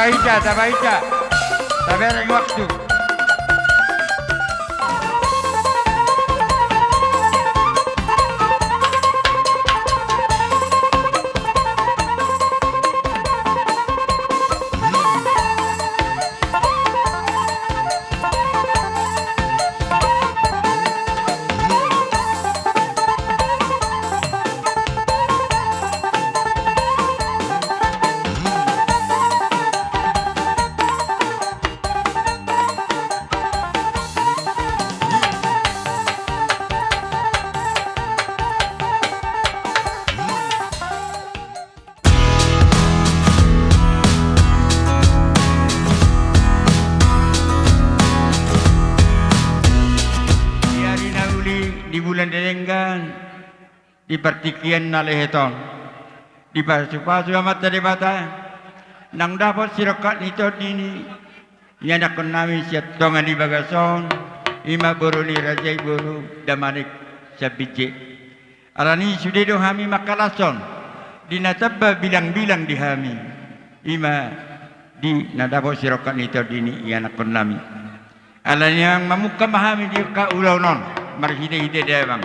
Tabaida. Sabi ang waktu. Di bulan Denenggan di pertikian naleheton di pasu-pasu amat dari bata nang dapat sirokat nito dini yang nakon nami siat tongan di bagason ima buru ni rajai buru damanik sabije alani sudah do hami makalason di natabba bilang-bilang di hami ima di nadapat sirokat nito dini yang nakon nami alani yang mamuka mahami di ka ulau non marhide-hide dia bang.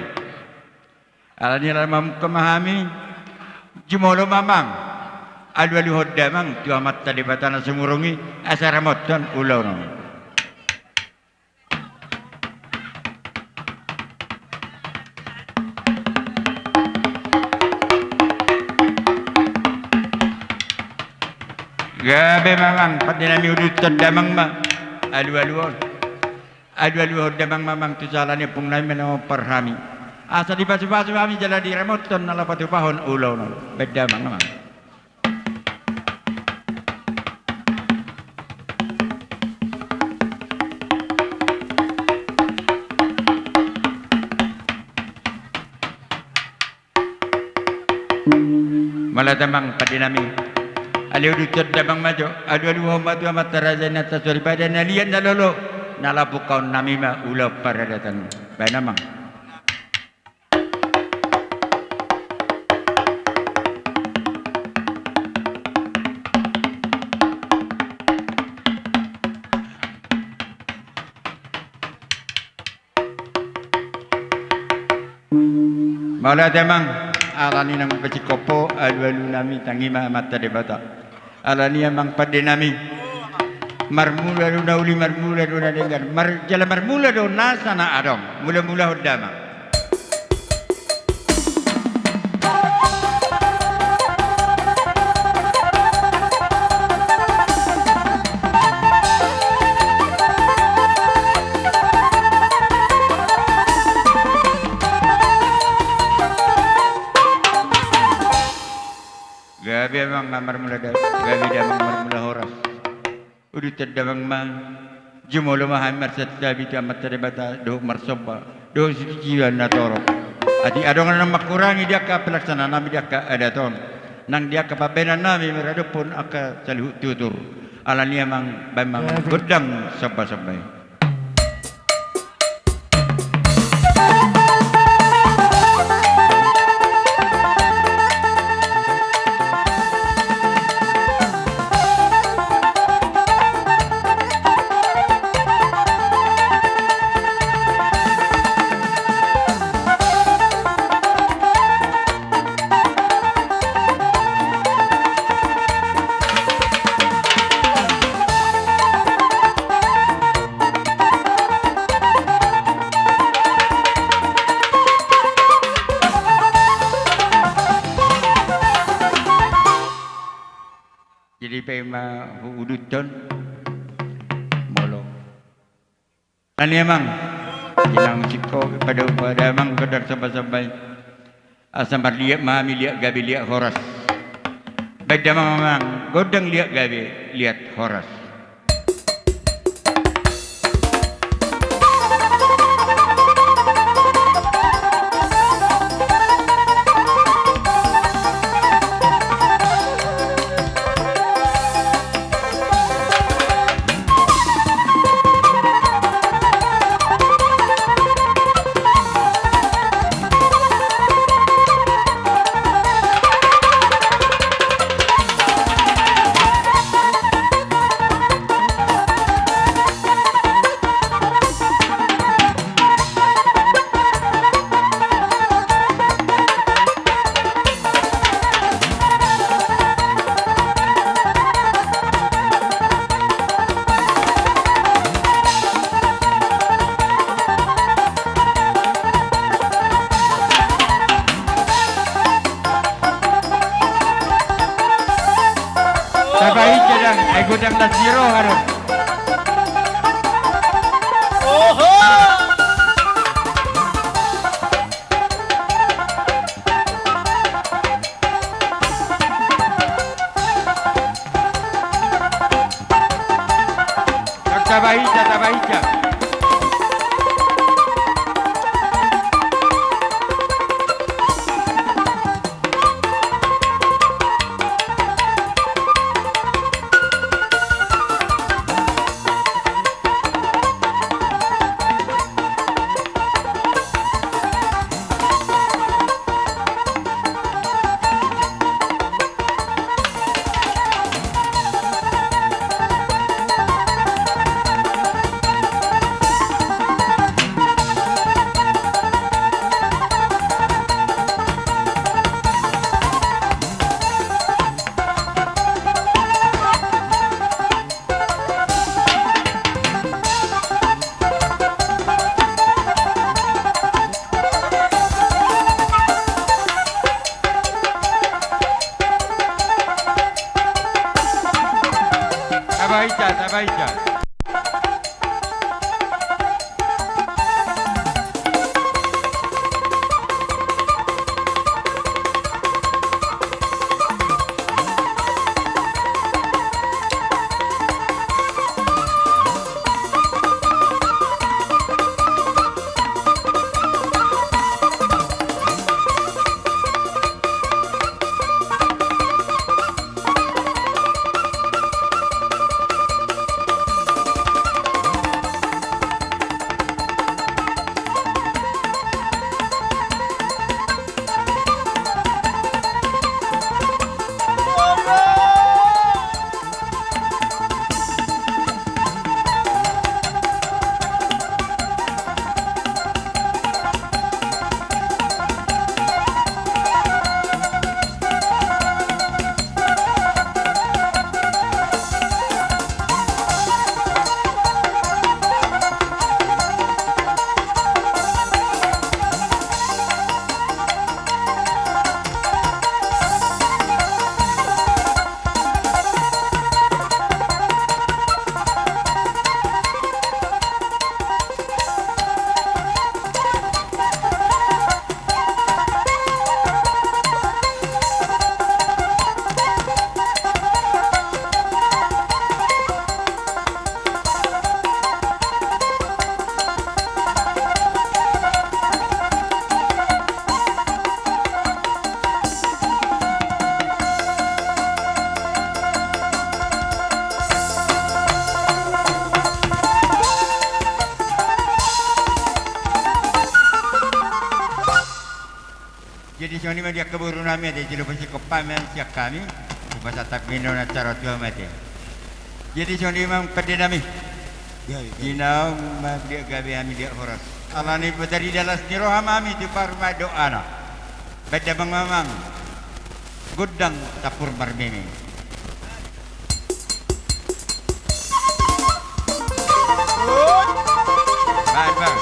Alani lamam kemahami jumolo mamang. Alu-alu hodda bang tu amat tadi batana semurungi asara moton ulau no. Gabe mamang padinami udut tadamang ma alu-alu Aduh damang mamang tu jalan ni pung naik menau perhami. Asa di basu-basu kami jalan di remoton nala patu pahon ulau nol. Beda mang. Malah damang padinami. Aliu dutot damang majo. Aduh homba tu amat terazana tasuri pada nalian nalolo. Nalapu kau namima ulau paradatan baik namang malah demang alani nang becikopo alu-alu nami tangima mata debata alani amang pada nami marmula do nauli marmula do nadengar jalan marmula do nasana adong mula-mula hodama gabi amang marmula do gabi damang marmula horas udah terdamang mang jumolo mahamar setabi amat terbata do marsoba do jiwan natoro adi adongan nama kurangi dia ka pelaksana nami dia ka adaton nang dia ka pabenan nami merado pun aka saluh tutur alani amang bamang godang sabah-sabah jadi pema uduton molo ani emang jinang siko pada emang kedar sampai asam liak mami liak gabi liak horas beda mamang godang liak gabi liat horas Tabahi sedang, ay gudang na zero harap. Oho! Tabahi siya. Tabahi siya. Jadi sini dia keburu nami ada jadi pasti kepamen siap kami bahasa takmino na cara tua mati. Jadi sini memang pada nami. Jinau dia gawe kami dia horas. Allah ni dari dalam niroham kami di parma doa na. Beda mengamang gudang tapur marmini. Bang.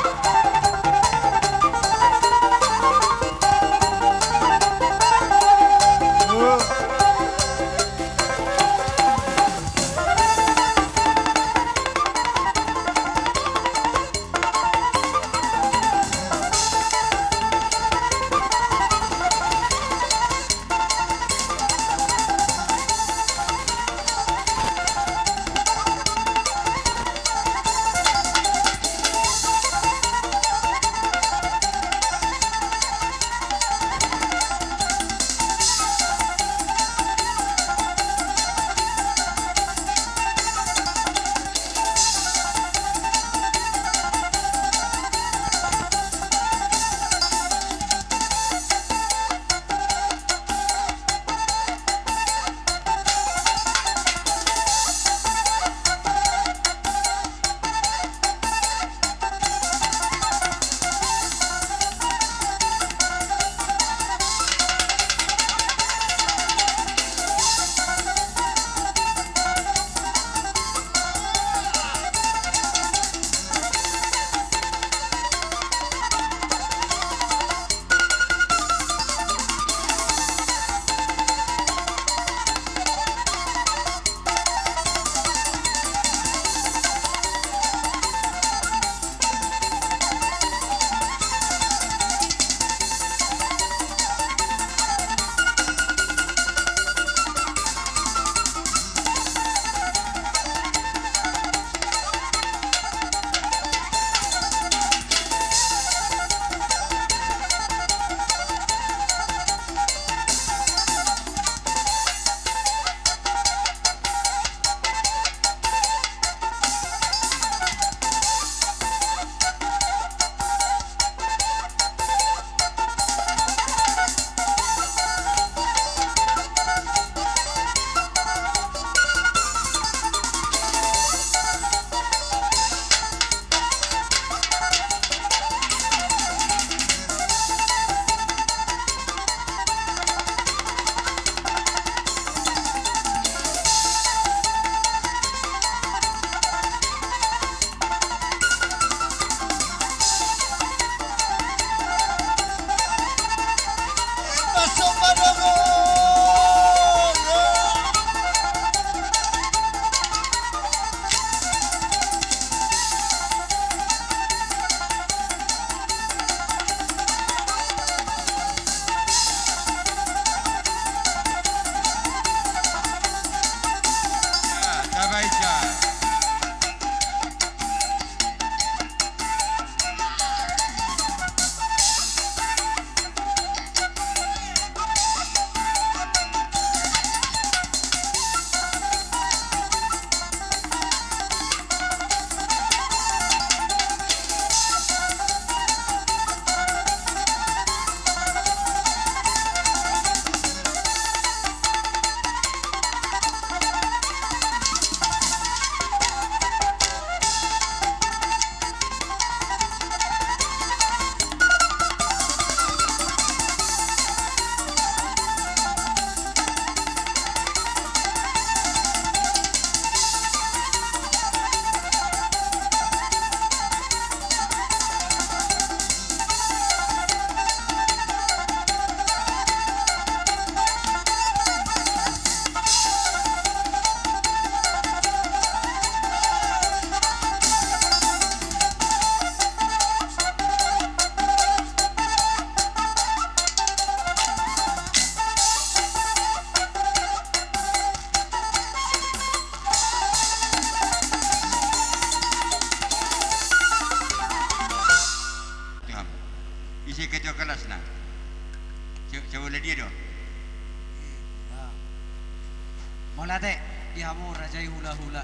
Mula te dihamu rajai hula-hula.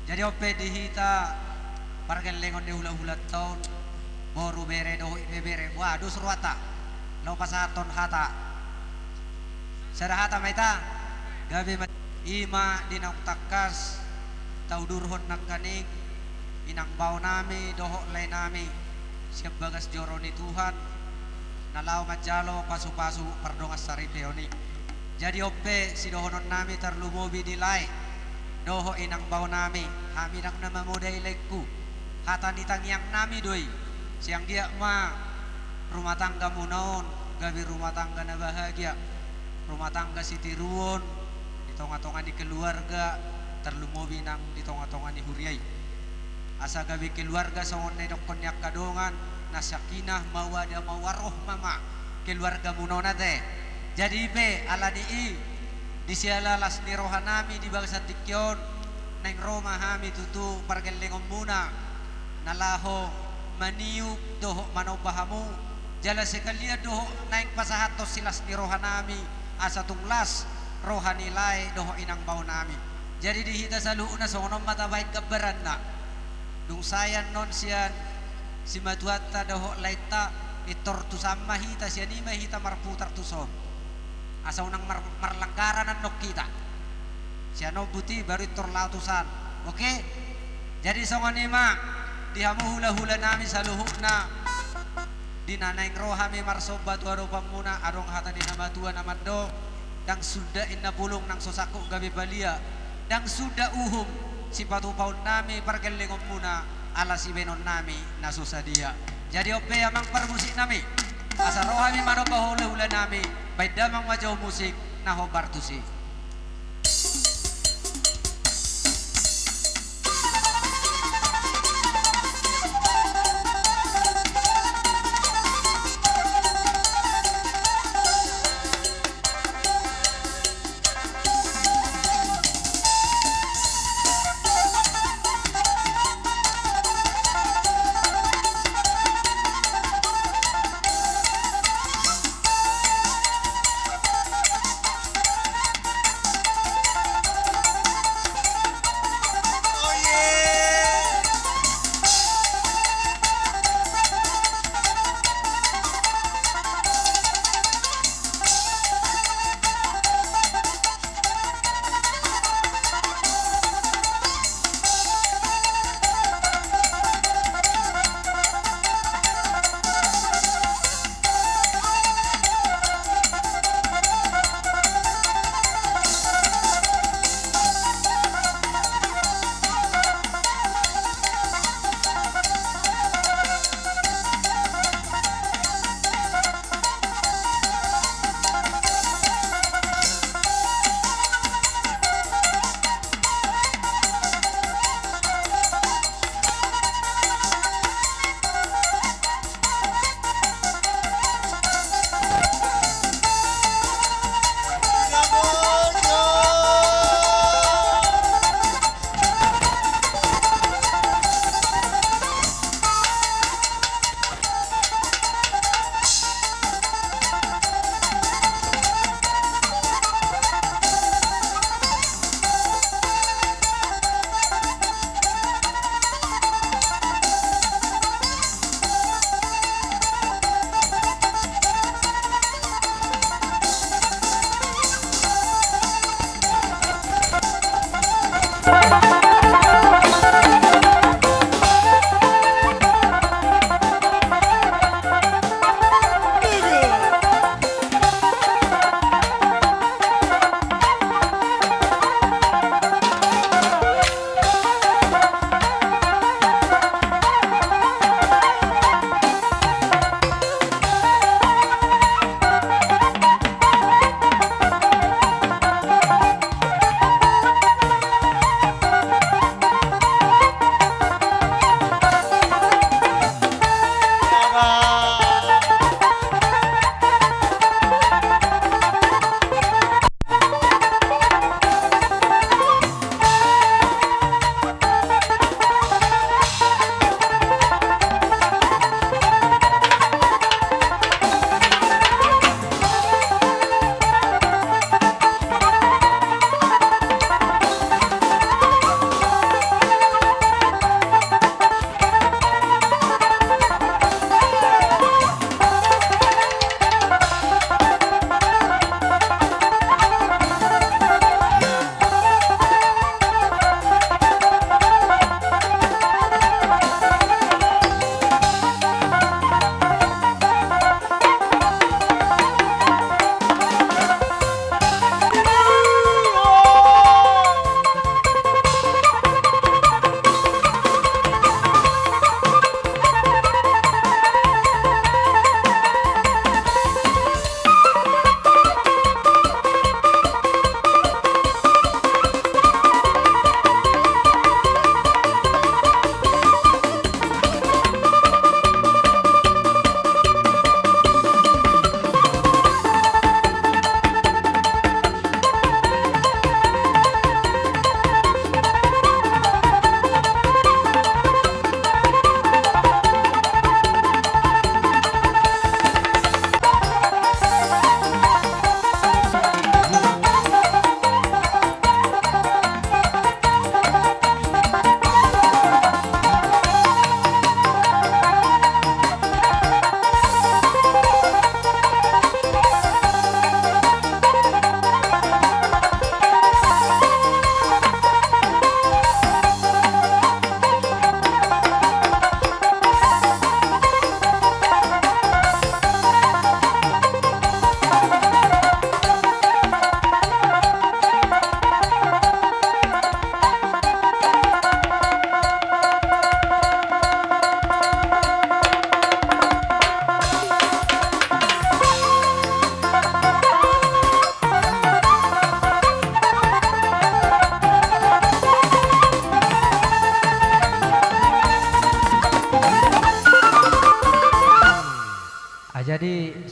Jadi ope dihita pargelengon de hula-hula tahun boru bere do bere. Waduh surwata. Lau pasaton hata. Sada hata maita gabi ima dinang takas tau durhon nang kaning inang bau nami doho lay nami siap bagas joroni Tuhan nalau majalo pasu-pasu pardongas saripeoni. Jadi ope si dohonon nami terlumobi di lay doho inang bau nami kami nang nama modai lekku hata nitang yang nami doi siang dia ma rumah tangga munaon gabi rumah tangga na bahagia rumah tangga si tiruon di tonga-tonga di keluarga terlumobi nang di tonga-tonga di huriai asa gabi keluarga songon ne dokon yak kadongan nasakinah mawada mawaroh mama keluarga munona teh. Jadi be alani di siala las ni rohanami di bangsa tikyon neng Roma hami tutu pargelengom muna nalaho maniuk doho manobahamu jala sekalia doho naing pasahatos silas ni rohanami asa tunglas rohani lai doho inang bau nami. Jadi dihita saluuna songonom mata baik kabaran na dung sayan non sian si matuata doho laita itor tu sama hita sian ima hita marputar tu son asa unang marlanggaran nok kita siano buti baru itor lautusan. Oke jadi songonima dihamu hula-hula nami saluhukna dinanaing rohami marsobat waro pamuna adong hata di nama Tuhan amat do dang sudah inna bulung nang sosaku gabi balia dang sudah uhum si patu paun nami pargelengom muna ala si benon nami nasusa dia. Jadi ope amang permusik nami asa rohami mano hula-hula nami baik damang wajah musik naho bartusi.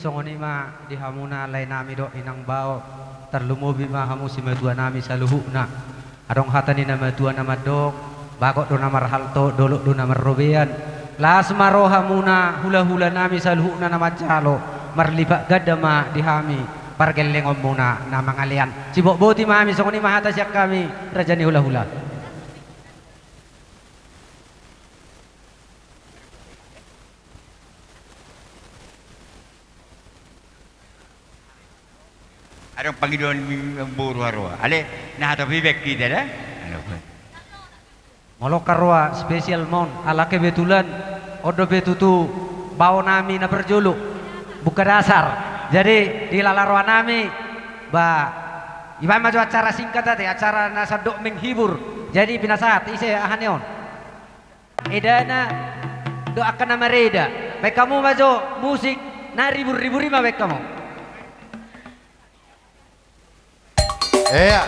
songoni ma di hamuna lai nami do inang bao terlumubi ma hamu si madua nami saluhuna adong hatani nama dua nama dok bakok do nama halto dolok do nama robean las maro hamuna hula nami saluhuna nama calo marliba gadama di hami pargeleng omuna nama ngalian cibok boti mami songoni ma hata siak kami rajani hula Adong Panginoon ang buro haro. Ale, nahato bibek kita dah. Ano ba? Molo karwa spesial mon alake betulan odo betutu bawa nami na berjuluk buka dasar jadi di lalarwa nami ba iba maju acara singkat tadi acara nasa dok menghibur jadi pinasahat ise ahaneon edana do akan nama reda baik kamu maju musik na ribu-ribu rima baik kamu Iya.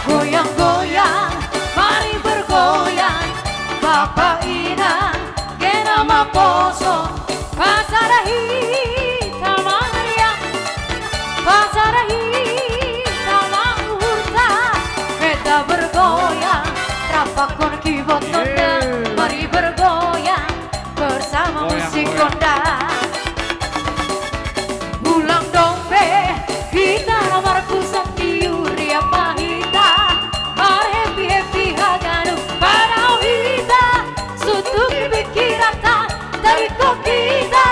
Goyang-goyang, mari bergoyang, Bapak Ina, Genama Poso, Pasarahi, Tamaria, Pasarahi, Tamahurta, kita bergoyang, rapakon kibot konda, mari bergoyang, bersama musik konda. Ulang dombe, kita nomor pusat diuri apa hita, happy haganu para hita, sutuk bikirata, dari kita,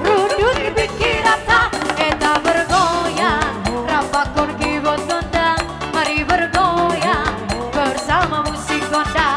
rudut bikirata, kita bergoyang, rapakon kibot konda, mari bergoyang, bersama musik konda.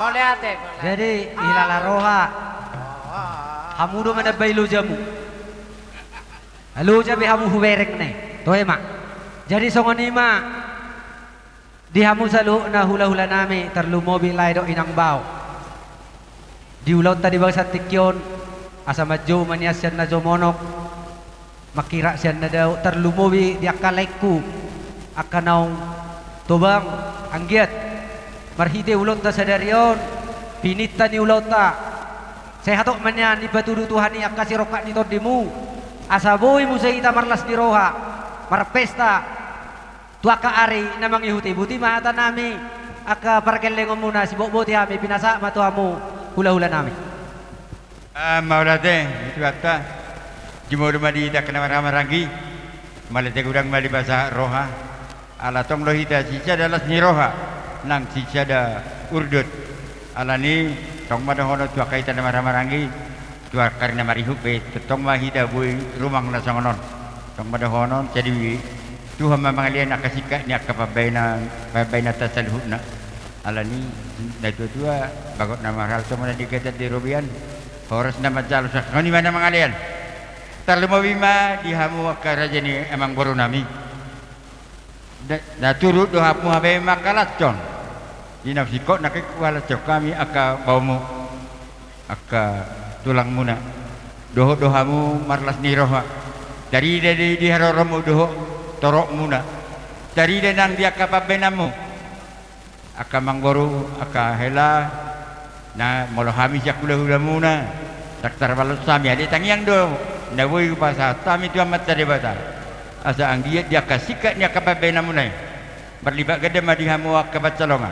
Sudah jadi ilala roha hamudo mana bailu jamu lalu jabe hamu huberek ne toy mak jadi songoni ma di hamu salu na hula nami terlu mobil lai do inang bau di ulau tadi bangsa tikyon asa maju maniasyan na jomonok makira siyan na daw terlu mobil di akalaiku akanau tobang anggiat marhite ulon ta sadarion pinita ni ulon ta sehatok manyan ibatudu Tuhan ni akasi rokat ni todimu asaboy mo sa ita marlas di roha marpesta tuaka ari namang ihuti buti mahata nami aka parkelengom muna si bokboti kami pinasa matuamu hula-hula nami Maulate itu kata jumur madi ita kena maramarangi malate gudang mali bahasa roha ala tong lohita sisa dalas ni roha nang sisa da urdut ala ni tong mada hono tua kaitan maramarangi tua karena marihupe tong mahida bui rumang na sangonon tong mada hono jadi Tuhan memangalian akasika ni akapabaina tasalhuna ala ni na tua bagot nama hal semua dikata di Rubian horas nama jalo sakoni mana mangalian talumawima dihamu ka raja ni emang baru nami da turut doha mu habe makalacon dinafsiko nakik wala kami aka baumu aka tulang muna dohamu marlas ni roha dari di haroromu doho torok muna dari nang dia kapabenamu aka manggoru aka hela na molohami jakula muna taktar balut sami ade tangiang do na woi bahasa tami tu amat tadi bata asa ang dia kasika nya kapabenamu nai berlibat gede madihamu akabacalonga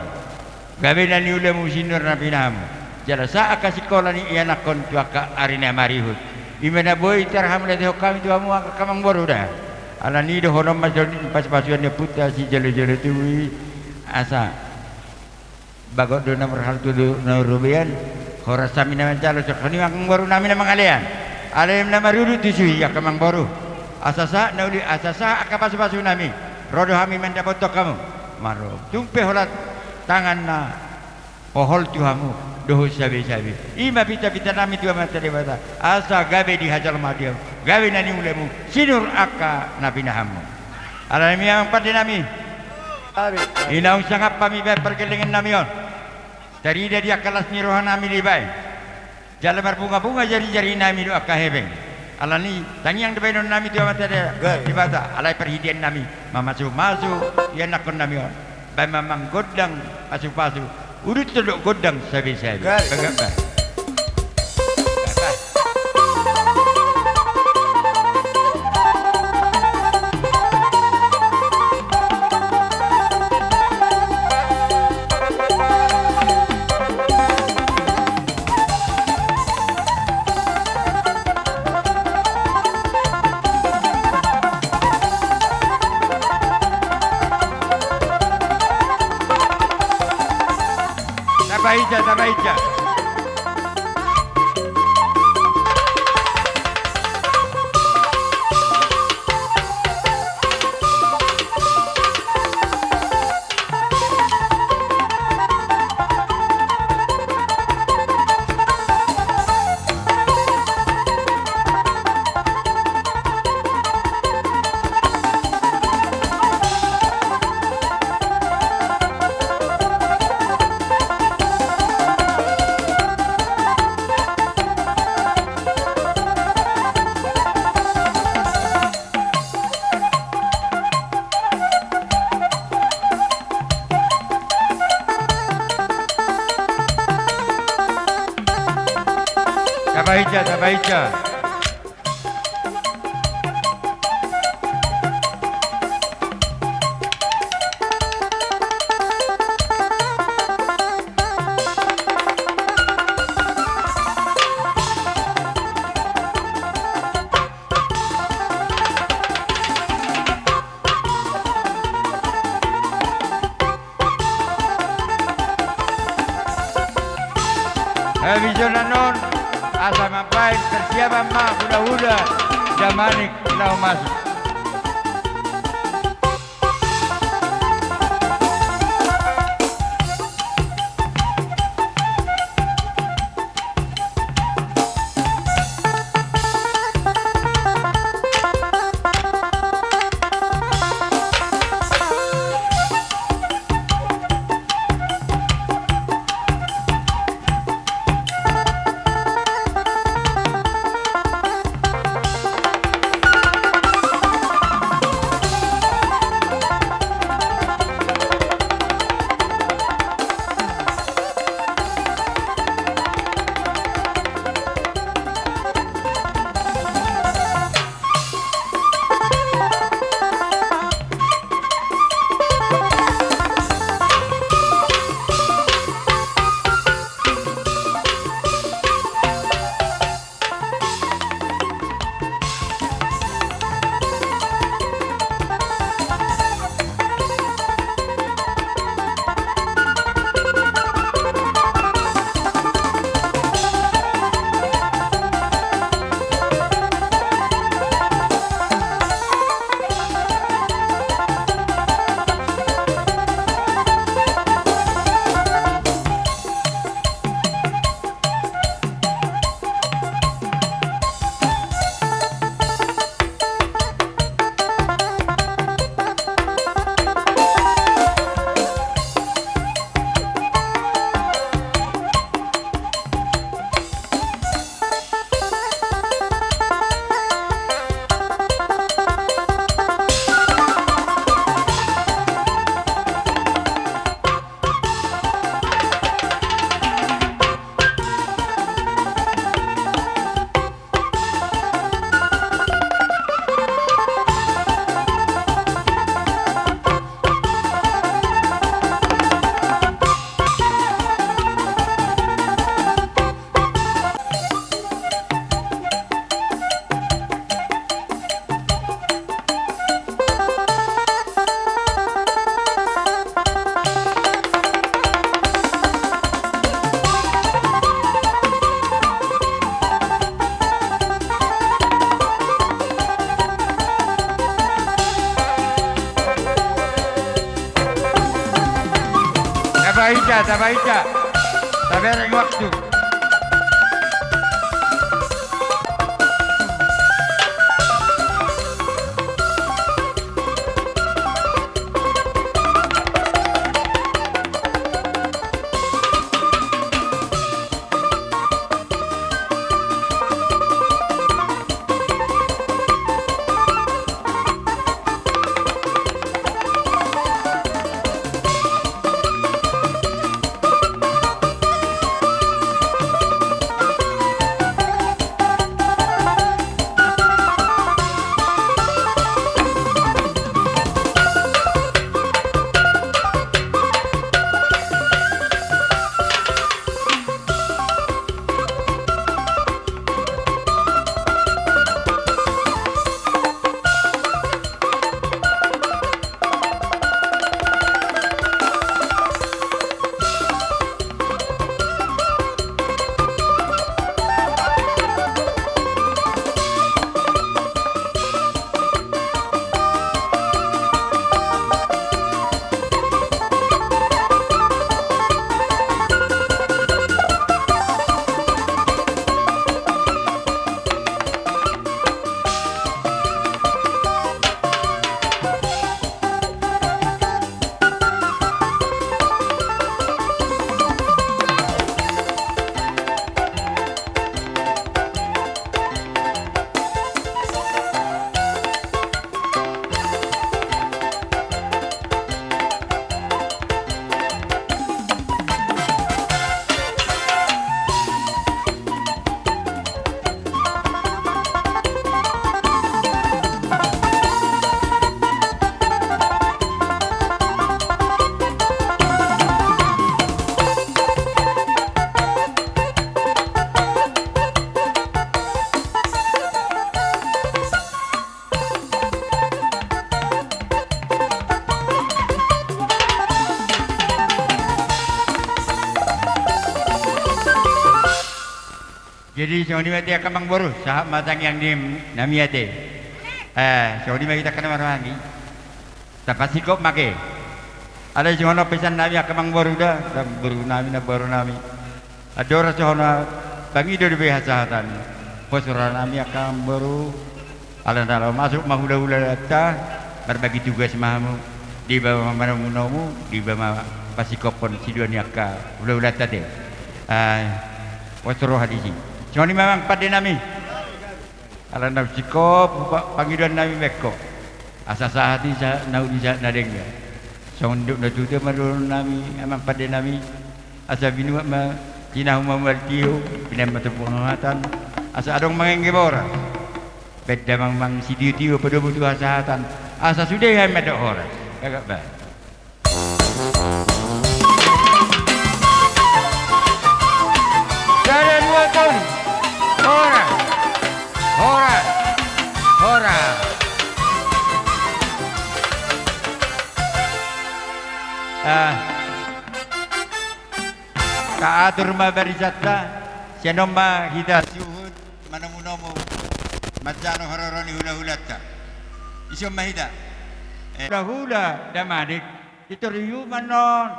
gawe nani ulemu sinur nabinamu jala sa akasikola ni ianakon tuaka arina marihut imena boy tarham le kami tuamu akamang boru dah ala ni do honom majon pas-pasuan dia puta si jelo-jelo tuwi asa bagot do nomor hal tu no rubian horas sami nama jalo sakoni ang boru nami nama kalian alem nama rudu tisui akamang boru asasa nauli asasa akapasu-pasu nami rodo hami mendapotok kamu maro tumpe holat tangan na pohol tuhamu doho sabi-sabi ima pita-pita nami tuha mata debata asa gabe di hajar madiam gabe nani ulemu sinur aka nabi nahamu alami yang pada nami inaung sangat pami perkelingan nami on dari dia kelas ni rohan nami libai jalan berbunga-bunga jari-jari nami do aka hebeng alani tangi yang depan nami tuha mata debata alai perhidian nami mamasu-masu ia nakon nami on bai mamang godang pasu-pasu urut todok godang sabi-sabi bagak-bagak Tabaija Tabaija Visionanon asa mapain tersiapa ma hula-hula jamanik lau masuk tabaita. Tabereng waktu. Jadi so ni mati akan mangboru sahab matang yang di nami ate. So ni mati kita kena marwangi. Tapasi kop make. Ada jono pesan nami akan mangboru dah, baru nami na baru nami. Adora jono bagi do di bahasatan. Posura nami akan baru. Alan masuk mahula-hula data berbagi tugas mahamu di bawah mana munamu di bawah pasikopon siduan yakka hula-hula tadi. Posura hadisi. Cuma ni memang pada nami. Alam nak sikop panggilan nami meko. Asas hati saya nau di sana dengar. Sonduk na tujuh marun nami memang pada nami. Asa binu ma cina humam bertiu bina mata pengamatan. Asa adong mengengge bora. Beda mang sidiu-tiu pada butuh asahatan. Asa sudah yang ada orang. Agak baik. Ada dua tahun. Hora. Kaatur ma barisata sianomba kita suhud manamunomo majano hororoni hula-hulata. Isom mahida. Hula damanik itu riu manon.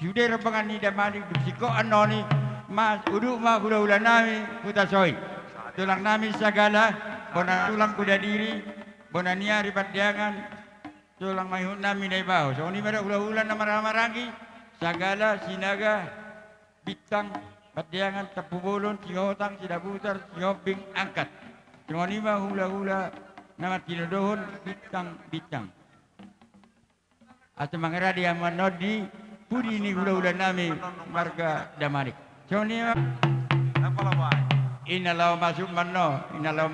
Sudah rebangan ni damanik dusiko anoni mas uduk ma hula-hula nami kutasoi. Tulang nami segala, bona tulang kuda diri, bona nia ribat diangan, tulang mahun nami dari bawah. So ni mereka hula-hula nama ramarangi, segala sinaga, bitang, badiangan, tepu bolon, cihotang, cidabutar, cihoping, angkat. So ni mah hula-hula nama tinodohon, bitang. Atau mengira dia menodi, pudi ni hula-hula nami marga damanik. So ni mah inalau masuk mano, inalau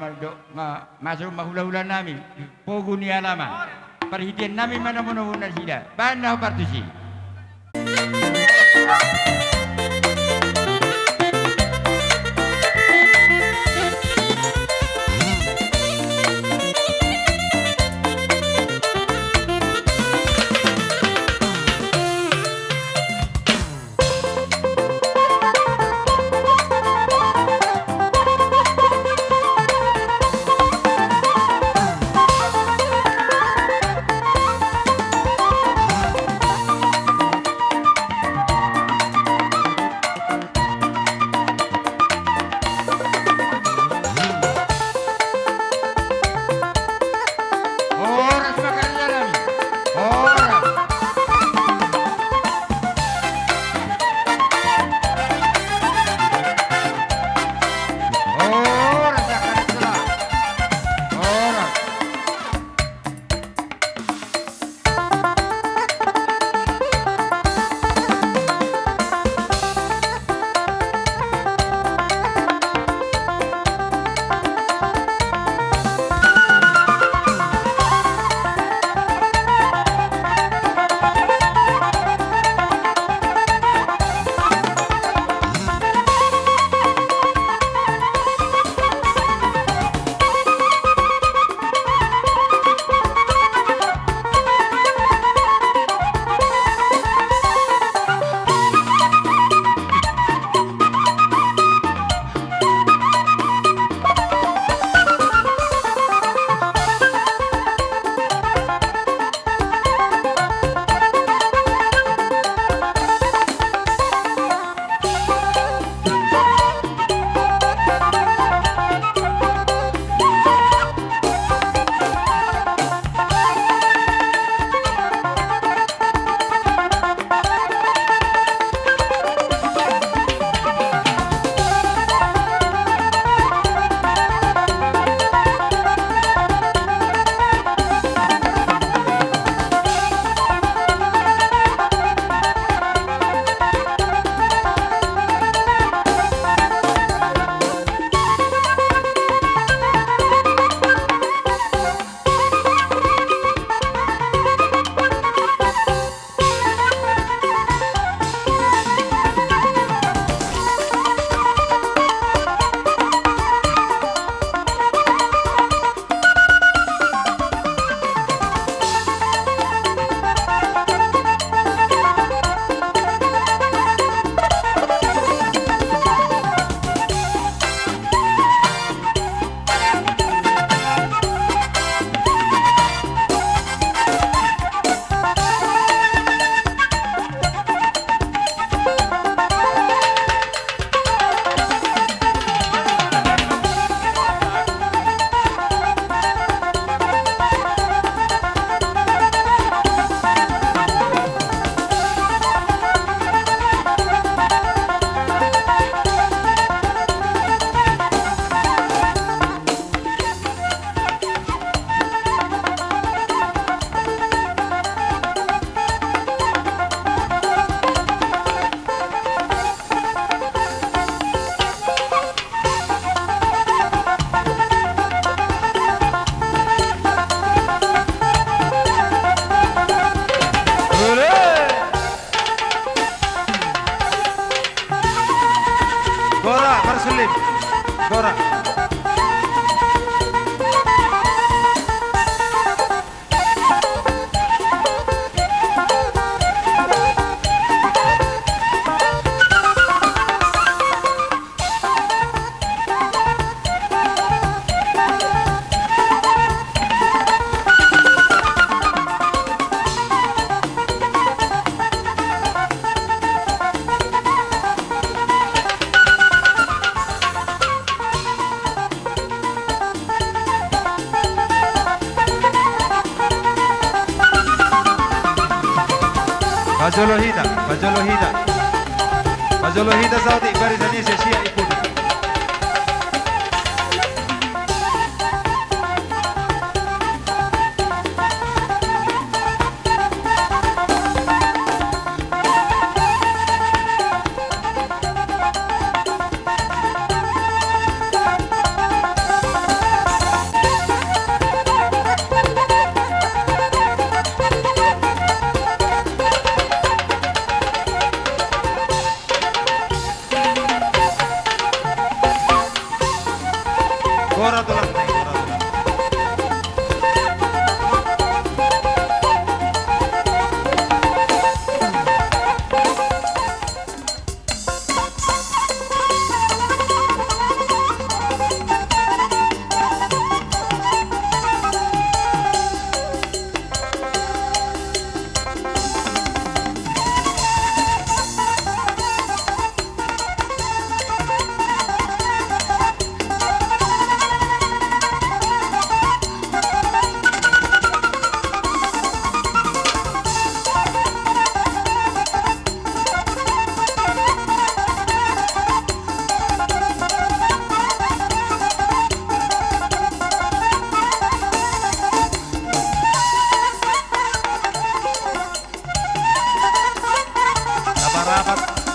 masuk mahula-hula nami, pogu ni alama, perhatian nami mana mana sida, banah partusi. Bajolohida, Bajolohida. Bajolohida Saudi barisani sesia ikut. Gora tulang, gora tulang.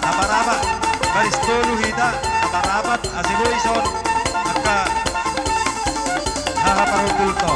Abarabat, Baristolu Hida, Abarabat, Asiluison, Aka Hahaparulto.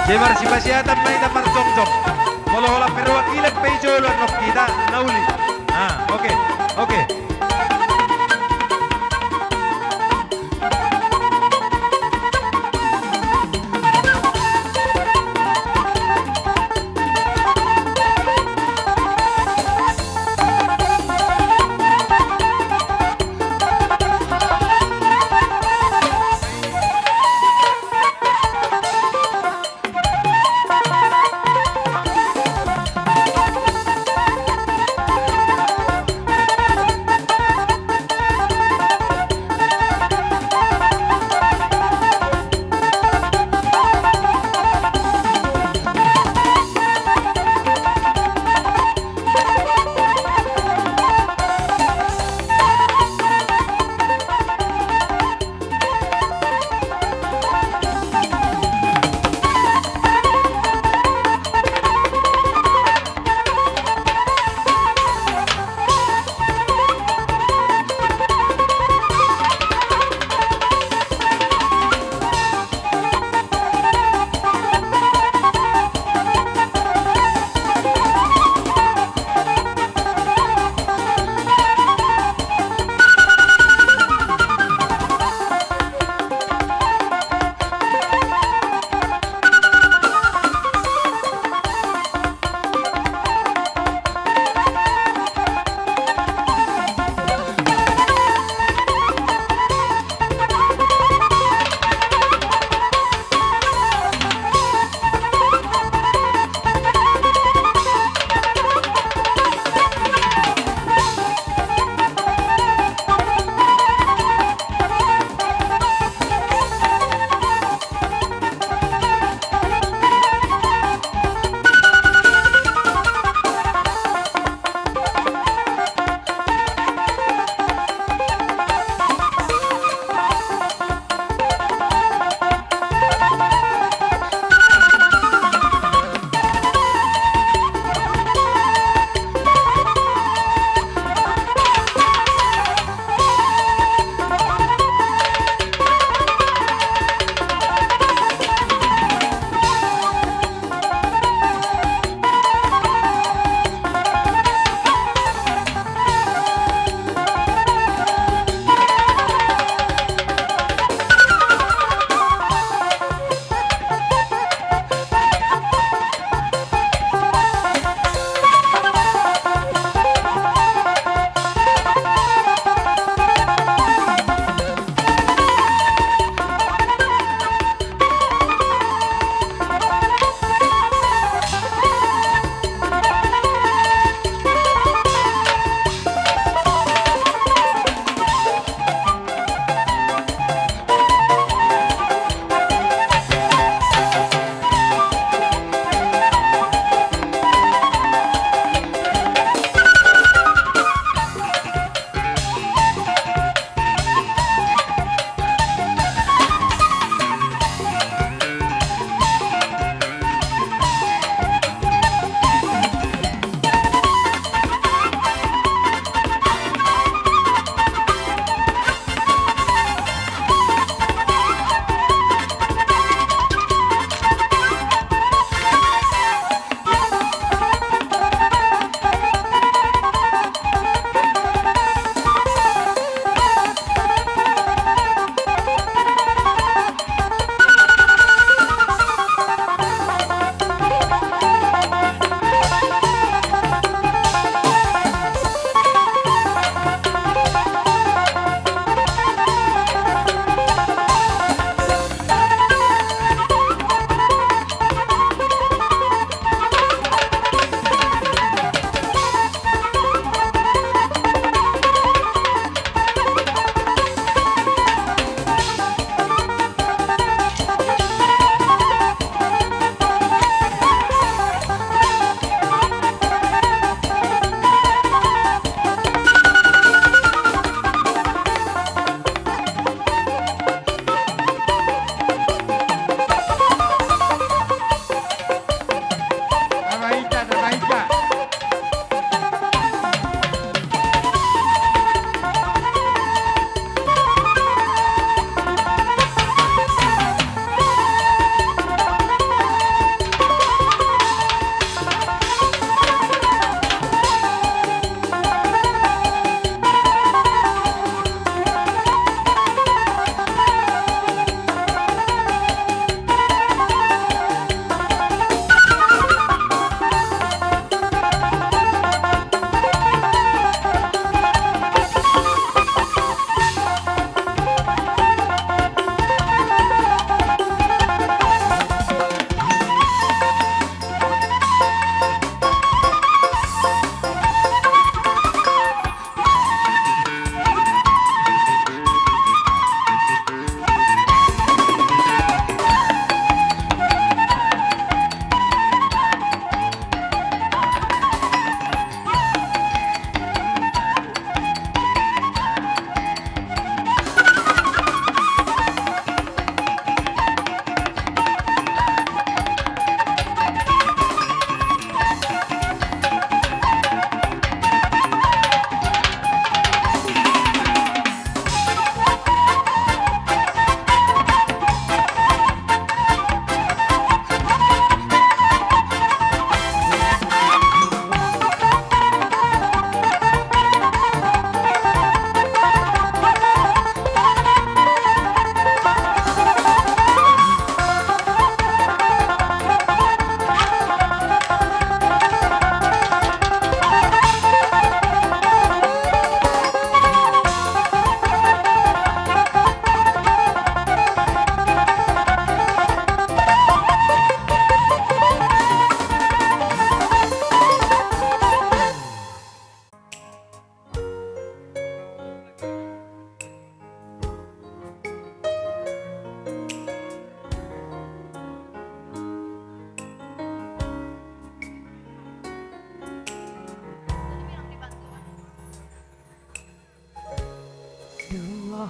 Jemar si pasiatan may na marjong-jong. Molo-hola pero ilag pejolo at kita nauli. Oke. Oke.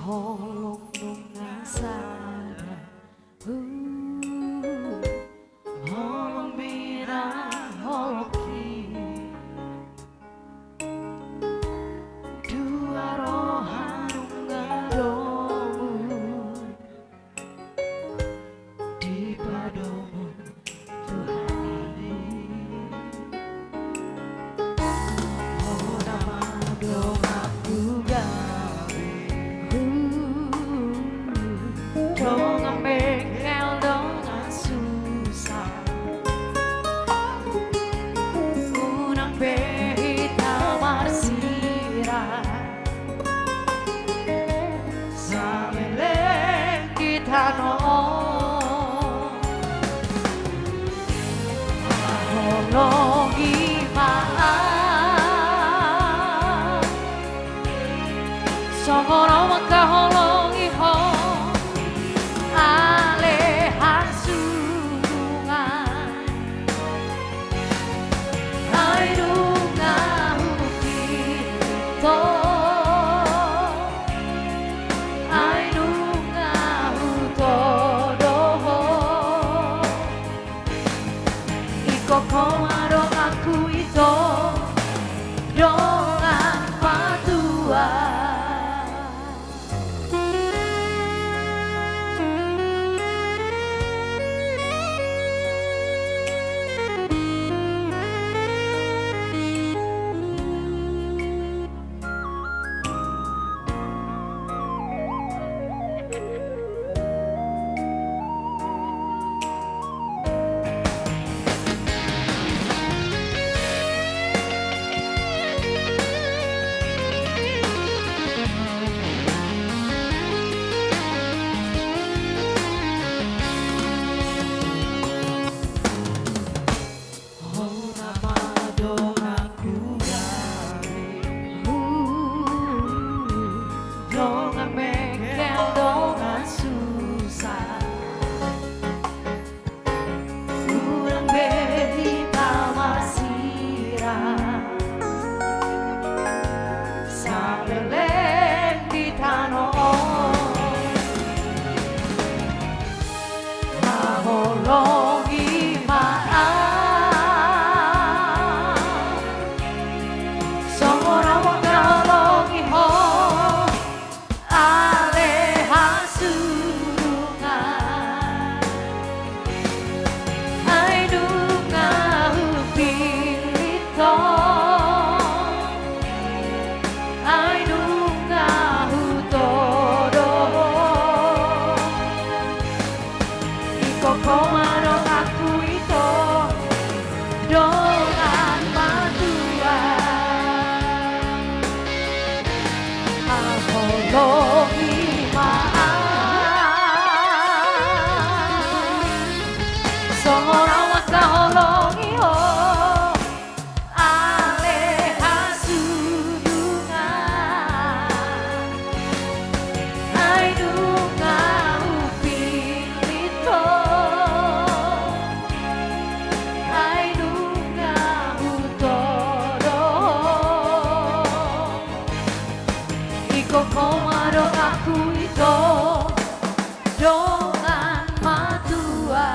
holok nung nasara holong bina holok ki dua rohan ngadomu di padomu Tuhan ini oh nama doaku gawe dong ambekel dong susah unang behita marsira sameleng kita no holongi maaf songoro makaholongi ho alehan sungai hai dunga hukito hai dunga hutodoho iko komaro aku ito dongan patua dongan bengkel dongan susah ulang behita masira sameleng di tanah maholongi maaf songora makaholongi ho alehan sungai hai dunga hupilito hai dunga hutodoho iko komaro aku ito dongan matua holongi maaf songora makaholongi ho alehan sungai hai dunga hupilito hai dunga hutodoho iko komaro aku ito dongan matua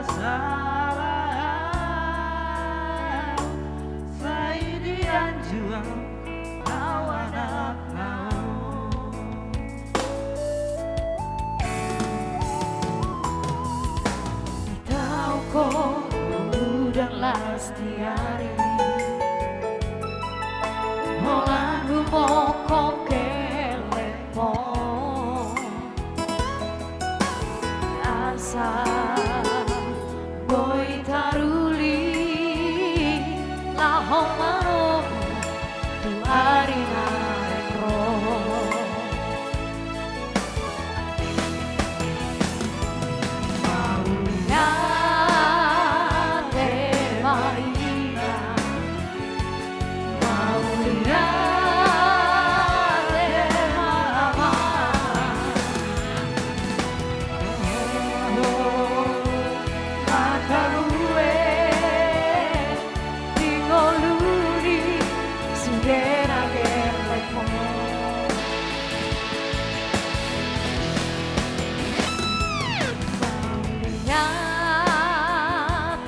Salah, saya dianjuang, kawan dan Lastiari Holangu mokok kelepo Asa boy taruli lahong marom tu arina retro Maulia te marina Maulia te mama Makarue Tingoluri Sudena Gerlepo Maulia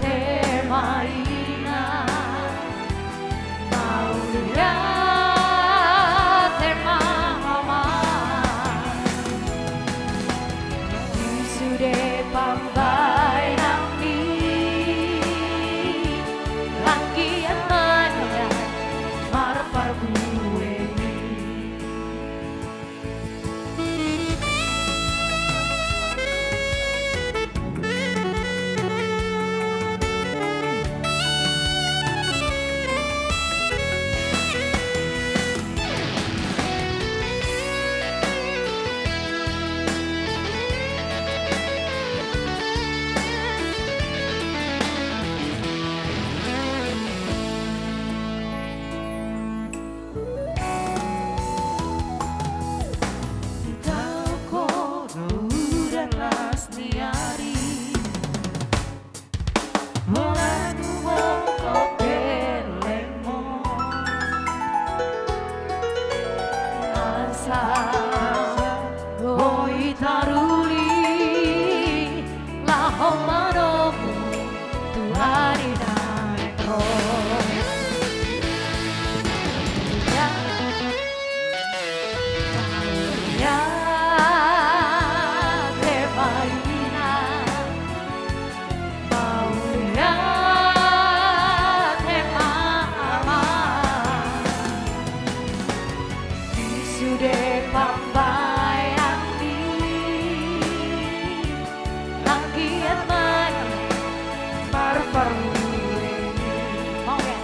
te marina Maulia te mama Sude pambai nami Langkian mania marpar bue Kau kono dan Lastiari Holangu mokok kelemo Asa boy taruli lahong maromu tu hari retro Ya te marina Maulia te mama Sude pambai andi Langkian mani Parparue Mau ya?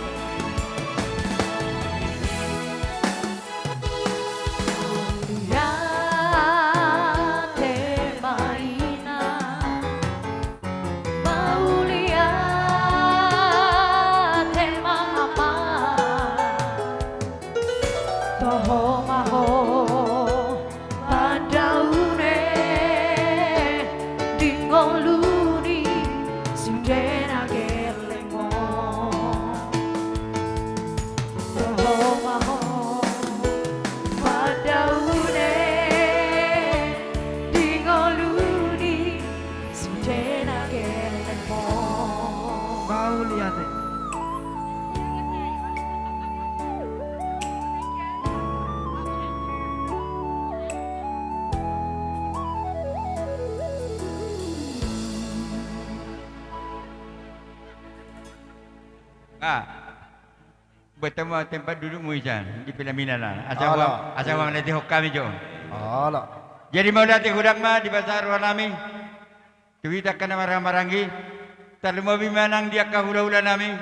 Maulia te marina Maulia te mama Toho maho padaune Dingoluni sudena gelemo Toho maho padaune Dingoluni sudena gelemo Maulia te. Bertemu tempat duduk Muizan di Pelaminan lah. Alah. Asal wa nanti hokami jo. Alah. Jadi mau latih hudak mah di pasar wanami. Tuwita kana marang-marangi. Talmo bimanang dia kahula-hula nami.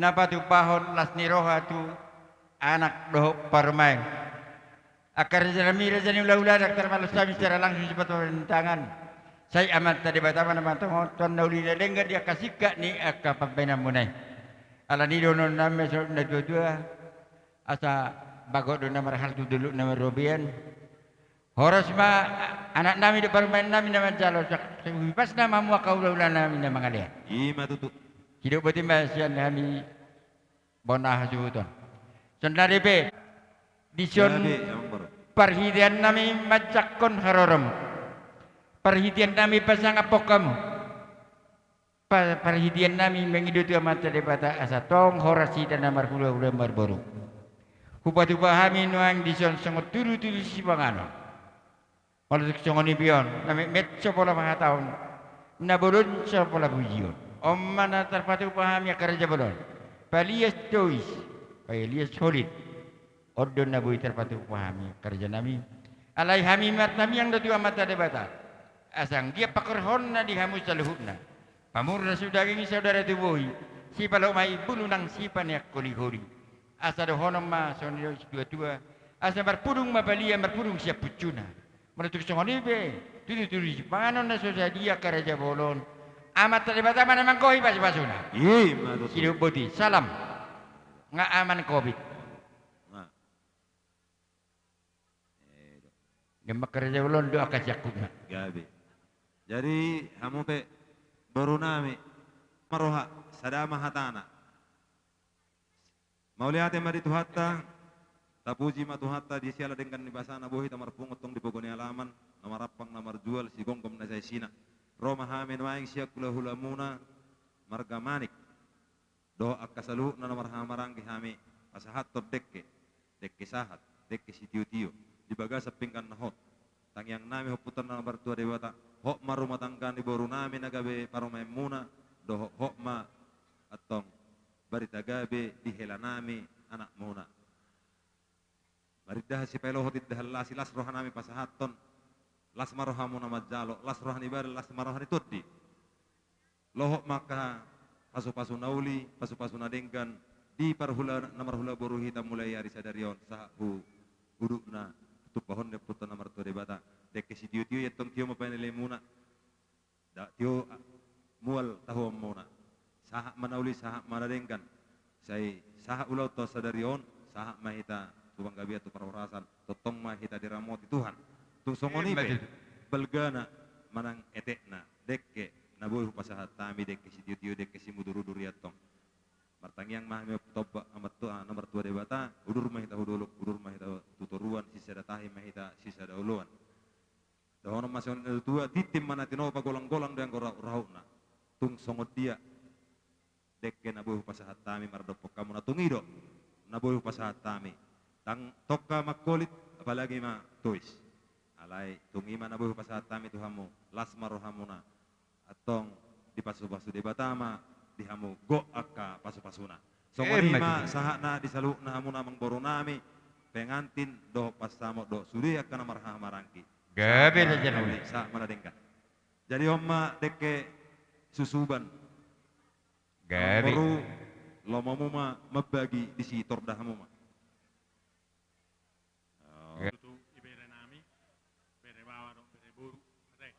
Napa tu pahon lasni roha tu anak doh parmai. Akar jalami rajani ula-ula dokter malus kami secara langsung cepat tangan. Saya amat tadi bataman nama tuan nauli lengga dia kasih kak ni akak pembina munai. Ala ni dono nama so na dua asa bagot do nama hal tu dulu nama Robian. Horas ma anak nami di permain nami nama jalo pas nama mu kaula nami nama ngalia. Ima tutu. Hidup betul masian kami bonah juton. Sendiri be dison perhitian nami macakon harorom. Perhitian nami pasang apok kamu. Perhitian nami mengiduti amat daripada asa tong horasi dan namar hula-hula marboru. Hupatu pahami nuang dison sangat turu-turu si bangano. Malusuk songoni pion, nami met sepola mga taon, naburun sepola bujion. Om mana terpatu pahami kerja bolon. Palias dois. Palias solid. Ordon na boy terpatu pahami kerja nami. Alai hamimat nami yang datu amat ada bata. Asang dia pakerhon na dihamu saluhutna. Pamurna sudah gini saudara tubuhi. Si palau mai bulu nang sipan ya koli-koli. Asa dohonom ma sonio dua-dua. Asa berpudung ma balia berpudung siap pucuna. Menutuk songoni be. Tudu-tudu panon na susah dia kerja bolon. Amat terlibat mana mangkoi pas-pasuna. Iya, madut. Hidup boti. Salam. Nga aman COVID. Nah, Gemak kerja bolon doa kajakuna. gabi. Jadi hamu pe baru nami maroha sadama hatana. Mauliate mari tuhatta tapuji ma tuhatta di siala dengan di basana bohi tamar pungot tong di pogoni alaman namar rapang namar jual si gongkom na say sina. Roma hamin maing siya kula hulamuna marga manik. Do akasalu na namar hamarang kihami pasahat to dekke sahat dekke si tiu-tiu di bagasa pingkan nahot. Tangyang nami hoputan na namar tua dewata hok marumah tangkan di boru nami nagabe paromay muna do hok ma atong barita gabe di hela nami anak muna. Maridah si pelo hotit dahalla si las roha nami pasahaton. Las marohamu nama jalo, las rohani bar, las marohani tuddi. Lohok maka pasu-pasu nauli, pasu-pasu nadengkan di parhula namar hula boru hitam mulai hari sadarion sahu udukna tutup pohon deputan namar tu debata dek si tiu-tiu ya tong tiu mapanile muna. Da tiu mual tahu muna. Sahak manauli sahak manadengkan. Sai sahak ulau to sadarion sahak mahita tubang gabi atau perwarasan totong mahita diramoti Tuhan. Tung songoni pe belgana manang etekna dekke nabuh pasahat tami dekke si tiu-tiu dekke si mudur-udur yatong martangyang mahme toba amat tua nomor tua debata udur mahita huduluk udur mahita tuturuan sisa datahi mahita sisa dauluan dahono masion tua titim mana tinopa golang-golang dan rauna tung songot dia dekke nabuh pasahat tami mardopok kamu natungido nabuh pasahat tami tang toka makolit apalagi ma tuis alai tungi mana buh pasahat tami tuhamu lasmar rohamuna atong di pasu-pasu di batama dihamu go akka pasu-pasuna songonima sahakna disalukna hamuna mangboru nami pengantin do pasamo do suri akka namarha marangki Gabe na dyan uli. sa manadengkan jadi homma dekke susuban Gabe. baru lomomu ma mabagi di sitor dahamu ma Tutu ibere nami, bere bawa dong, bere buru, rek.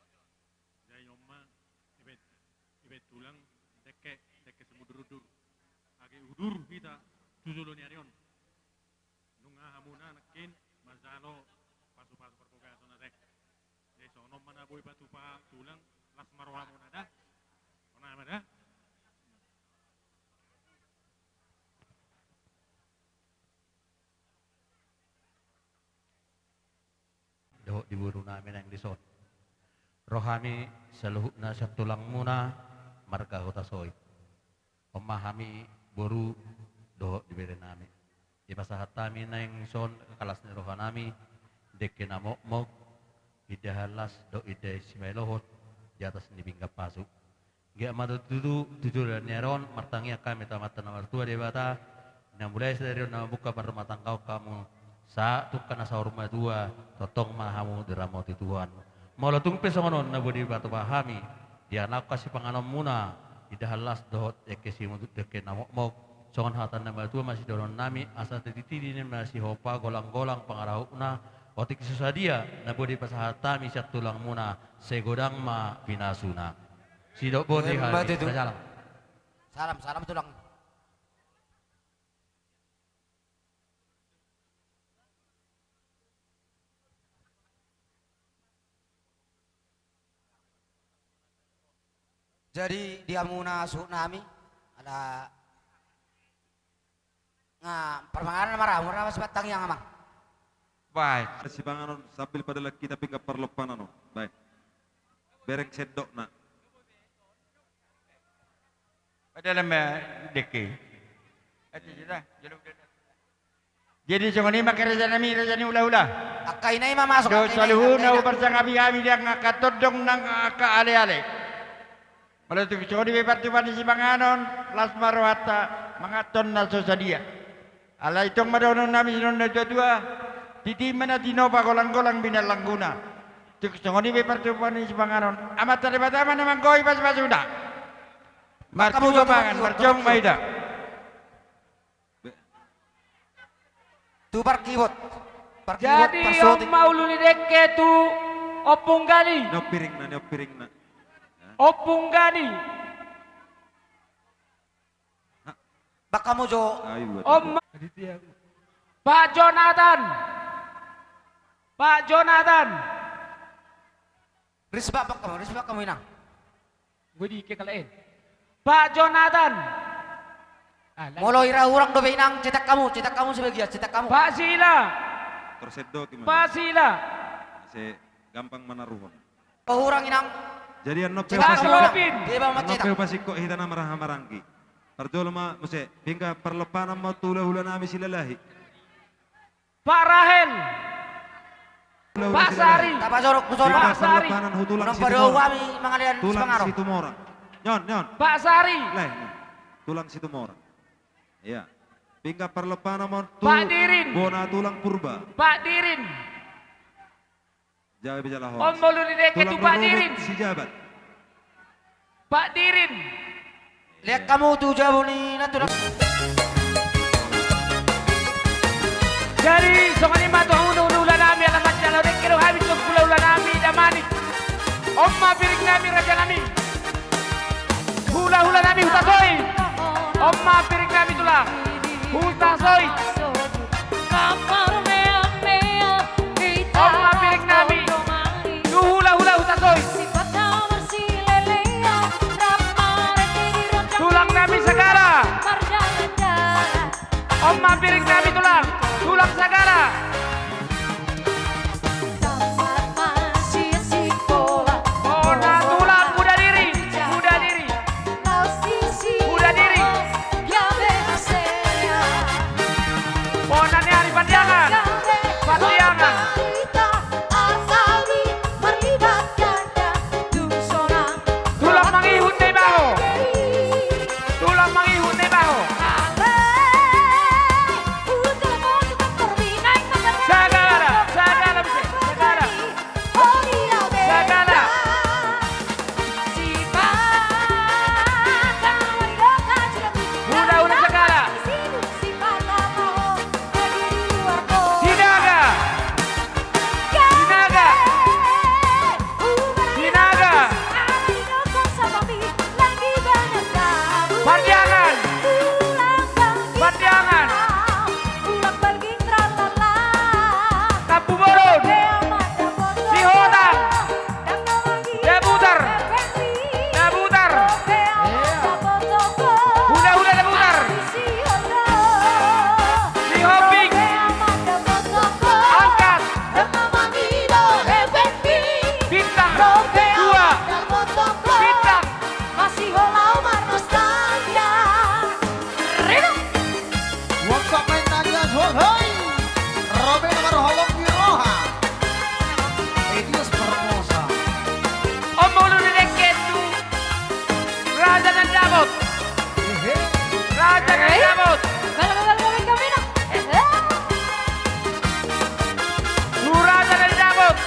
Jadi nyoma ibet tulang dekke semudur-udur. Age udur kita tujulo ni arion. Nunga hamuna nakin mazalo pasu-pasu perpogaso na rek. Jadi sono mana boy batu pa tulang las marwa muna dah. Mana ada? Do diburu namin ang lisod. Rohami saluhukna sa tulang muna marga hutasoy. Pemahami buru do diberi nami. Di pasahat kami na yung son kalas ni rohanami deke na mokmok idahalas do ide simelohot di atas ni binggap pasuk. Gia matutudu tujuran neron martangnya kami tamatan nomor 2 debata. Na mulai dari na buka rumah tangkau kamu sa tukkan sa rumah 2 totong mahamu diramoti Tuhan. Mula tungpe songonon na budi batu pahami dia nak kasih panganom muna idahalas dohot eke si mutut deke na mokmok songon hatan na batu masih doron nami asa tititi ni masih hopa golang-golang pangarahukna otik susadia na budi pasahatami siat tulang muna segodang ma pinasuna. Sidok bodi hal salam. Salam tulang. Jadi dia muna nami ada permanganan marah murah mas batang yang amang. Baik. si panganon sambil pada kita pika perlopan ano baik berek sedok na Dalam deke. Jadi songo ni makarja nami raja ni ulah-ulah. Akai na ima masuk. Do saluhuna ubar sang abi-abi dia ngakatodong nang ka ale-ale. Oleh itu sori bepartupan si manganon las marwata mangaton na sosadia. Ala itong madonon namin sinon na dua titi mana tino pa golang-golang binalangguna. Tuk sori bepartupan si manganon amat tadi batama namang koi pas sudah. Martu mangan marjong maida. Tu parkibot. Jadi om mauluni dekke tu opung gani. Nyop piring na. Opung gani. Baka mo jo. Ayo buat. Om Pak Jonathan. Pak Jonathan. Risbak kamu inang. Gue di kekalain. Pak Jonathan. Molo ira urang do inang cetak kamu sebagian cetak kamu. Pak Sila. Tersedo gimana? Pak Sila. Se gampang menaruhon. Oh urang inang. Jadi an nope Pak pasiko. Robin. Dia bawa cetak. Nope pasiko hitana marangki. Parjolo ma muse hingga perlepanan mau tula hula nami silalahi. Pak Rahel. Pak Sari. Tapa jorok busora. Pak Sari. Perlepanan hutulang Urang situ pada morang. wami mangalian Tulang sepangaro. situ morang. Nyon. Pak Sari. Leh. Tulang situ morang. Iya. Hingga perlepanan mau Pak Dirin. bona tulang purba. Pak Dirin. Jaga bijala Om horas. mauluni dekke tu Pak Dirin. si jabat. Pak Dirin. Lihat kamu tuh jauh nih natural. Jadi songani matu ulah nami alamat jalan dekero habis tu ulah nami damani. Omma piring nami raja nami. Hula nami hutasoi. Omma piring nami tulah. Hutasoi. Omma piring nami. Hula hutasoi. Tulang nami segala. Omma piring nami tulang. Tulang segala. Ona tulang muda diri. Ona ni hari Pandiangan. Tulang mangihut ni baho. Tulang mangihut ni baho. Sagala bisa. Sagala. Udah segala. Sinaga. Pandiangan. Tapu Boron. Sihotang. Debutar. Udah debutar. Sihoping. Angkat. Bintang. 2. Bintang. Waktu main nanya hoi, Robin nomor holong di roha. Edius Permosa. Om mauluni dekke tu Raja dan Jabot. Raja dan Jabot. Raja dan Jabot.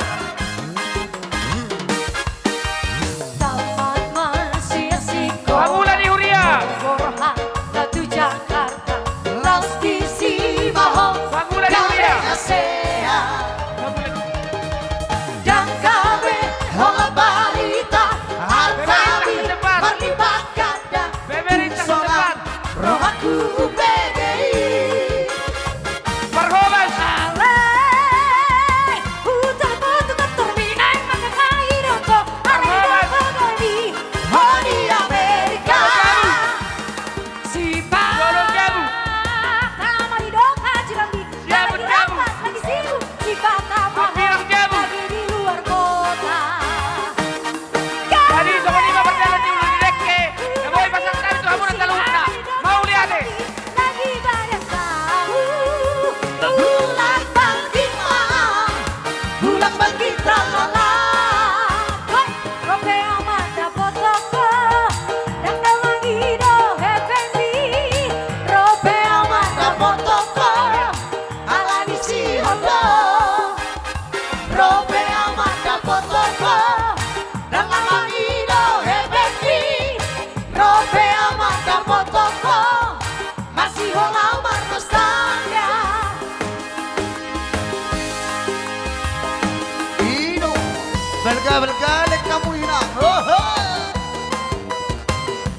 Belga dek kamu hilang. Oh, oh.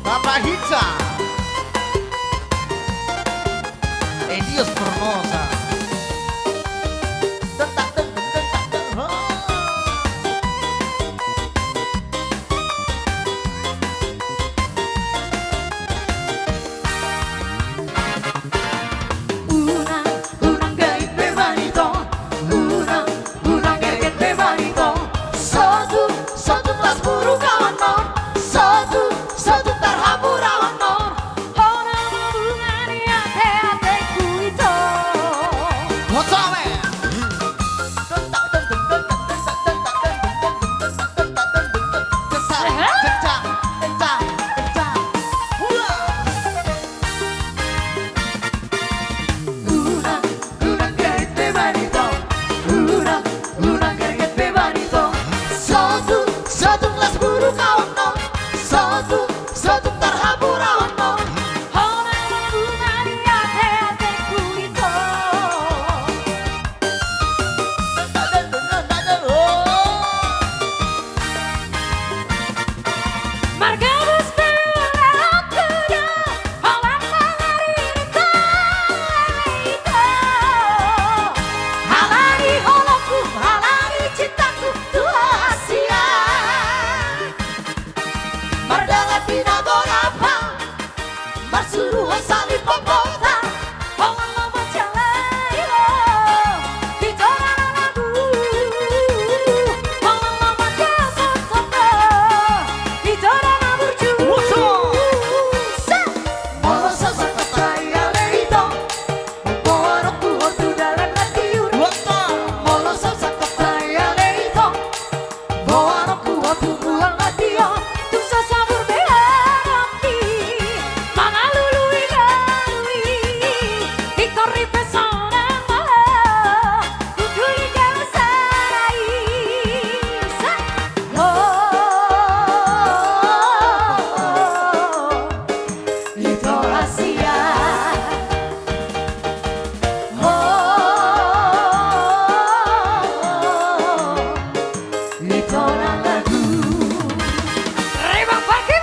Bapak Hitsa. Dios Formosa. Tentak, tentak, tentak, tentak. Oh. Una gay bebanito, una gay bebanito. Satu tas buru kawan non, satu tarhapurawan non. Orang hubungan yang hati-hatiku itu. What's up, man? Tentak, tentak, tentak, tentak, tentak, tentak, tentak, tentak, tentak. Kesal, kencang, kencang, kencang. Wah. Una gay bebanito, una gay bebanito. Satu tas buru kawan non, satu tarhapurawan non. Orang hubungan yang hati-hatiku itu. Tentak, tentak, tentak, tentak. Oh. Margaros berlakunya Alam mengarita Halani holokku, halani cintaku Tuhasia Mardala pinagorapa Marsuruhan salib pembota Orang lama jalayo Bicara lagu Orang lama kesotota Bicara lagu Molo sasa kataya leito Membuatku waktu dalam hatiur Molo sasa kataya leito Membuatku waktu buang hatiur Tuk sasa berbeharapki Mana lului galui Ikori pesona maha Kuduli galasarai Itu rahasia Itu lagu Rebang pagi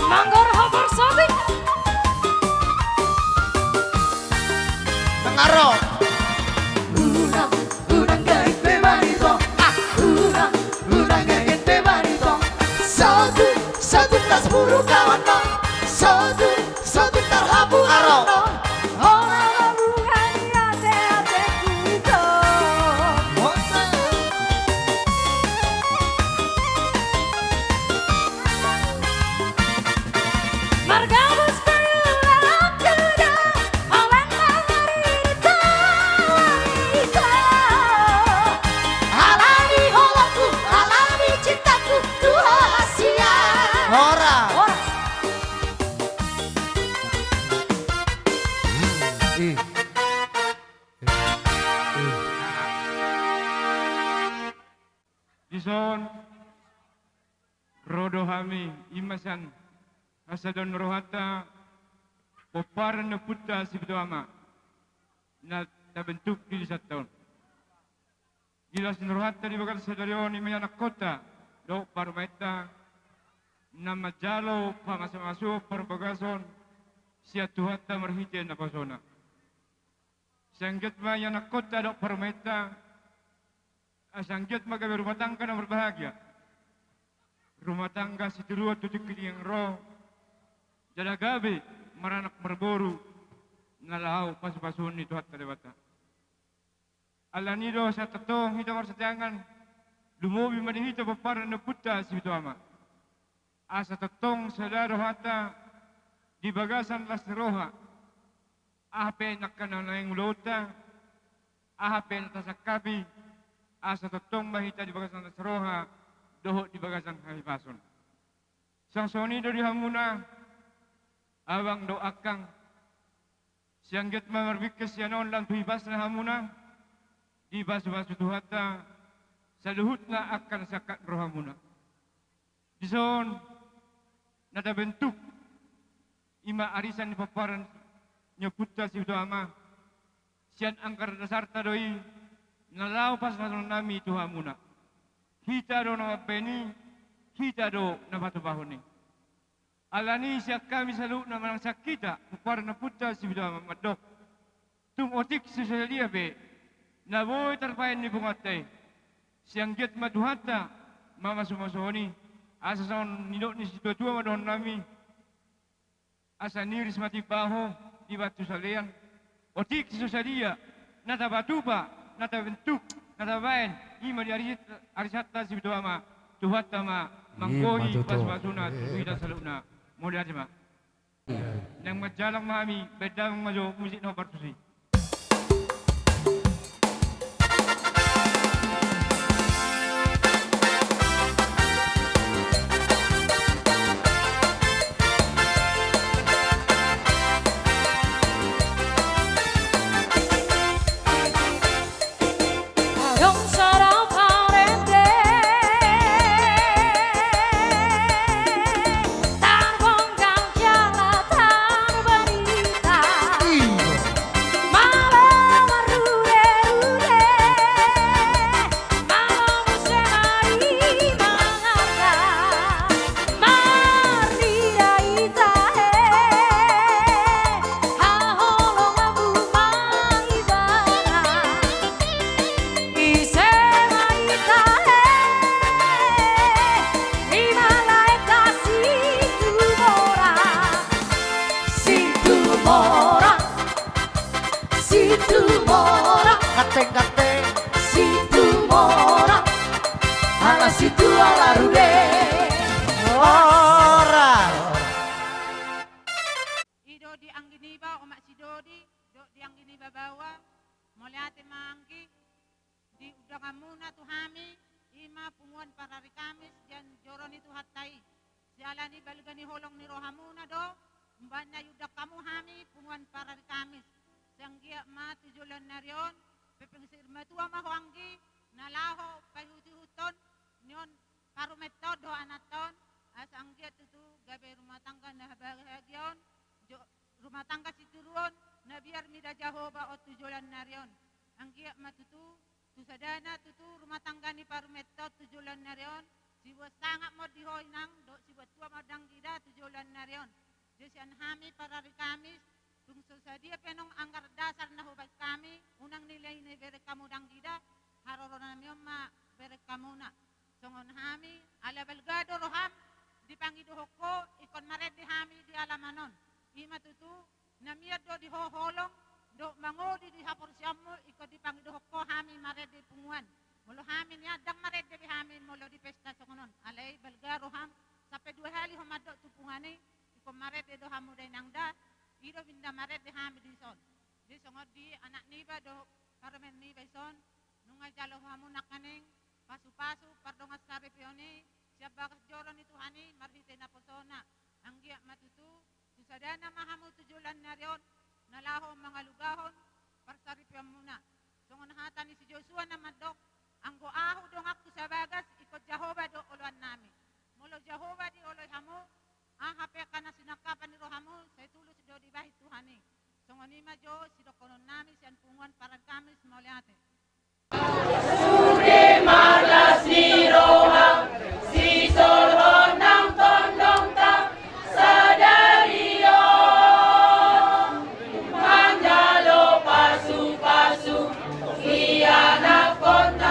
Manggor hopper sobi Una gay bebanito Una gay bebanito Satu tas buru kawan non Satu tarhabu non Orang hubungan hati-hatiku itu Margabus berlakunya Awan mengarita Halani holokku, halani cintaku Tuhasia Ora. Dison Rodohami Imasan Hasadon Rohata Poparan na puta si Bidwama na tabentuk di 1 tahun. Gilas Rohata di bagal sa Darion ni Mayanak Kota do Parmaita na majalo pangasa-maso Parbagason siya Tuhata marhite na pasona. Sanggit Mayanak Kota do Parmaita Sanggit magabi rumah tangga na berbahagia. Rumah tangga si Turua tutuk yang roh. Jalagabi maranak merboru nalahaw pas-pasun ni Tuhat Kalibata. Alanido sa tatong hitamar sa tiangan lumubi manihita paparan na puta si Bituama. Asa tatong sa darohata di bagasan las roha. Ahape nakananayang lota. Ahape natasakabi. Asa tatong mahita di bagasan las roha. Doho di bagasan hahipason. Sang sonido di hamuna. Abang doakang sianggit mamarbikes yanon lang tuhibas na hamuna di basu-basu tuhata saluhut na akan sakat rohamuna. Dison, nada bentuk ima arisan di paparan nyeputta si ama sian angkar dasar tadoi nalau pas nami tuhamuna. Kita do na peni, kita do na batu bahoni. Alani siak kami salu na manang sakita paparan na putta si ama madok. Tum otik susalia be na boy terpain ni bungatay. Siang get maduhata mama sumasoni asa son nidok ni situ tua madon nami asa niris mati baho di batu salean otik susalia nata batuba nata bentuk nata bain ima di arisata si bitu ama tuhata ma mangkoi pas basuna tuida saluna mau dia ma nang majalang mami bedang majo musik no partusi. Rumah tangga situruon na biar mida jahoba o tujulan narion. Anggia matutu tusadana tutu rumah tangga ni parumetto tujulan narion. Siwa sangat mo dihoy nang do siwa tua madang gida tujulan narion. Desian hami para Kamis tung sadia penong anggar dasar na hubay kami unang nilay ni bere kamu dang gida harorona ma bere kamuna. Songon hami ala belgado roham dipangido hoko ikon maret di hami di alamanon. Ima tutu namia do di hoholong do mangodi di hapor siamo iko di pangido hoko hami maret di punguan. Molo hami ni adang maret di hami molo di pesta songonon. Alay belgaro ham sampai 2 hari homadok tupungane iko maret di do hamu day nangda ido binda maret di hami di son. Di songod di anak niba do paramen niba son nungay jalo hamu nakaning pasu-pasu pardongas sari pione siap bakas joron itu hani marhite na posona anggia matutu susadana mahamu tujulan narion nalaho mga lugahon parsari pion muna songon hata ni si Joshua na madok anggo ahu dong aku sa bagas ikot Jehova do uluan nami molo Jehova di oloy hamu hape kana sinakapan ni rohamu say tulus do di bahit tuhani songon ima jo sidokonon nami sian punguan para kami semoliate Sude marlas ni roham si sorhon nang tondong tak sadario manjalo pasu-pasu kianak kota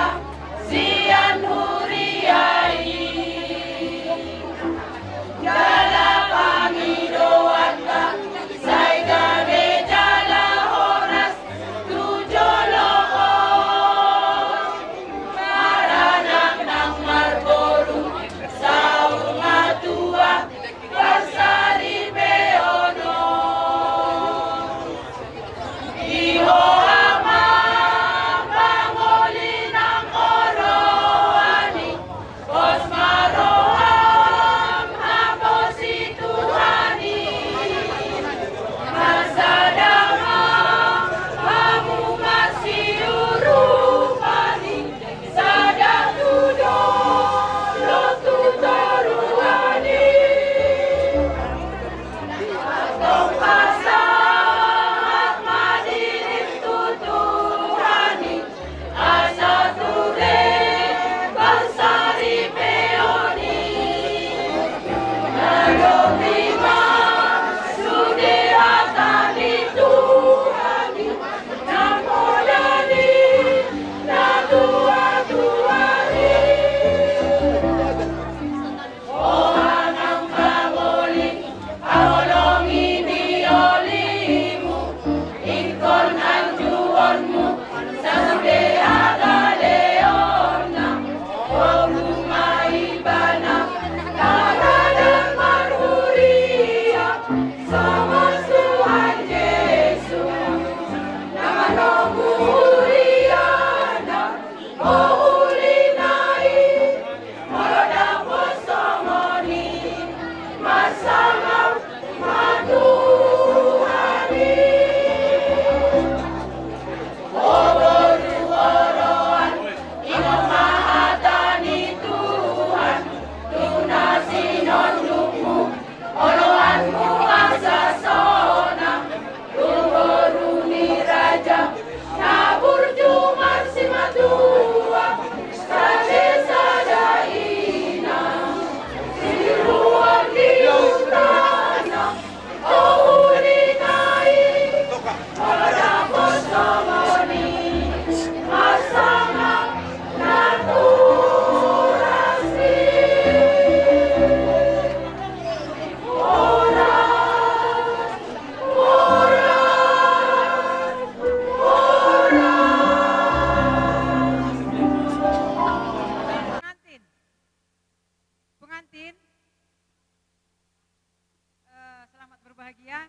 berbahagia.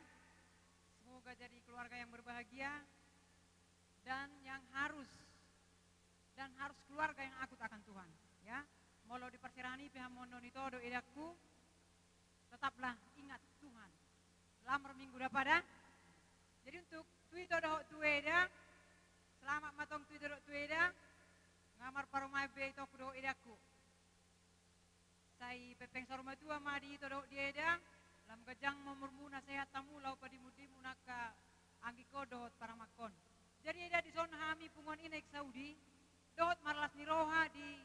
Semoga jadi keluarga yang berbahagia dan harus keluarga yang akut akan Tuhan, ya. Molo dipersirani pihak mondon itu do edaku, tetaplah ingat Tuhan. Lamar minggu pada. Jadi untuk tuito doh tueda, selamat matong tuito doh tueda, ngamar paromai be itu doh edaku. Sai pepeng sorma tua madi itu doh dieda, lam gajang memurmuna sehat tamu lau padimudi munaka anggi kodot para makon. Jadi ada di zona hami pungon inek Saudi, dohot marlas niroha di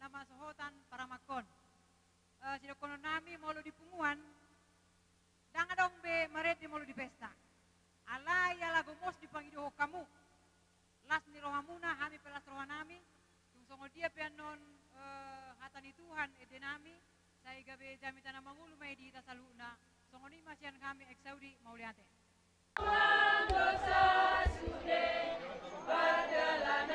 nama sohotan para makon. Sidokono nami molo di punguan, dang adong be maret di molo di pesta. Alai ala gomos dipangidoho kamu. Las niroha muna hami pelas roha nami, tungsongo dia pianon hatani Tuhan ede nami, saya gabe jami tanah mangulu mai di tasaluna, songo ni masian kami ek Saudi mau liate. Dosa sudah berjalan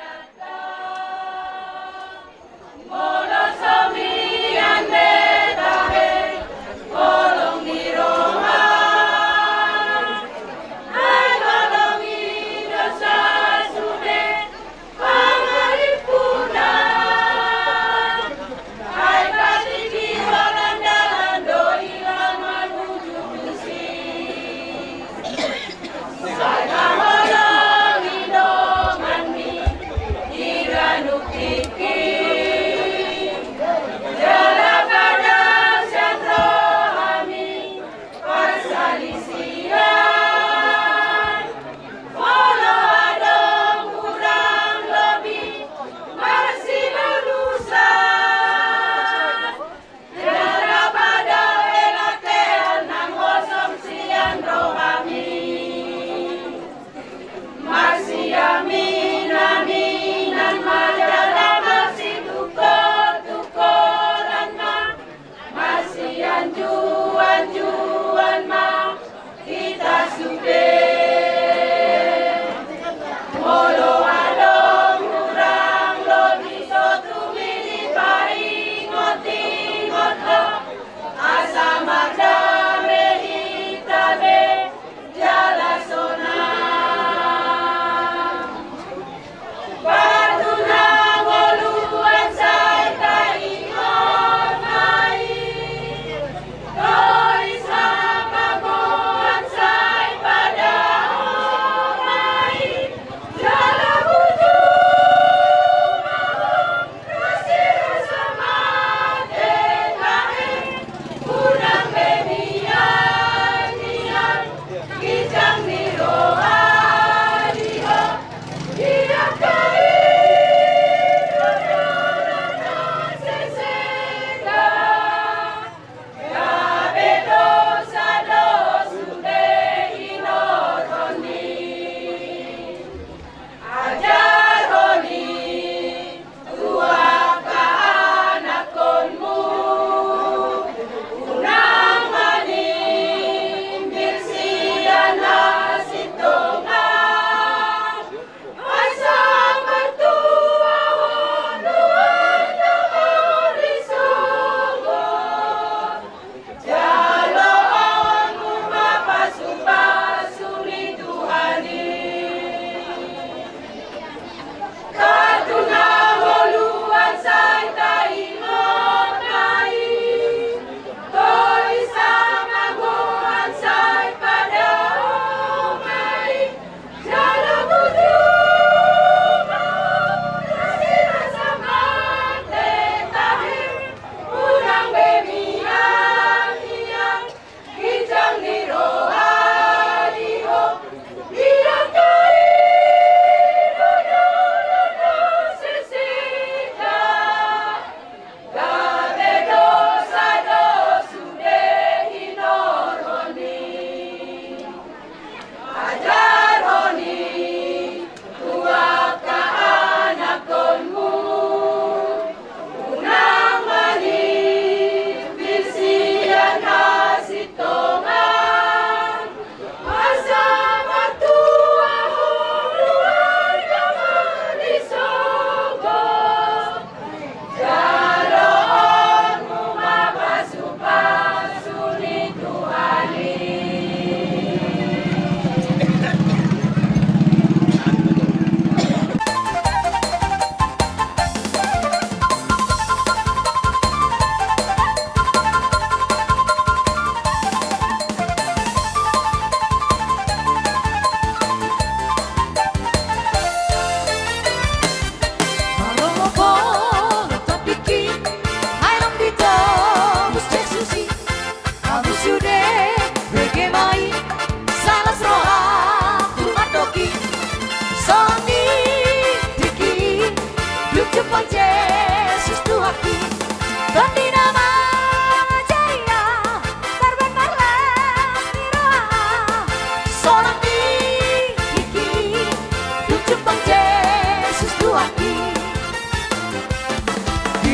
molo samian betahe kolong di Roma hai kolongi dosa sudah pangaripunan hai patiki walandalan do ilang manuju besi saya kolongi doman mi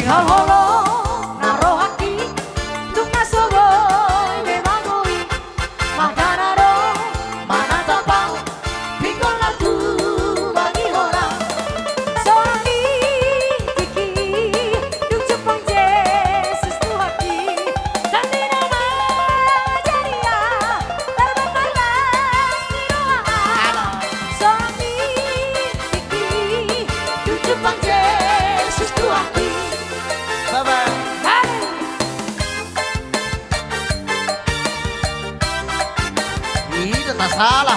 holo narohaki tung nasogoy memangui maganaro manatapang pikol na tu bagi orang soani tiki dung Jepang Jesus Tuhaki dan di nama jaria terbatalas di doa soani tiki dung Jepang Jesus Tuhaki. Bye-bye. Ih, tak salah.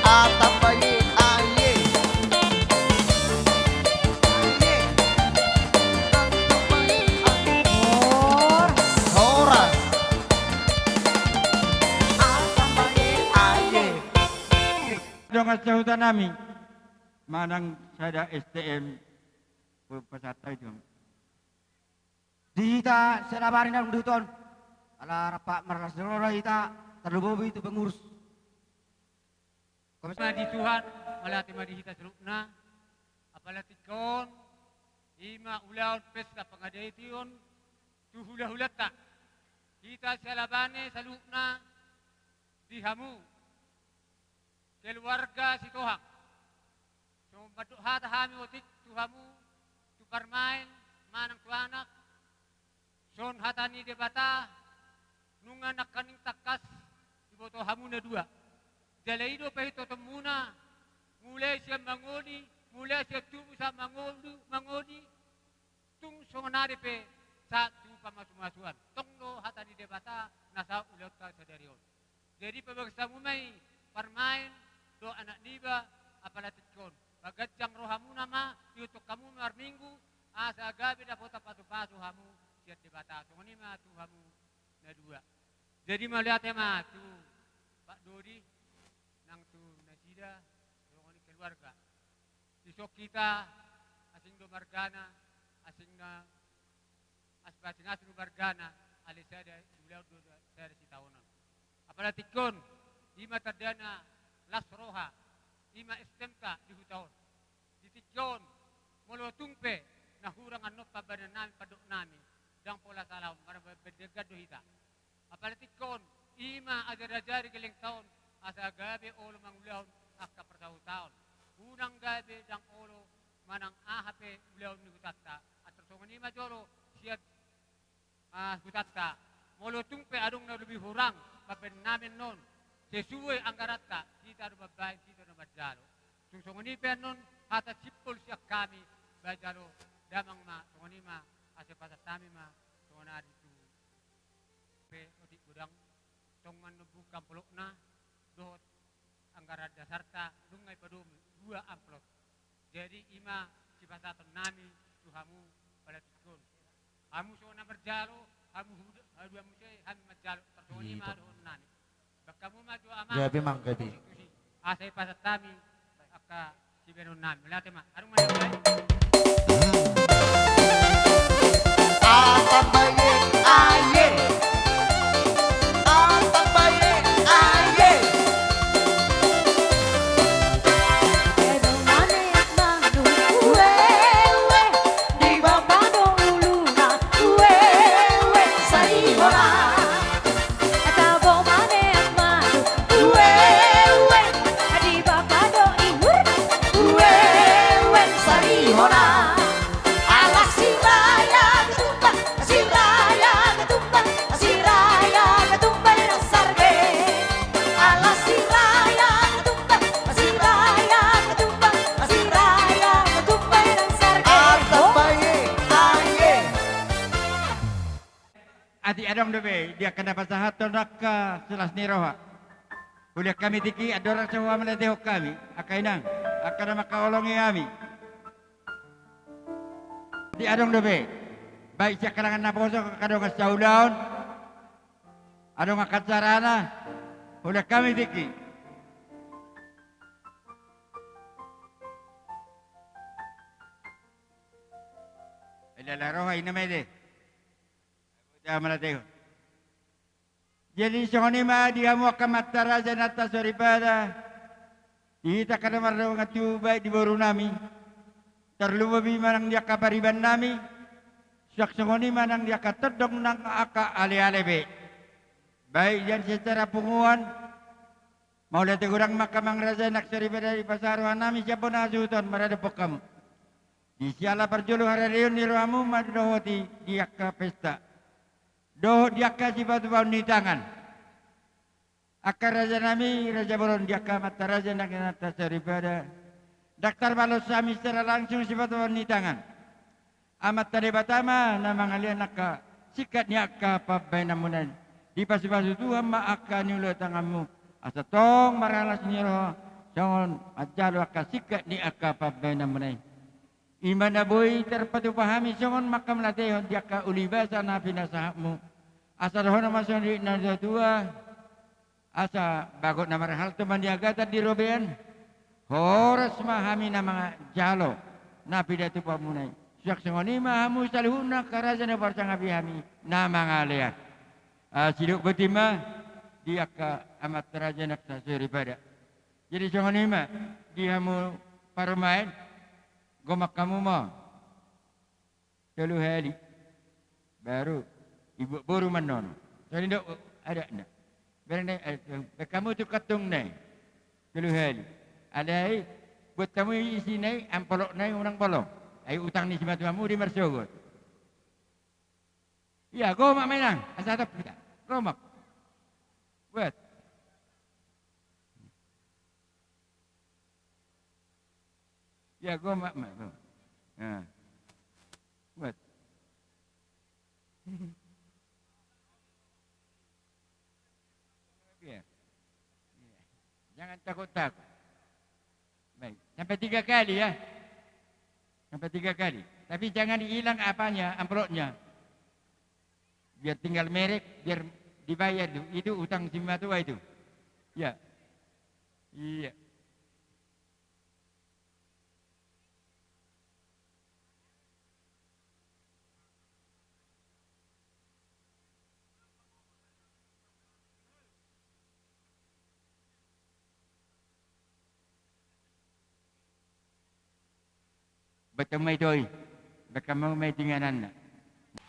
Atap bayi aye. Aye. Atap bayi aye. Horas. Atap bayi aye. Dengan sahutan kami, manang sada STM peserta itu. Dihita selabarin dan duton. Ala rapak meras dorora hita terlubobi itu pengurus. Komisi di Tuhan, malati madihita serupna, apalagi kon, ima ulaun pesta pengadaition, tu hula-hula tak. Kita salabane salupna dihamu, keluarga si Tohang. So maduk hata hami otik tuhamu, tu parmain, manang tu anak, son hatani debata, nunga nakaning takas, iboto hamu na dua. Jalaido pa ito muna, mulai siya mangodi, mulai siya tubo sa mangodi, tung songanari pe sa tu pamasumasuan. Tongno hatani debata, nasa ulat ka sa darion. Jadi pabagsa mo may parmain, do anak niba, apalatit kon. Pagadyang rohamu nama, yutok kamu marminggu, asa agabi na po tapatupaso hamu, siya debata. So ni ma tu hamu na dua. Jadi malihat ma tu Pak Dodi, nang tu nasida, so ni keluarga. Isok kita, asing do margana, asing na asing asing margana, alisa da ulah do dari si tahunan. Apalagi kon, ima terdana las roha, ima STMK di hutahon. Di tikyon, molo tungpe, nahurang anot pabanan namin, padok namin, dang pola salaw, marabedegad do hita. Apalagi kon, ima ajar-ajari galing taon, asa gabi olo mangulaw akka persahutaon. Unang gabi dang olo manang ahape ulaw ni hutatta. At tersungan ima jolo, siya hutatta. Molo tungpe adong na lebih hurang, papen namin non. Sesuai anggarata, kita ada babae, kita ada majalo. Sungsungan ipe non, hata sipol siya kami, bajalo, damang ma, sungan ima, asa pasatami ma, sungan adi tu. Pe, odik gudang, tongman nubukang pulok na, dohot anggaran dasarta, dungay padum, 2 amplop. Jadi ima, si pasaton nami, tuhamu, palatikon. Hamu sungan berjalo, hamu siya, hamu majalo, tersungan ima, dohon nani. Kamu maju aman. Gabi mang gabi. Asai pasatami aka si benon nami. Melate ma. Arung mana? Atap bayi aye. Atap bayi aye. Edong manik mandu wewe di babado uluna wewe sarihora etabo manik mandu wewe di babado ihur wewe sarihora alas si raya ketumba ketumba yang sarge alas si raya ketumba yang sarge Atap bayi aye. Adi adong debe, dia kena pasahaton raka selas ni roha. Kuliah kami tiki, adorang semua menetehok kami. Akainang, akan makaolongi kami. Di adong debe, baik siya kalangan na poso, kadong saulaon, adong akatsarana, kuliah kami tiki. Ilala roha inamay de. Dia menetehok. Jadi songonima dia mau kamatara janata soribada. Kita kada mardaw ngatu baik di boru nami. Terlubabi manang dia kapariban nami. Sak songonima nang dia katedong nang aka ale-ale be. Baik dan secara punguan. Mau lihat kurang makamang raja nak soribada di pasaruhan nami siapa nasuton maradepok kamu. Di siala perjulu harareon di ruamu madohoti dia ke pesta. Doh dia kasih batu bau di tangan. Akar raja nami raja boron dia ke mata raja nak nata seribada. Daktar balos sami secara langsung si batu bau di tangan. Amat tadi batama nama ngalian nak sikatnya ke pabai namunan. Di pasu-pasu tu amma akan nyulo tanganmu. Asa tong maralas nyiro. Jangan ajalo akan sikat ni akan pabai namunan. Imana boy terpatu pahami songon makam latihon dia ka ulibasa na pinasahmu. Asa rohona mason di nada tua. Asa bagot na marahal teman dia gata di robean. Horas mahami na mga jalo na pidatu pamunay. Siyak songoni mahamu salihuna karaja na barsang abihami na mga leat. Siduk betima dia ka amat raja nak sa suribada. Jadi songoni ma dia mu parumain. Gomak kamu mau 3 hari baru ibu baru menon. Jadi ndak ada ndak. Berang kamu tu katung nai 3 hari. Ada buat kamu isi nai ampolok nai orang bolong. Ai utang ni simatu kamu di Marsogot. Ya, gomak menang. Asal tak kita. Gomak. Buat. Ya, gomak mak. Ha. Buat. Ya. Jangan takut-takut. Baik, sampai 3 kali ya. Sampai 3 kali. Tapi jangan hilang apanya, amplopnya. Biar tinggal merek, biar dibayar itu. Itu utang si matua itu. Ya. Iya. Betul mai doi. Bakamu mai tinganan.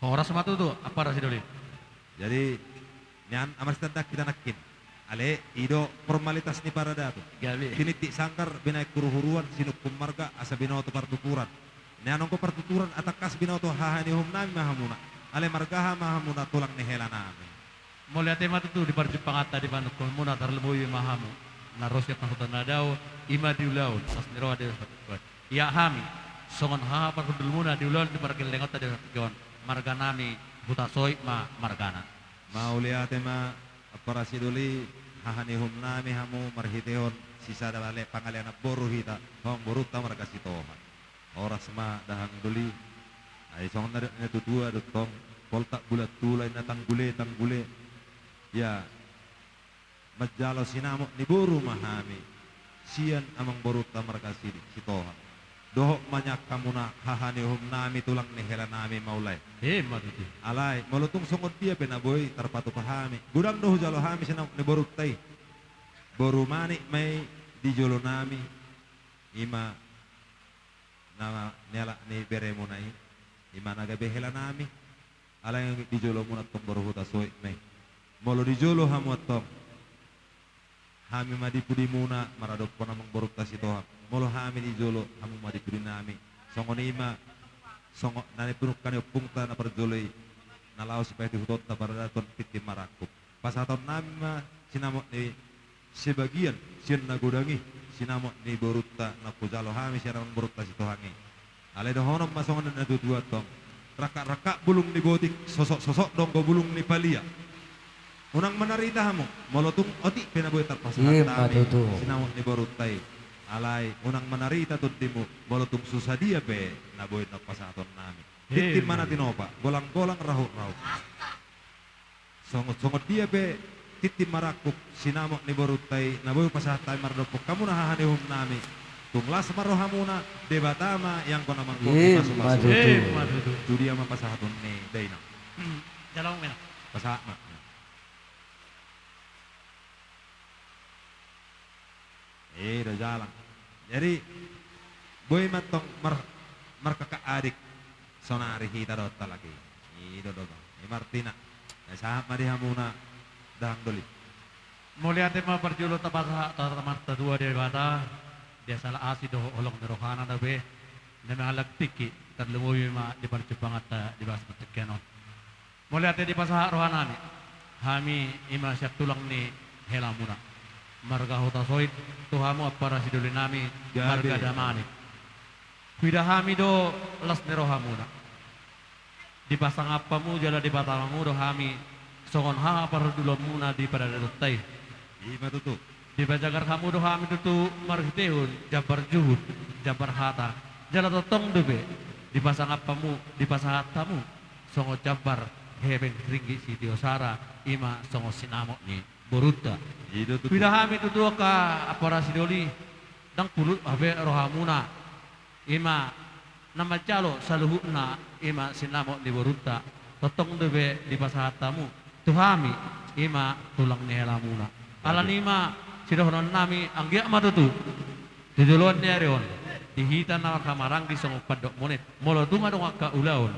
Horas matu tu apa rasi doli? Jadi nian amar tanda kita nakin. Ale ido formalitas ni para datu. Gabi. Kini ti sangkar binai kuruhuruan sinu kumarga asa binoto partuturan. Nianong ko partuturan atakas binoto hahani hum nami mahamuna. Ale margaha mahamuna tulang ni hela nami. Mulai tema tu di parjupang ata di panuk muna tarlemuy mahamu. Narosya panghutan na daw ima diulaw as niro ade ya hami. Songon ha parkudul muna diulaw di parkil lengot ade gawan marga nami hutasoy margana. Mauliate ma aparasi duli hahani hum nami hamu marhitehon sisa dale pangalian boru hita hong boruta marga sitohan. Oras ma dahang duli ay songon na tutua dutong polta bulat tulay na tanggule ya majalo sinamo ni boru mahami sian amang boruta marga sitohan. Dohok manyak kamuna hahani hum nami tulang ni hela nami maulay. Matutu. Alay, malutong sungod dia penaboy tarpatu pahami. Gudang doh jalo hami sinam ni borutay. Boru mani may di jolo nami ima nama niala ni beremo nai ima naga behela nami. Alay di jolo muna tong boru huta soy may. Molo di jolo hamu atong hami madipudi muna maradok po namang boruta sitoham. Molo hami di jolo hamu madipudi nami. Songon ima songo nani punuk kani pungta na perjoloi nalaw supaya dihutot na paradaton piti marakup. Pasaton nami ma sinamot ni sebagian sian nagudangi sinamot ni boruta na pujalo hami siya namang boruta sitohangi. Alay dohonom masongon na dudua tong raka-raka bulung ni botik sosok-sosok dong go bulung ni palia. Unang manarita hamo molotung oti penaboy tarpasahan nami sinamot ni borutay. Alay, unang manarita tuntimu, bolotung susadia be, naboy na pasaton nami. Tintim mana tinopa, golang-golang rahu-rahu. Songot-songot dia be, titim marakuk, sinamok ni borutay, naboy pasatay mardopok, kamu nahahanihum nami. Tunglas marohamuna, debatama, yang ko naman ko, masu-masu. Judia mapasaton ni Dayna. Jalong mena. Pasama. Udah jalan. Jadi boy matong merkakak adik sonari hita dota lagi. Ido doga. Martina. Sahab mari hamuna dang doli. Mulia tema perjulu tabasa tatamata dua dia bata. Dia salah asi doh olong nerohana dabe. Nama alag tiki terlumui ma di percepangat di bas petekenon. Mulia te di pasah rohana ni. Hami ima siap tulang ni helamuna. Marga hota soit tuhamu para siduli nami marga damani. Kuida hami do las nerohamuna. Di pasang apamu jala di batamamu do hami songon ha para dulomuna di pada datai. Ima tutu. Di bajagar kamu do hami tutu margitehun jabar juhud jabar hata jala totong dube di pasang apamu di pasang hatamu songo jabar hebeng ringgi si diosara ima songo sinamo ni boruta. Kuida hami tutu ka apara sidoli dang pulut abe rohamuna ima nama jalo saluhuna ima sinamo di boruta totong debe di pasahatamu tuhami ima tulang nehelamuna alanima sidohonon nami anggia matutu diduluan niarion dihita nawar kamarang di songok padok monet molo dunga dong ka ulaon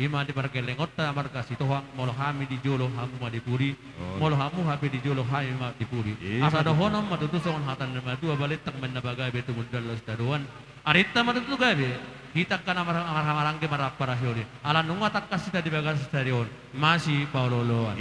ima di parkelengota marga situhang molo hami di jolo hamu ma dipuri molo hamu hape di jolo hami ma dipuri asa dohonom matutu songon hatan nama dua balik tak menabaga betu mudal staduan arita matutu gabe hitak kana marang ke marapara hioli ala nunga tak kasih tadi bagas stadion masih pauloloan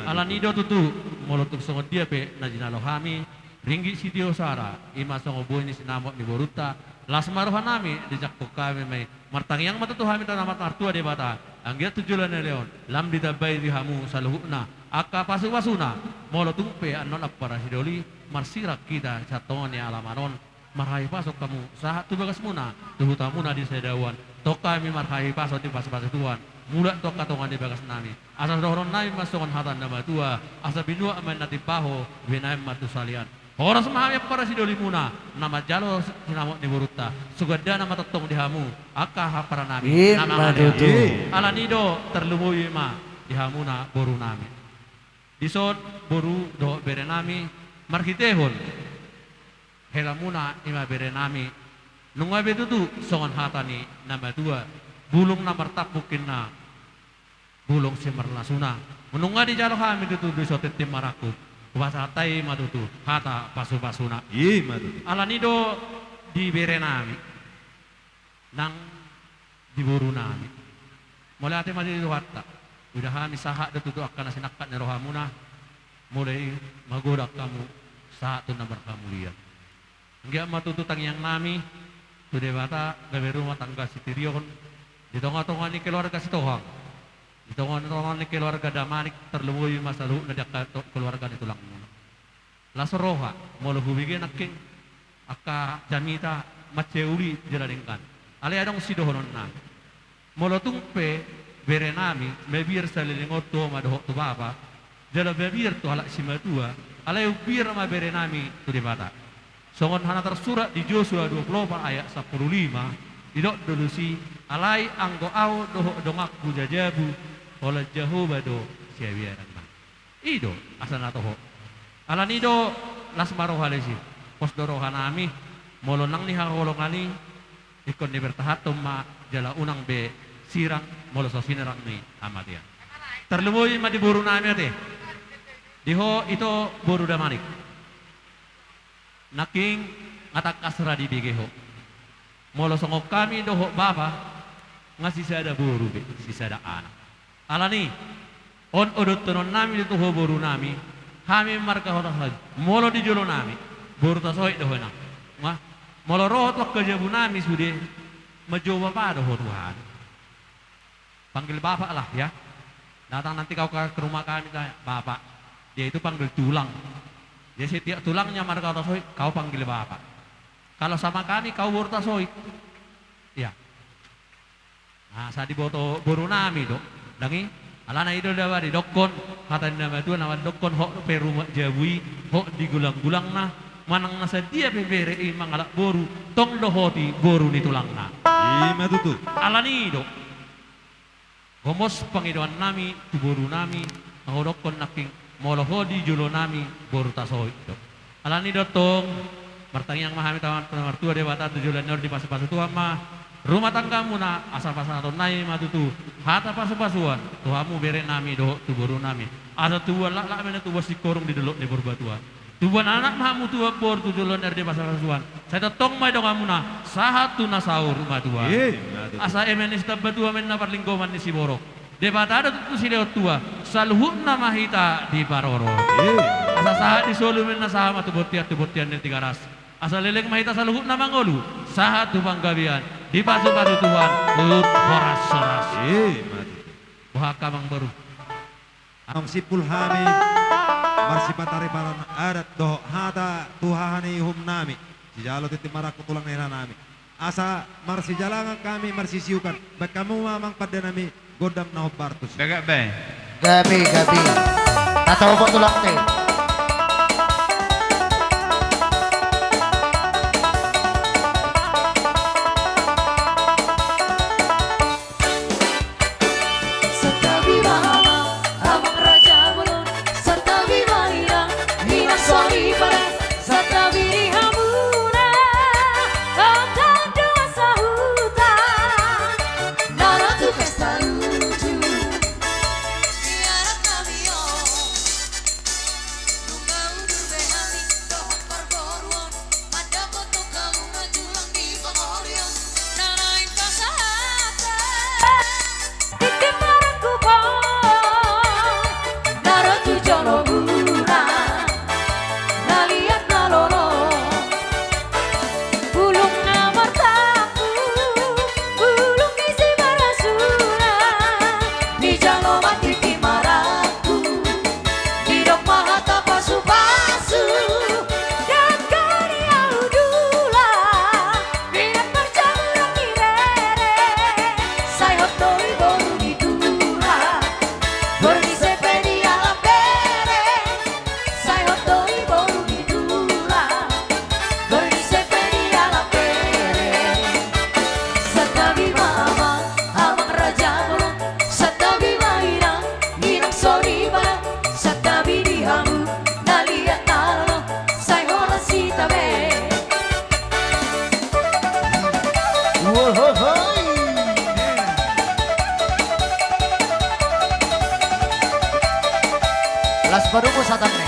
ala nido tutu molo tuk songon dia pe najina lohami ringgi sidio sara ima songo boyni sinamot ni boruta las maruhan nami dijak kami mai martang yang matutu hami tanah martua de bata anggia tujulan leon lam ditabai di hamu saluhuna aka pasu wasuna molo tumpe anon apara hidoli marsirak kita catoni alamanon marhai pasok kamu sahat tu bagas muna tuh tamuna di sedawan toka mi marhai pasok di pas tuan mula toka tongan di bagas nami asal doron nami masukkan hatan nama tua asal binua aman nati paho binai matu salian orang semua para sidoli muna nama jalo sinamot di buruta sugada nama totong di hamu aka para nami nama ala nido terlumui ma di hamuna boru nami disod boru do bere nami marhitehon helamuna ima bere nami nunga betutu songon hatani nama dua bulung namar tapukin na bulung semerlasuna menunga di jalo kami tutu di sotetim maraku wasatai matutu hata pasu-pasuna ala nido di bere nami nang di buru nami mulai ate mati di watta udah kami sahak tutu akan asinakat nerohamuna mulai magodak kamu saat tu nomor kamu lihat enggak matututang yang nami sudah bata gawe rumah tangga sitirion di tengah-tengah ni keluarga sitohang di tengah-tengah ni keluarga damanik terlebih masalah na keluarga ni tulang muna lasoroha molo hubige naking aka jamita maceuli jaladengkan ale adong sidohonon na molo tungpe bere nami mebir salilingoto madoho tu baba jala bebir tu halak simatua ale ubir ma bere nami tu di bata songon hana tersurat di Joshua 24 ayat 15 idok dolusi alai anggo au doho dongak bujajabu oleh Jehovah do siabiaran ma ido asana toho ala nido lasmaro halesi pos dorohan ami molo nang ni hangolongani ikon ni bertahatum ma jala unang be sirang molo sosinarang ni amatian terleboi ma di buru nami ate diho itu boru damanik naking ngatak asra di bigeho molo songok kami doho baba ngasih sada boru be sisa ada anak alani on odot tonon nami itu ho boru nami kami marka hota haj molo di jolo nami boru tasoi doho na mah molo rohot wak kejabu nami sude majoba pa doho Tuhan panggil bapak lah ya datang nanti kau ke rumah kami tanya bapak dia itu panggil tulang. Jadi setiap tulangnya marga tasoi kau panggil bapak. Kalau sama kami kau burtasoi. Ya. Nah, saya di boru nami dok. Dangi alana itu dawa di dokon kata nama itu nama dokon hok perumah jabui hok digulang-gulang nah manang nasa dia bebere imang alak boru tong dohoti boru ni tulang nah. Ima tutu. Alani dok. Homos pangidoan nami tu boru nami mahudokon naking moloho di julo nami boru tasoi dok. Alani dotong Martangyang mahami taman martua dewata tujulan nyor di pasu-pasu tua mah rumah tanggamu na asal pasang atau nai matutu hata pasu-pasuan tuamu bere nami doh tuburu nami ada tua lak mena tua si korong di delok di berbatua tuan anak mahamu tua bor tujulan di pasu-pasuan saya tong mai dong amuna sahatu na sahur rumah tua asa emenis tabatua menna parlingkoman di siborok debata ada tutu si lewat tua salhut nama hita di paroro asa sahat di solu menna sahama tubotian di tiga ras asal leleng mahita saluhut na mangolu sahat tubang gabian di pasu-pasu Tuhan lut horas-horas buhaka mang baru ang sipul hami marsipatari paran adat doh hata tuhani hum nami si jalo titi maraku tulang nera nami asa marsi jalangan kami marsi siukan baik kamu mamang pada nami godam na bartus Gagak be. Gabi. Atau apa tulang teh? Setabi mahama, abang raja mulun. Setabi mahira, hina sorry pada. Setabi dihamuna, akan dua sahutan. Nara tu pesta lucu. Biar kami yo, nunggu udur behani, doh perboruan. Mada foto kamu ngajulang di pengorian. Narain kasahatan. Titip marangku bang, nara tu jono guna, naliat nalolo, bulung namartaku, bulung isi marasuna, di jalo mati di maraku, di dok mahata pasu-pasu, dan kari audula, minat percaburan di rere, saya hotoi baru di dura, berisepedi ala pere, saya hotoi baru di dura, berisepedi ala pere. Setabi mama, abang raja mulung, setabi mahira, minang sorry pada, setabi dihamu, naliat nalo, saya horas sitabe. Las baru mo sa tanne.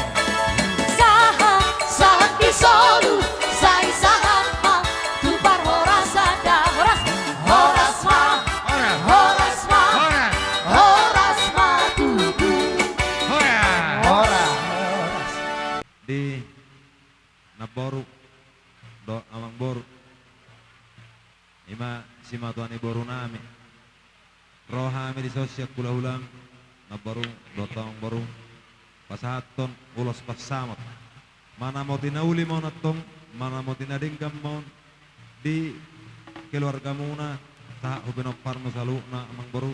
Sahat di solu, sai sahat ma, tupar horas ada, horas ma, tubu. Ora. di naboru do amang boru ima simatuani boru nami rohami di sosial kula ulam naboru do taong boru pasahaton ulos pasamot mana mau tinauli mau natong mana mau tinadingkam mau di keluarga muna ta hubeno parmo salu na amang boru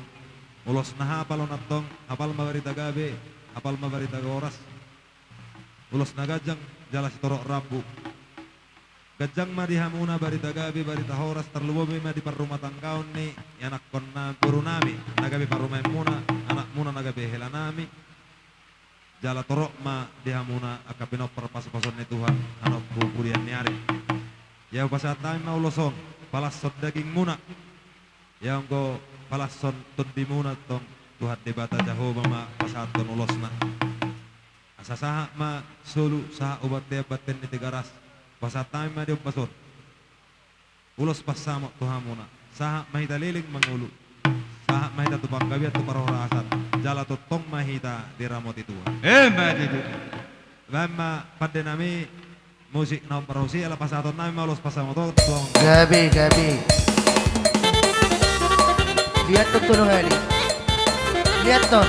ulos na hapal natong hapal mabarita gabe hapal mabarita goras ulos na gajang jalas torok rambu gajang ma dihamuna barita gabi barita horas terlubobi ma di parrumah tangkaon ni anak konna buru nami nagabi parrumah muna anak muna nagabi hela nami jala torok ma dihamuna akapino perpasu-pasun ni Tuhan anak burian niari ya pasatay ma uloson palasot daging muna ya ko palason tundi muna tong Tuhan debata Jehovah ma pasaton ulosna asasaha ma sulu saha ubat dia baten ni tigaras pasatay ma diong pason ulos pasamo tuhamuna saha mahita liling mangulu saha mahita tupang gabiat tu parorasan jala tutong mahita diramot itu Madidu. lama pada nami musik na parosi ala pasaton nami ma ulos pasamo to tuang Gabi. Lihat tuh tulung Heli. Lihat tuh.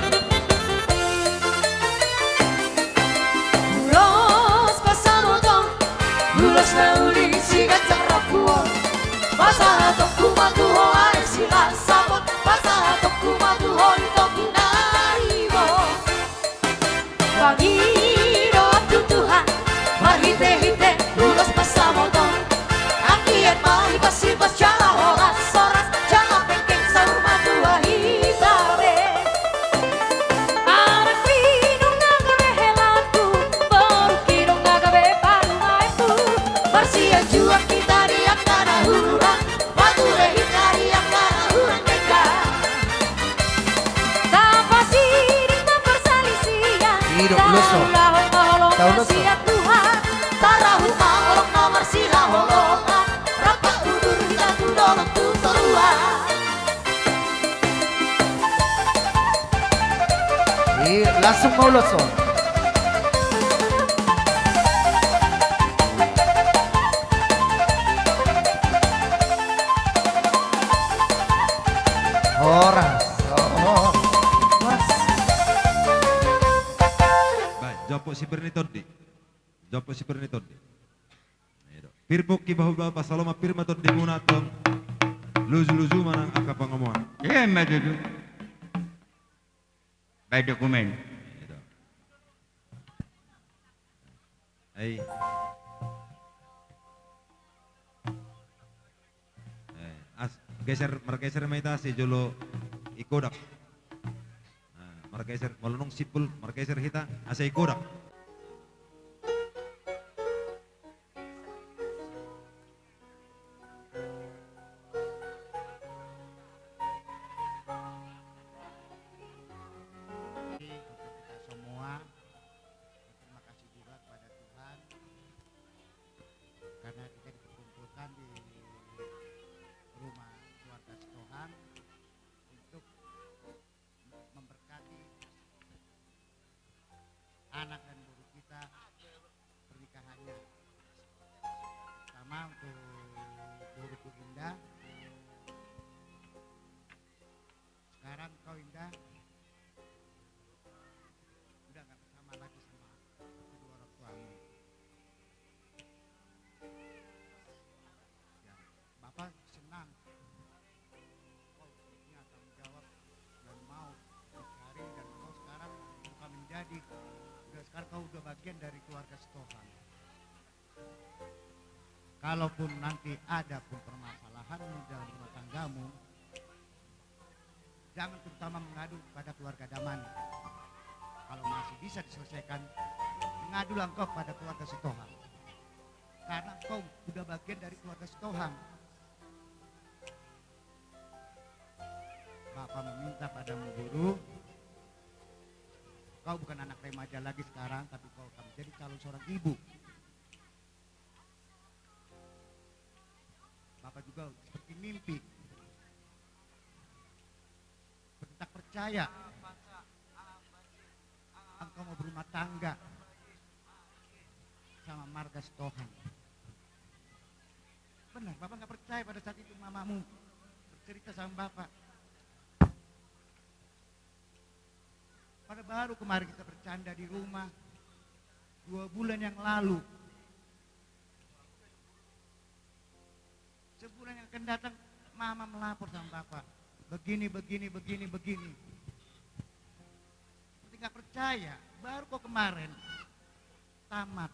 Ulos pasamotong, ulos na uli sigat sa rapuon. Pasahatok kumatuho ay sila sabot, pasahatok kumatuho itong inari mo. Pangino at tutuhan, mahite-hite, ulos pasamotong. Akiat mahibas-hibas, tsaka horas-horas, tsaka pengkeng sa rumah tua hitare. Anak pinong nagarehelatu, baru kinong nagabe parumaetu, bersih langsung mulut so. Horas. Oh. Mas. Baik, jopo si pernitodi. Jopo si pernitodi. Pirpok ki bahu bapak saloma pirma tot di munatong. Luzu-luzu manang aka pangomongan. Ya, madu. Baik dokumen. Ay. Margeser maita si jolo ikodak. Margeser malunong sipul margeser hita asa ikodak. Karena kita dikumpulkan di rumah keluarga Setohang untuk memberkati anak dan guru kita pernikahannya. Sama untuk guruku Indah. Sekarang kau Indah udah gak bersama lagi sama kedua orang tuamu. Bapak senang kau punya tanggung jawab dan mau mencari dan kau sekarang bukan menjadi sekarang kau udah bagian dari keluarga Setohang. Kalaupun nanti ada pun permasalahan dalam rumah tanggamu, jangan terutama mengadu pada keluarga Damani. Kalau masih bisa diselesaikan, mengadulah engkau pada keluarga Setohang. Karena kau udah bagian dari keluarga Setohang. Bapak meminta padamu guru, kau bukan anak remaja lagi sekarang, tapi kau akan menjadi calon seorang ibu. Bapak juga seperti mimpi, seperti tak percaya engkau mau berumah tangga sama marga Setohang. Benar, Bapak nggak percaya pada saat itu mamamu bercerita sama Bapak. Pada baru kemarin kita bercanda di rumah 2 bulan yang lalu. Sebulan yang akan datang mama melapor sama Bapak. Begini. Seperti nggak percaya, baru kok kemarin tamat.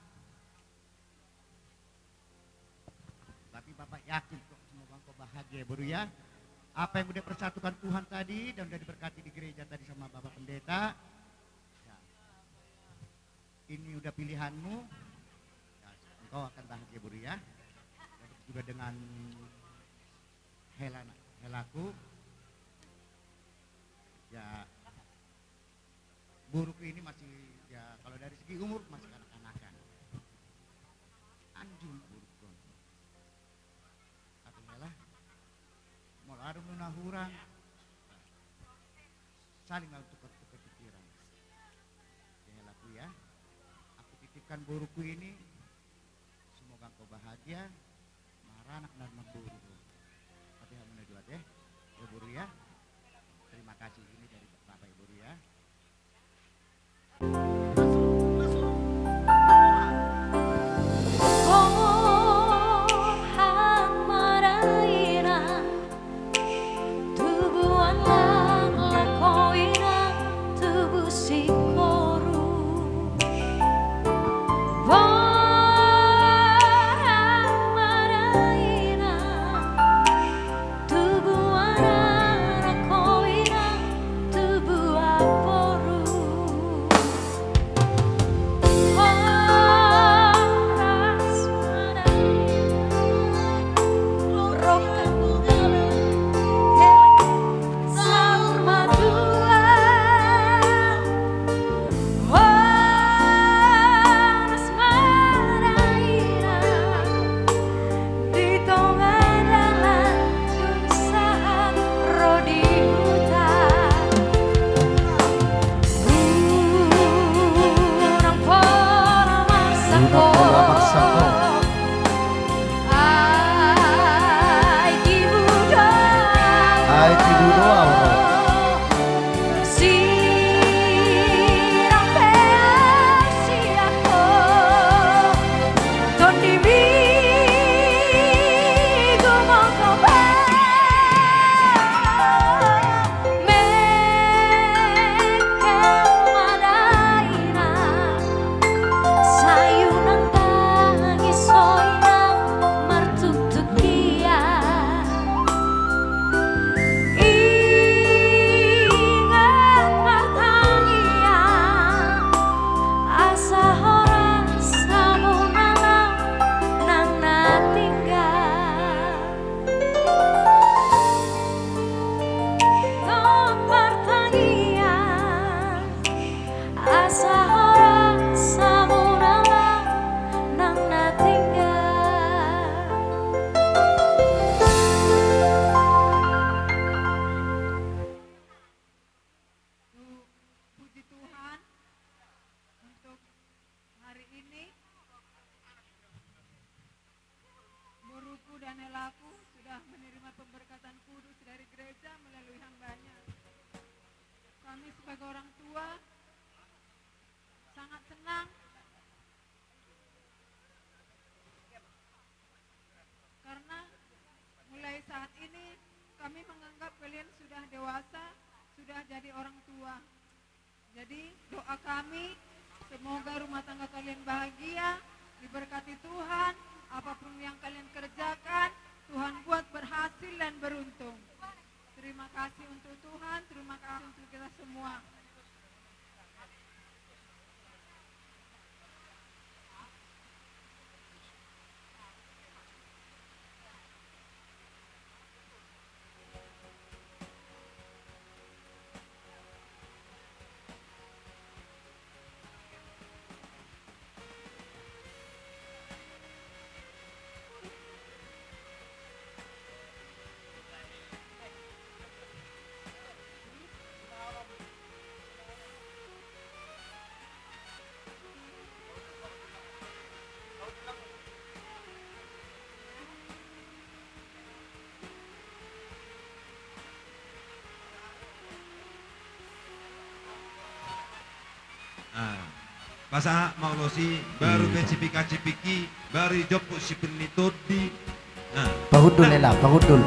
Tapi Bapak yakin kok semoga kau bahagia baru ya. Apa yang udah persatukan Tuhan tadi dan udah diberkati di gereja tadi sama Bapak Pendeta, ya, ini udah pilihanmu, ya, engkau akan bahagia buru ya. Dan juga dengan Helaku, ya buruku ini masih, ya kalau dari segi umur masih kanak-kanakan. Anjung buruku. Tapi lah. Mau ada menahurang, salinglah tukar pikiran. Ya laku ya, aku titipkan buruku ini, semoga kau bahagia, marah anak dan memburu. Tapi hamil dua deh, ya buru ya. Terima kasih ini dari Bapak Ibu ya. Orang telah menerima pemberkatan kudus dari gereja melalui hambanya. Kami sebagai orang tua sangat senang karena mulai saat ini kami menganggap kalian sudah dewasa, sudah jadi orang tua. Jadi doa kami semoga rumah tangga kalian bahagia, diberkati Tuhan, apapun yang kalian kerjakan, Tuhan buat berhasil dan beruntung. Terima kasih untuk Tuhan, terima kasih untuk kita semua. Pasaha maulosi baru cipika-cipiki baru jopo sipinito di Pahudul lela, pahudul.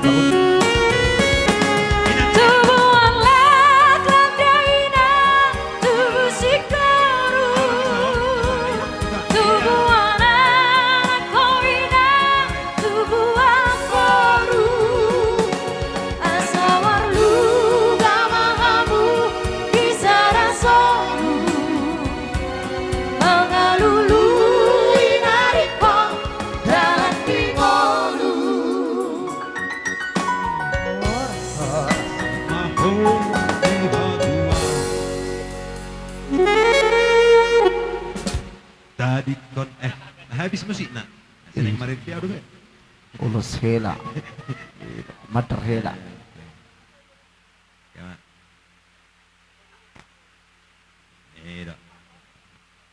Tadi kon habis musik nak. Seneng marin piau dulu. Ulus hela. Mater hela.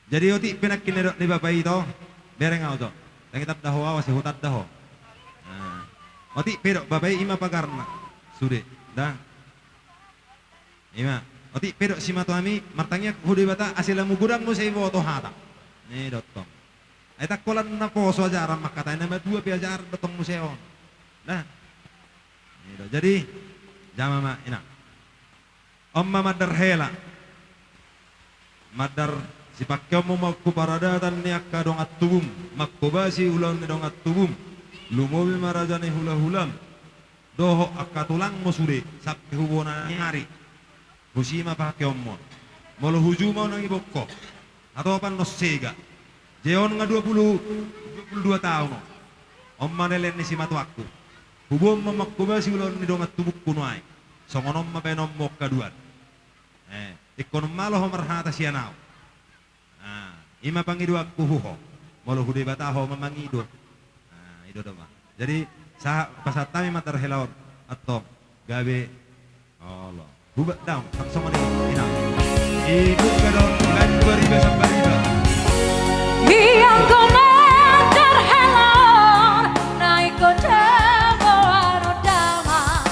Jadi oti penak kinedok ni bapak itu bereng auto. Tangitat daho awas hutat daho. Oti pedok bapak ima pagarna. Sude dah. Ima. Oti pedok si matuami martangnya hude bata asilamu gudang mu sei boto hata. Ni dotong. Eta kolan na poso ajaran makatanya nama dua piajar dotong museon. Nah. Ni do. Jadi jama ma ina. Omma madar hela. Madar si pakyomu makku paradatan ni akka dong atubum makku basi ulan ni dong atubum lumobi marajani hula hulam doho akka tulang musude sakke hubona nyari husima pakyomu molo hujuma nang ibokko atau apa nosega jeon nga 22 tahun omma nelen ni si matuakku hubom mamakku basi ulan ni dong atubuk kunoai songonom mapenom mokka duan ikonom malo homarhata sianau. Ima pangido aku huho, malu hude bataho memangido. Itu doa. Jadi sah pasatami matar helawan atau gabe Allah. Bubat down langsung ini ina. Ibu kadon kan beriba sambariba. Yang kau matar helawan naik kocabo arodama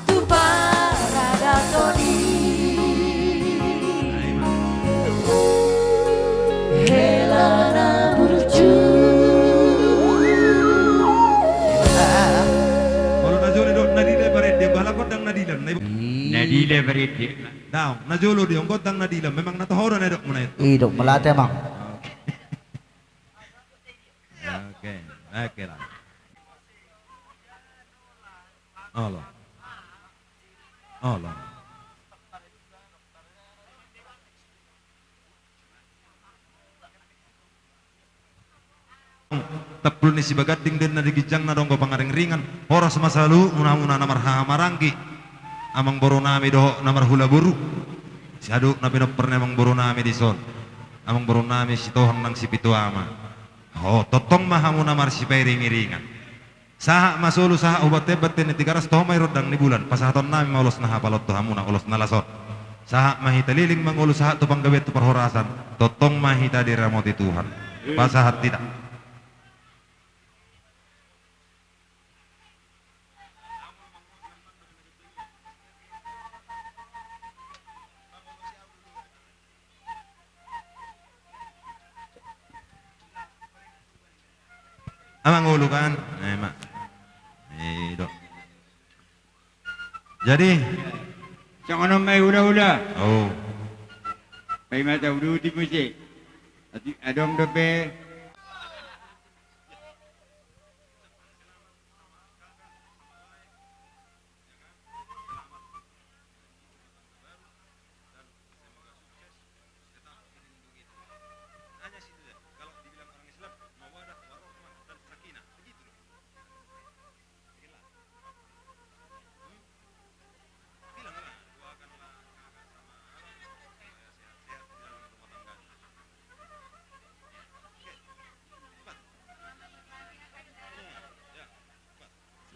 tu parada todi. Helana burju. Kalau najole dok nadile berede balakon dang nadilam. Nadile berede. Daun najolo dia ongkot dang nadilam. Memang natohoro na dok muna itu. Idok melate mang. Oke lah. Allah. Tepul ni si bagating din na digijang na dong ko pangaring ringan oras masalu una-una namar hamarangki amang boro nami doho namar hula buru si aduk na pinoper amang boro nami di son amang boro nami si tohang nang si pitu ama totong mahamu namar si pairing ringan saha masulu saha ubat tebat ni 300 toh may rodang ni bulan pasahaton nami maulos na hapalot to hamuna ulos na lasot saha mahita liling mangulu saha tu panggawet tu perhorasan totong mahita diramoti Tuhan pasahat tidak. Amang ulu kan? Mak. Dok. Jadi, Jangan mai hula-hula. oh, Pai mata udu di musik. Adom dobe.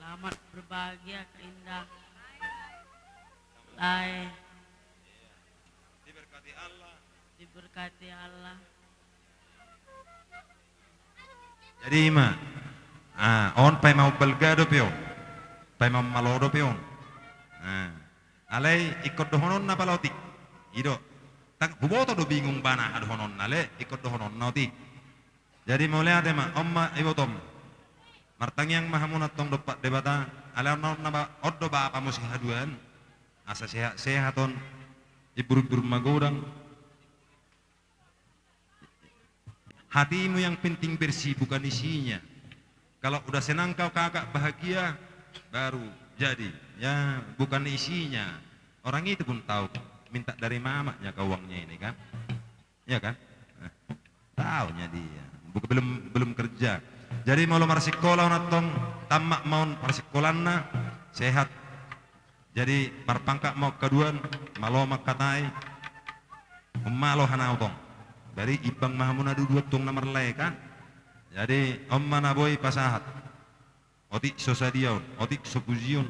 Selamat berbahagia Kak Indah. Lai. diberkati Allah. Diberkati Allah. Jadi mak, on pai mau belgado pion, pai mau malodo pion. Alai ikut dohonon na palotik, ido. Tak buboto do bingung bana dohonon nale ikut dohonon nautik. Jadi mulai ada mak, omma ibotom. Martangyang mahamunat tong dopat debata, alai non naba oddo ba apa musih haduan, asa sehaton, ibur magodang. Hatimu yang penting bersih bukan isinya. Kalau udah senang kau kakak bahagia baru jadi. Ya bukan isinya. Orang itu pun tahu minta dari mamanya kau uangnya ini kan. Ya kan? Taunya dia. Belum kerja. Jadi mau lemar sekolah natong tamak mau persekolahna sehat. Jadi parpangka mau keduan malo makatai malo hanau tong. Dari ibang mahamuna dua tung nomor lay kan. Jadi om mana boy pasahat. Otik sosadion, otik sopuzion,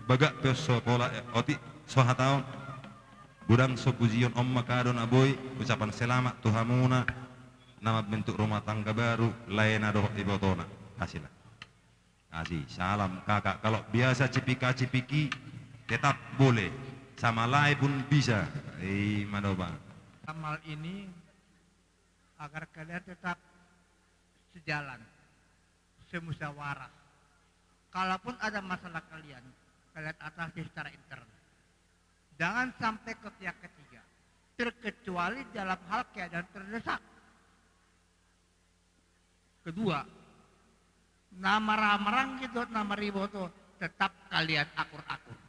bagak pe sekolah, otik sohataon. Budang sopuzion om makadon aboy ucapan selamat tuhamuna. Nama bentuk rumah tangga baru lain adoh ibotona. Kasihlah. Kasih salam kakak. Kalau biasa cipika-cipiki tetap boleh. Sama lain pun bisa. Madoba. Amal ini agar kalian tetap sejalan, semusyawarah. Kalaupun ada masalah kalian atasi secara intern. Jangan sampai ke pihak ketiga, terkecuali dalam hal keadaan terdesak. Kedua, nama ramarang gitu, nama riboto, tetap kalian akur-akur.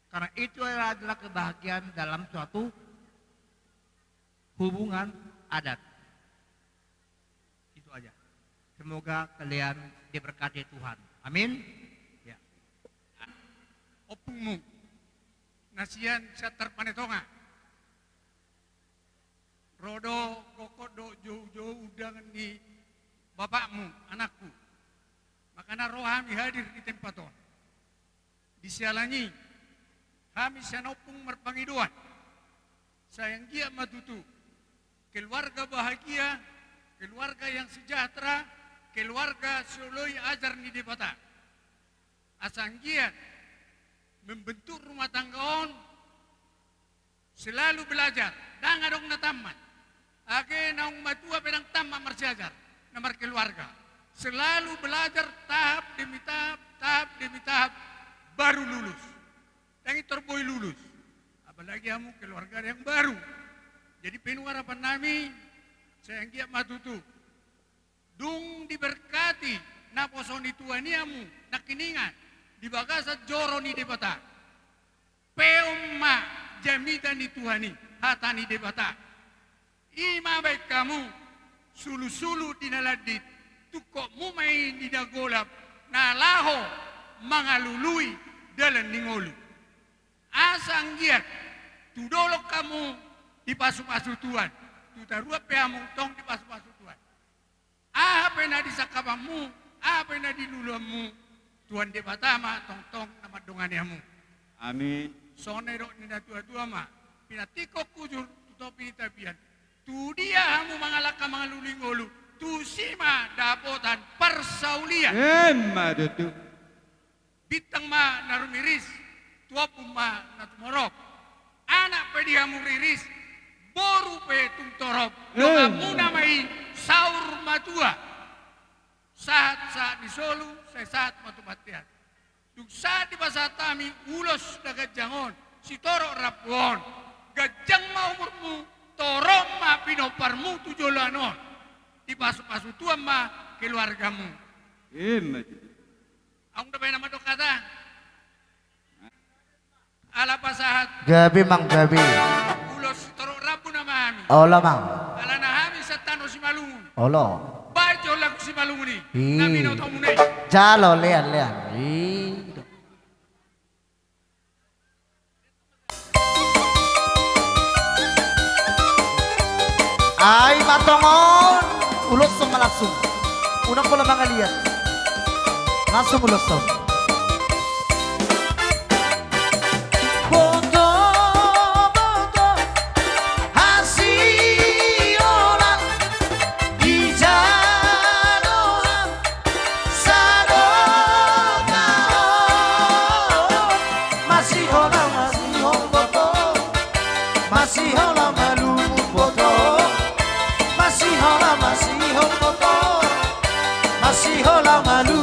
Karena itu adalah kebahagiaan dalam suatu hubungan adat. Itu aja. Semoga kalian diberkati Tuhan. Amin. Ya. Opungmu nasian satar panetonga. Rodo kokodo jauh-jauh undangan di bapakmu, anakku. Makanya roh kami hadir di tempat itu. Disialangi kami sanopung merpangiduan. Sayang gia matutu. Keluarga bahagia, keluarga yang sejahtera, keluarga soloi ajar ni debata. Asang gia membentuk rumah tangga on selalu belajar. Dan adong na tamat. Age naung matua pedang tamat marsiajar. Nomor keluarga. Selalu belajar tahap demi tahap, baru lulus. Dan itu terboy lulus. Apalagi kamu keluarga yang baru. Jadi penuh harapan nami, sayang giat matutu. Dung diberkati, na posoni tuaniamu, na kiningan, di bagasa joro ni debata. Peumma jamita ni Tuhani, hatani debata. Ima baik kamu, sulu-sulu dinaladit, tukok mumay di dagolap, na laho mangalului dalam ningolu. Asang giat, tudolok kamu di pasu-pasu Tuhan. Tutarua peamung tong di pasu-pasu Tuhan. Apa na di sakabamu, apa na di lulamu, Tuhan debatama tong-tong nama donganiamu. Amin. Sonero nina tua-tua ma, pinatiko kujur tutopi tapian. Tu dia hamu mangalaka mangalulingolu, tu sima dapotan persaulian. Emma itu. Bitang ma narumiris, tua puma natumorok. Anak pedihamu riris, boru pe tumtorop. Dongamu namai saur matua. saat di Solo, saya saat matu batian. Duk saat di pasatami ulos da gajangon, si toro rapuon. Gajang mau umurmu, toro ma pinoparmu tujolanon. Di pasu-pasu tuan ma keluargamu. Ang dabay nama dok kata. Ala pasahat. Gabi mang gabi. Ulos si toro rapu nama kami. Ola mang. Ala na kami sa tano si Malungun. Olo. Bajo lagu si Malungun ni. Ih. Namin o tamunay. Jalo lean lean. Ih. Ay matongon. Ulos song malasong. Unang ko lang mga liyan. Langsung ulos song. Bodo, bodo, hasiola, ijanohan, sadokao, masih hola bodo, masih hola malu bodo, masih hola bodo, masih hola malu.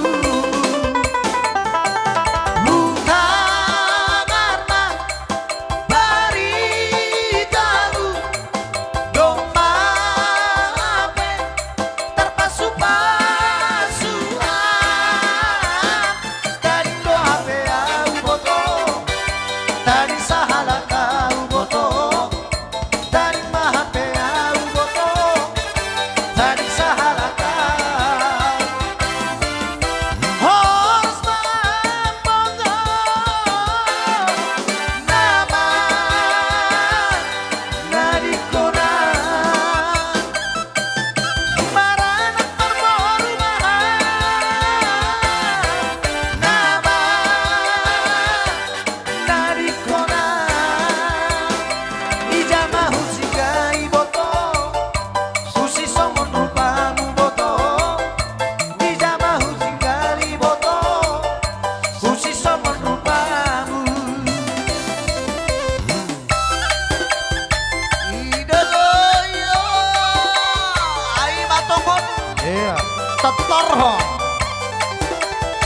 Tetorho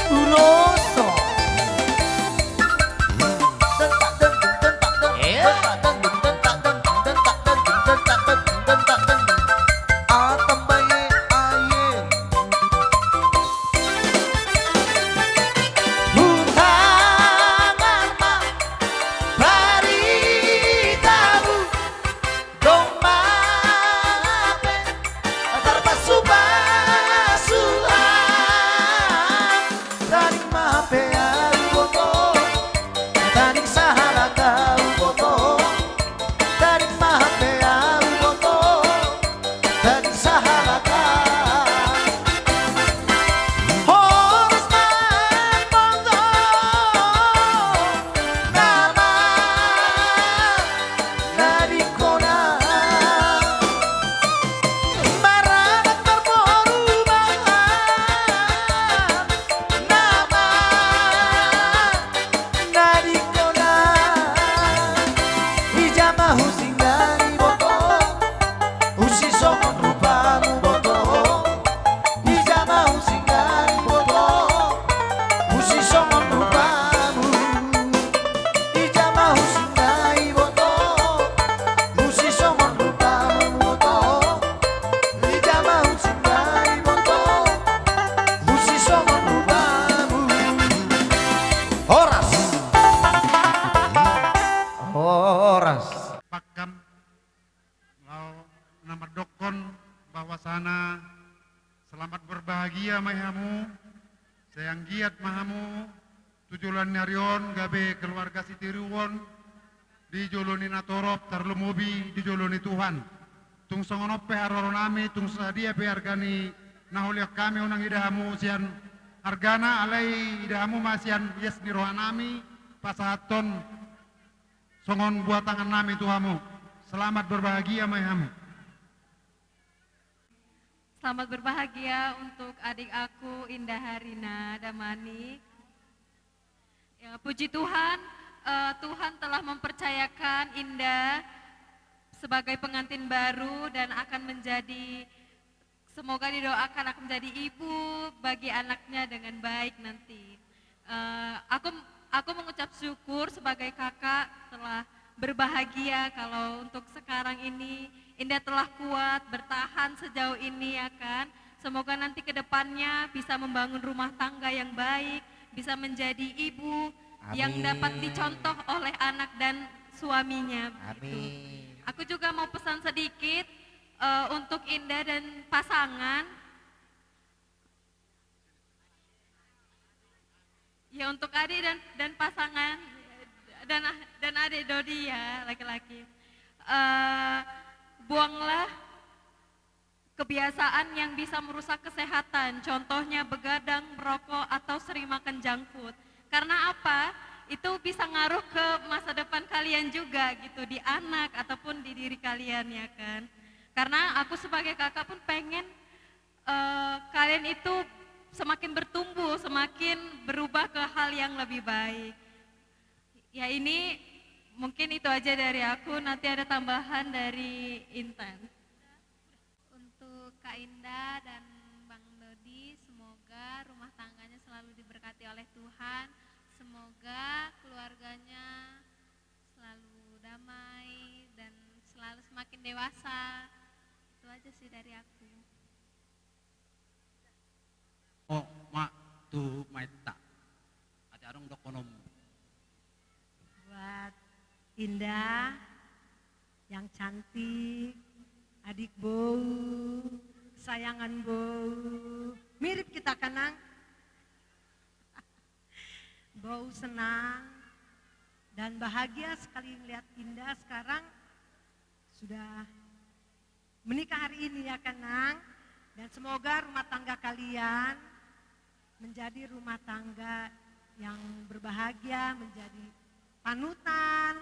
Uloso sana selamat berbahagia mahamu sayang giat mahamu tujulan nyarion gabe keluarga sitiruon di joloni natorop tarlumubi di joloni Tuhan tung songonope haroronami tung sadia pe argani naholiak kami unang idahamu sian argana alai idahamu masian yes ni rohanami pasahaton songon buat tangan nami Tuhamu selamat berbahagia mahamu. Selamat berbahagia untuk adik aku Indah Harina Damani. Ya, puji Tuhan, Tuhan telah mempercayakan Indah sebagai pengantin baru dan akan menjadi semoga didoakan akan menjadi ibu bagi anaknya dengan baik nanti. Aku mengucap syukur sebagai kakak telah berbahagia kalau untuk sekarang ini Indah telah kuat bertahan sejauh ini ya kan. Semoga nanti ke depannya bisa membangun rumah tangga yang baik, bisa menjadi ibu yang dapat dicontoh oleh anak dan suaminya. Amin. Aku juga mau pesan sedikit untuk Indah dan pasangan. Ya untuk adik dan pasangan dan adik Dodi ya laki-laki. Buanglah kebiasaan yang bisa merusak kesehatan, contohnya begadang, merokok, atau sering makan junk food. Karena apa? Itu bisa ngaruh ke masa depan kalian juga gitu, di anak ataupun di diri kalian ya kan. Karena aku sebagai kakak pun pengen kalian itu semakin bertumbuh, semakin berubah ke hal yang lebih baik. Ya ini mungkin itu aja dari aku, nanti ada tambahan dari Intan. Untuk Kak Indah dan Bang Dodi, semoga rumah tangganya selalu diberkati oleh Tuhan. Semoga keluarganya selalu damai dan selalu semakin dewasa. Itu aja sih dari aku. Oh, mak tu maita. Ada arung dokonom. Buat Indah yang cantik, adik Bau, sayangan Bau, mirip kita kanang. Bau senang dan bahagia sekali melihat Indah sekarang sudah menikah hari ini ya kanang. Dan semoga rumah tangga kalian menjadi rumah tangga yang berbahagia, menjadi panutan.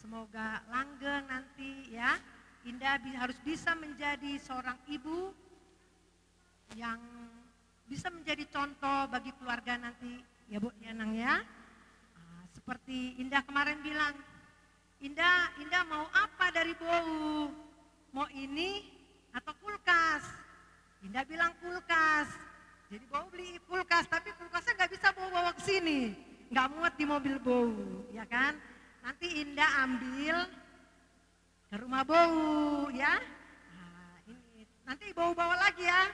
Semoga langgeng nanti ya. Indah harus bisa menjadi seorang ibu yang bisa menjadi contoh bagi keluarga nanti ya Bu ya Nang ya. Seperti Indah kemarin bilang, Indah mau apa dari Bau? Mau ini atau kulkas? Indah bilang kulkas. Jadi Bau beli kulkas, tapi kulkasnya nggak bisa bawa ke sini, nggak muat di mobil Bau, ya kan? Nanti Indah ambil ke rumah Bau, ya. Nah, ini nanti Bau bawa lagi ya,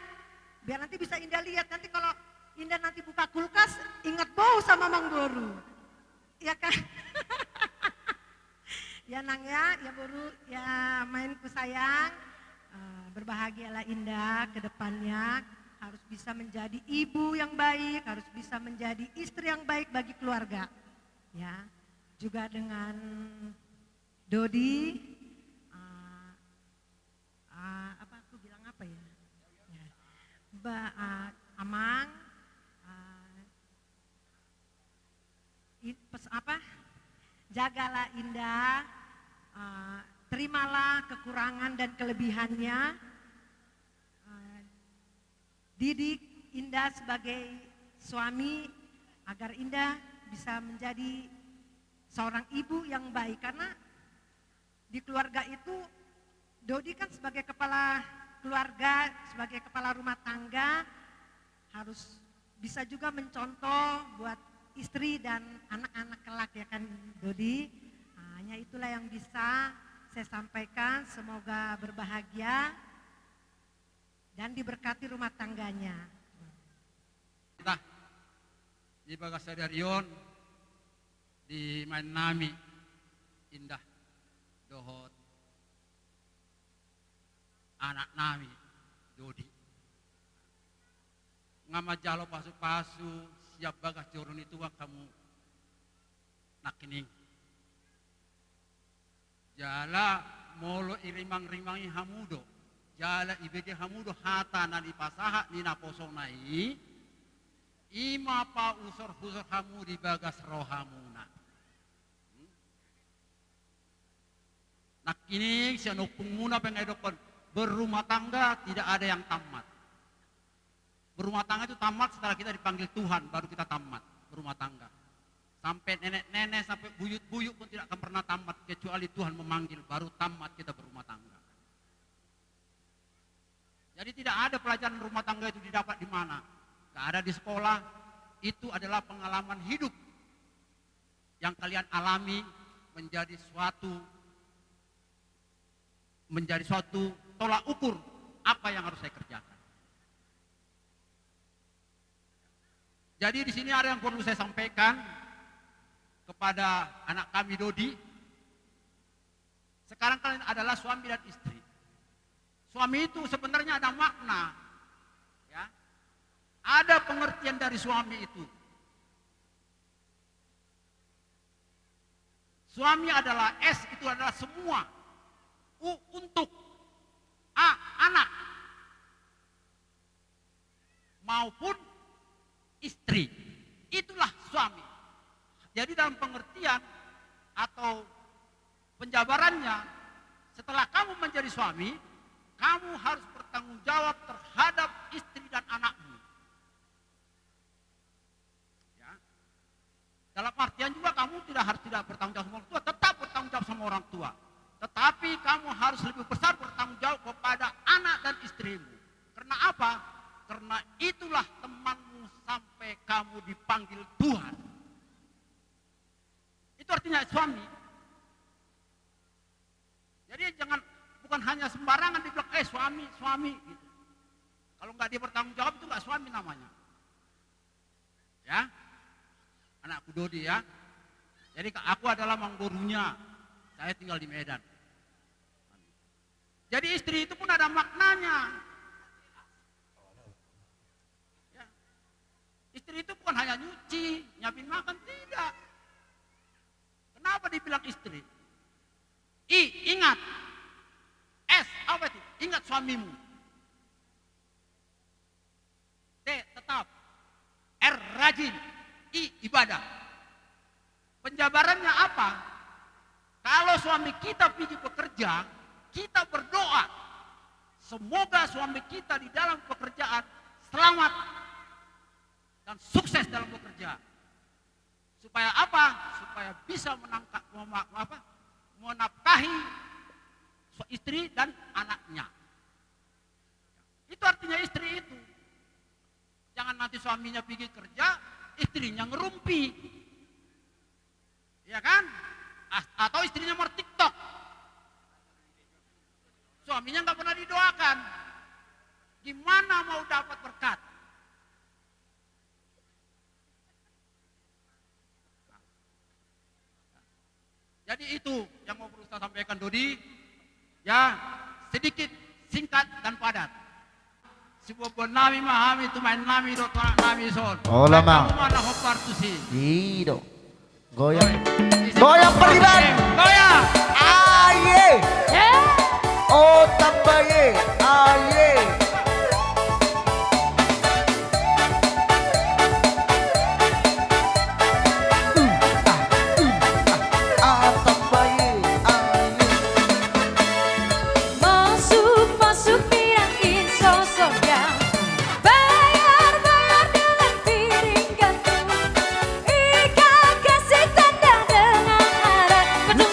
biar nanti bisa Indah lihat. Nanti kalau Indah nanti buka kulkas, ingat Bau sama Mang Boru, ya kan? Ya Nang ya, ya Boru, ya mainku sayang. Berbahagialah Indah ke depannya, harus bisa menjadi ibu yang baik, harus bisa menjadi istri yang baik bagi keluarga. Ya, juga dengan Dodi, apa aku bilang apa ya? Amang, jagalah Indah, terimalah kekurangan dan kelebihannya. Didik Indah sebagai suami agar Indah bisa menjadi seorang ibu yang baik. Karena di keluarga itu Dodi kan sebagai kepala keluarga, sebagai kepala rumah tangga harus bisa juga mencontoh buat istri dan anak-anak kelak ya kan Dodi. Hanya itulah yang bisa saya sampaikan, semoga berbahagia dan diberkati rumah tangganya. Kita di Bagasadarion di main nami Indah dohot anak nami Dodi ngamajalo pasu-pasu siap bagas turun itu kamu nakining jala molo irimang-rimangi hamudo jala ibege hamudo hata na di pasaha ni naposonai ima pa usor-usor hamu di bagas rohamuna nakining siya nukpung muna pengedokon berumah tangga tidak ada yang tamat. Berumah tangga itu tamat setelah kita dipanggil Tuhan baru kita tamat berumah tangga. Sampai nenek-nenek sampai buyut-buyut pun tidak akan pernah tamat kecuali Tuhan memanggil baru tamat kita berumah tangga. Jadi tidak ada pelajaran rumah tangga itu didapat di mana. Tidak ada di sekolah. Itu adalah pengalaman hidup yang kalian alami menjadi suatu tolak ukur apa yang harus saya kerjakan. Jadi di sini ada yang perlu saya sampaikan kepada anak kami Dodi. Sekarang kalian adalah suami dan istri. Suami itu sebenarnya ada makna, ya. Ada pengertian dari suami itu. Suami adalah S, itu adalah semua. U untuk. A anak. Maupun istri. Itulah suami. Jadi dalam pengertian atau penjabarannya, setelah kamu menjadi suami, kamu harus bertanggung jawab terhadap istri dan anakmu. Ya. Dalam artian juga kamu harus tidak bertanggung jawab sama orang tua, tetap bertanggung jawab sama orang tua. Tetapi kamu harus lebih besar bertanggung jawab kepada anak dan istrimu. Karena apa? Karena itulah temanmu sampai kamu dipanggil Tuhan. Itu artinya suami. Jadi bukan hanya sembarangan dibilang suami gitu. Kalau nggak dia bertanggung jawab itu nggak suami namanya. Ya, anakku Dodi ya. Jadi aku adalah mangborunya, saya tinggal di Medan. Jadi istri itu pun ada maknanya. Ya. Istri itu bukan hanya nyuci, nyiapin makan, tidak. Kenapa dibilang istri? Ingat. S, apa itu? Ingat suamimu. T, tetap. R, rajin. I, ibadah. Penjabarannya apa? Kalau suami kita pergi bekerja, kita berdoa. Semoga suami kita di dalam pekerjaan selamat dan sukses dalam bekerja. Supaya apa? Supaya bisa menafkahi istri dan anaknya. Itu artinya istri itu. Jangan nanti suaminya pergi kerja, istrinya ngerumpi. Ya kan? Atau istrinya mau TikTok. Suaminya nggak pernah didoakan. Gimana mau dapat berkat? Jadi itu yang mau berusaha sampaikan Dodi. Ya, sedikit, singkat dan padat. Sebuah nami mahami tumain nami do tolak nami son. Oh lama. Mana hopar tu si. Ido. Goyang. Goyang perliban. Goyang. Aye. Oh tambaye. Aye. Masuk pirangin sosoknya, bayar dengan piring gantung, ikat kasih tanda dengan harap penuh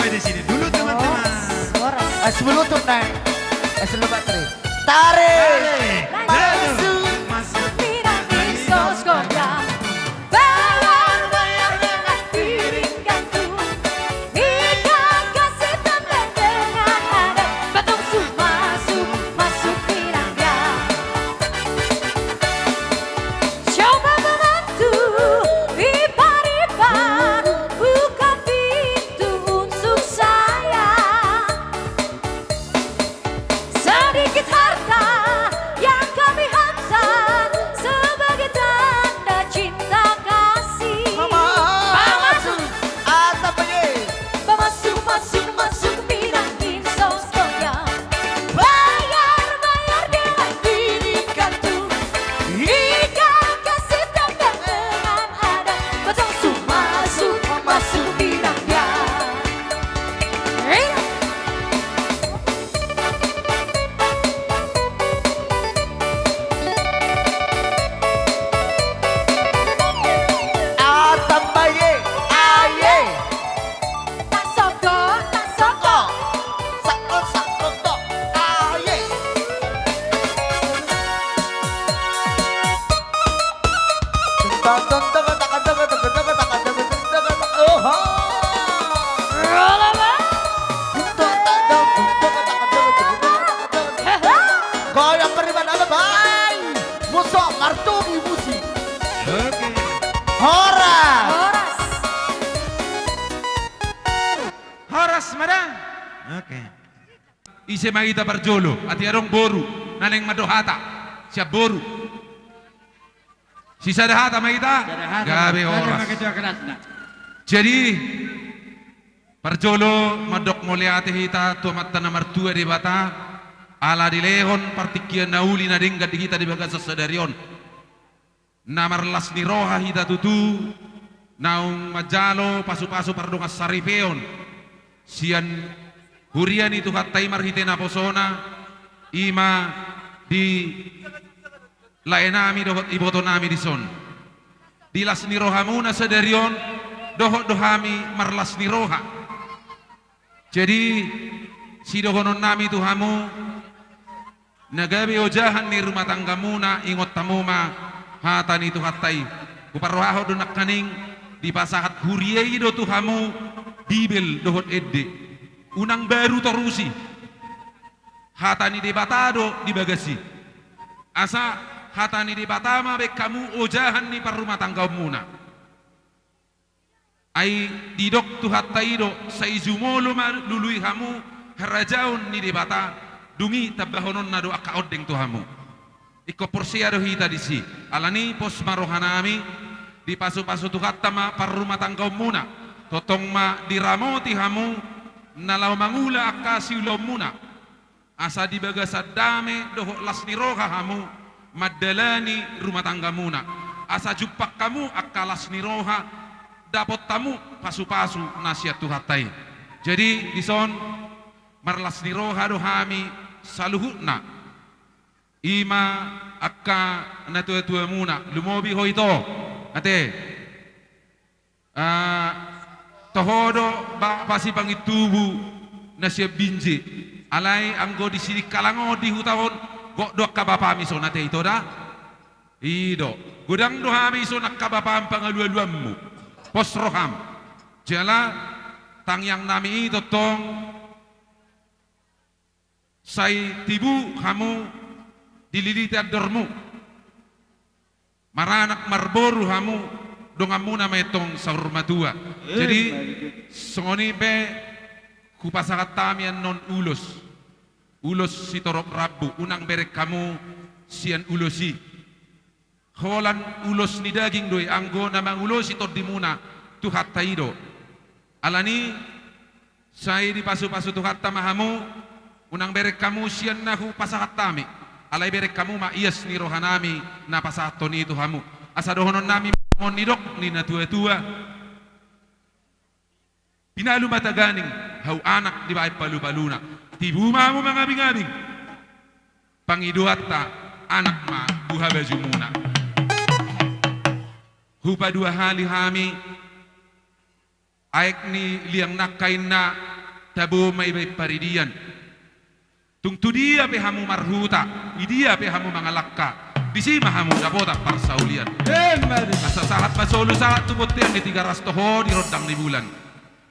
Sampai di sini dulu teman-teman. Es belutut naik. Es lebat tarik. Tarik. Masuk sos goyang. Bayar dengan piring gantung. Ikan kasih tembak dengan ada batang masuk pirangnya. Coba membantu ipar-ipar buka pintu untuk saya. Sedikit harta yang kami hantar sebagai tanda cinta kasih. Masuk pirangin sos goyang. Bayar dengan piring gantung. Ikan kasih tembak dengan ada batang masuk pirangnya. Atambaye. Aye. Tak soko. Sako. Aye. Goyang beriman alabay. Musuh martubi musi. Oke. Horas. Horas madang. Oke. Ise magita parjolo, ati arong boru, naneng madohata, siap boru. Si sadahata magita, gabi oras. Jadi, parjolo madok moliate hita tuamatta na martua di bata, ala di lehon partikian nauli na dinggat di kita di bagas sasadarion. Namarlas ni roha hita tutu, naung majalo pasu-pasu pardungas saripeon, sian hurian itu hatai marhitena posona ima di laenami dohot ibotonami di son dilas ni rohamuna sadarion dohot dohami marlas ni roha. Jadi si dohonon nami tuhamu nagabi ojahan ni rumah tanggamuna ingot tamuma hatan itu hatai kuparrohaho donak kaning di pasahat huriai do tuhamu dibel dohot edde unang baru torusi hatani di batado di bagasi asa hatani di batama be kamu ojahan ni parrumah tangga muna ai didok tu hataido saizumolo lului hamu harajaun ni di bata dungi tabahonon nado aka odeng tu hamu iko porsiado hita disi alani pos marohanami di pasu-pasu tu hatama parrumah tangga muna totong ma diramoti hamu nalau mangula akasi muna asa di bagasa dame doho lasni roha hamu madalani rumah tangga muna asa jupak kamu akalas ni roha dapat tamu pasu-pasu nasihat tuhatai. Jadi dison marlas ni roha dohami saluhutna ima akka natua-tua muna lumobi hoito ate tohodo pasi pangitubu nasya binji alai anggo di sini kalango di hutawon gok dok kabapa miso nate itu dah ido gudang doha miso nak kabapa pangalualuammu pos roham jala tang yang nami itu tong sai tibu kamu dililiti adormu maranak marboru kamu dongamu nama etong saur matua. Jadi songoni be kupasakat tamian non ulos si torok rabu unang berek kamu sian ulosi holan ulos ni daging doi anggo namang ulosi tot dimuna tuhat taido alani saya di pasu-pasu tuhat tamahamu unang berek kamu sian nahu pasakat tami alai berek kamu ma ias ni rohanami na pasaton itu hamu asa dohonon nami mon nidok ni na tua-tua pinalu mataganing hau anak di bae palu-paluna tibuma mo mga bingabing pangiduatta anak ma buha bajumuna hupa dua hali hami aek ni liang nakain na tabu mai bai paridian tung tu dia pe hamu marhuta idia pe hamu mangalakka disi mahamu dapota parsaulian asa sahat pasolu sahat tu botian di 300 ho di rodang di bulan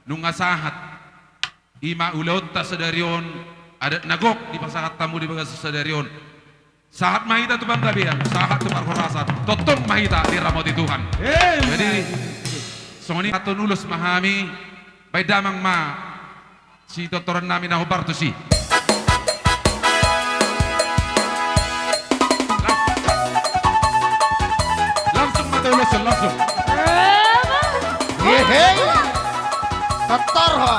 nunga sahat ima ulot ta sedarion ada nagok di pasahat tamu di bagas sedarion sahat mahita tu bangga biang sahat tu parhorasat totong mahita di ramoti Tuhan jadi songoni atau nulus mahami baik damang ma si doktoran nami nahobar tu si langsung mata ulusan langsung Yeay, dokter ha.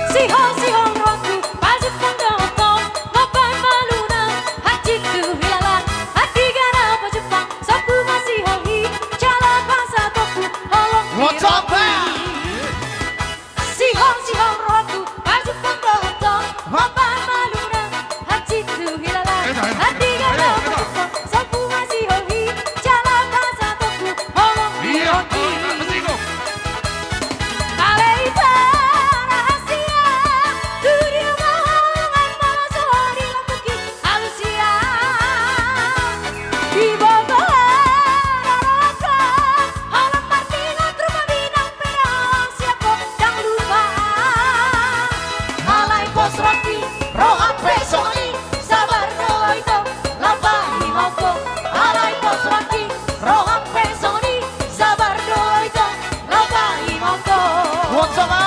Sihong rohku pajak pendoto Ngopai maluna hati tu hilang Hati gara pajepang Sapu masih hohi Jalan bahasa toku Holong Ngocoba. Sihong rohku pajak pendoto Ngopai maluna hati tu hilang Hati gara pajepang Sapu masih hohi Jalan bahasa toku Holong hoki Kaleita rahasia Dunia bohongan malah di lampuki halusia Di Bogor Roroka Halam partingan rumah binang perang Siapa yang lupa Halai pos roti Rohan pesoni Sabar doa itu Lampai mauko Halai pos roti Rohan pesoni Sabar doa itu Lampai mauko Ngocoba.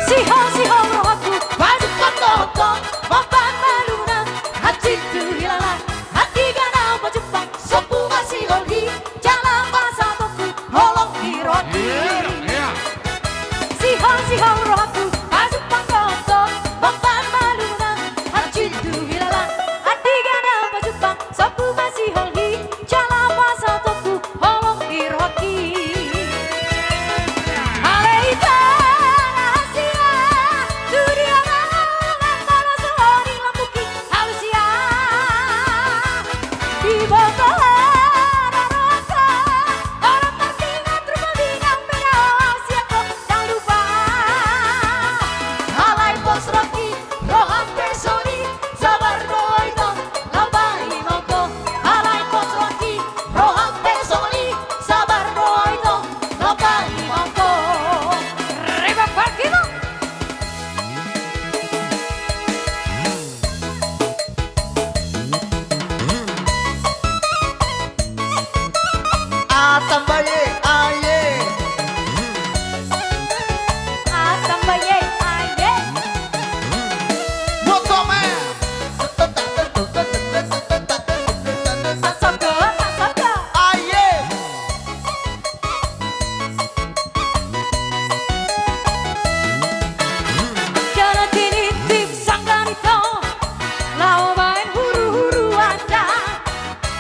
Sihong rohku Baju kototo Mapan maluna Hati tu hilang Hati gara Jepang Sopu masih hoki Jalan bahasa toku Holong di roti Sihong rohku Baju kototo Mapan maluna Hati tu hilang Hati gara Jepang Sopu masih hoki Jalan bahasa toku Holong di roti Aleita rahasia Dunia bohongan malah di lampuki halusia Di Bogor Roroka Orang partingan rumah binang perang Siapa yang lupa Halai pos roti Rohan pesoni Sabar doa itu Lambai mauko Halai pos roti Rohan pesoni Sabar doa itu Lambai mauko Reba Parkino Atambaye, aye. Atambaye aye Ngocoba. Masaka Aye. Jangan tinitip sangganito Lau main huru-huru anda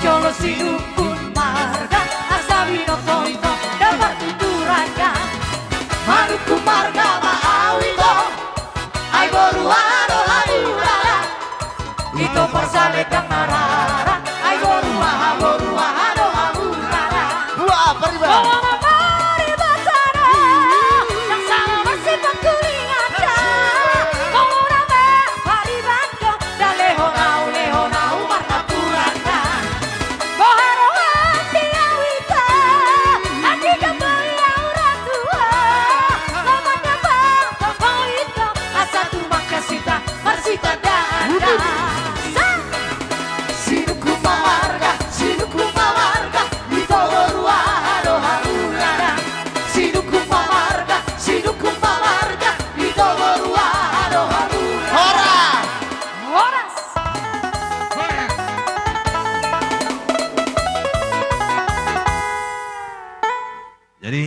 Jolo sinukun marga Asabino toito Dapat tuturanga Manuku marga maawito Ay boruano hadurara Ito pasale kang narara Ay boruano hadurara Wah, peribad. Bawa mapari basara Yang sama masih pangkulingan Bawa rame pari bando Dan lehonau marta puranda Boharo hati awita Hati kembali orang tua Lamanya bang itu Asa tu makasita Marsita dada Sinuku mawarga Ito boruano harurara Sinuku mawarga Ito boruano harurara Horas Jadi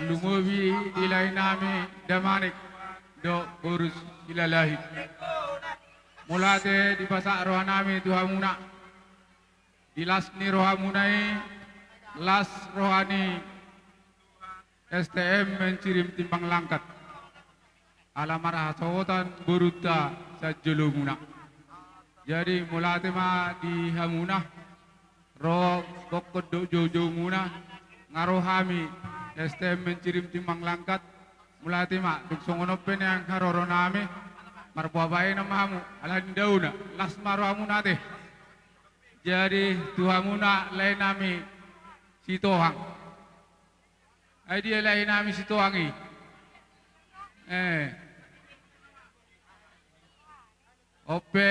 Lungobi ilay nami damanik do urus ilalahi. mulate di pasak rohanami Tuhamuna, dilasni rohamunai, las rohani STM mencirim timbang langkat, alamar hasotan beruta sajulumuna. Jadi mulate ma di hamuna, roh bokod jojo muna, ngarohami STM mencirim timbang langkat, mulate ma duksongonopen yang haroronami, marbuabai namamu alhan dauna las marohamuna teh. Jadi Tuhamuna lain nami Sitohang. Dia lain nami Sitohangi. Ope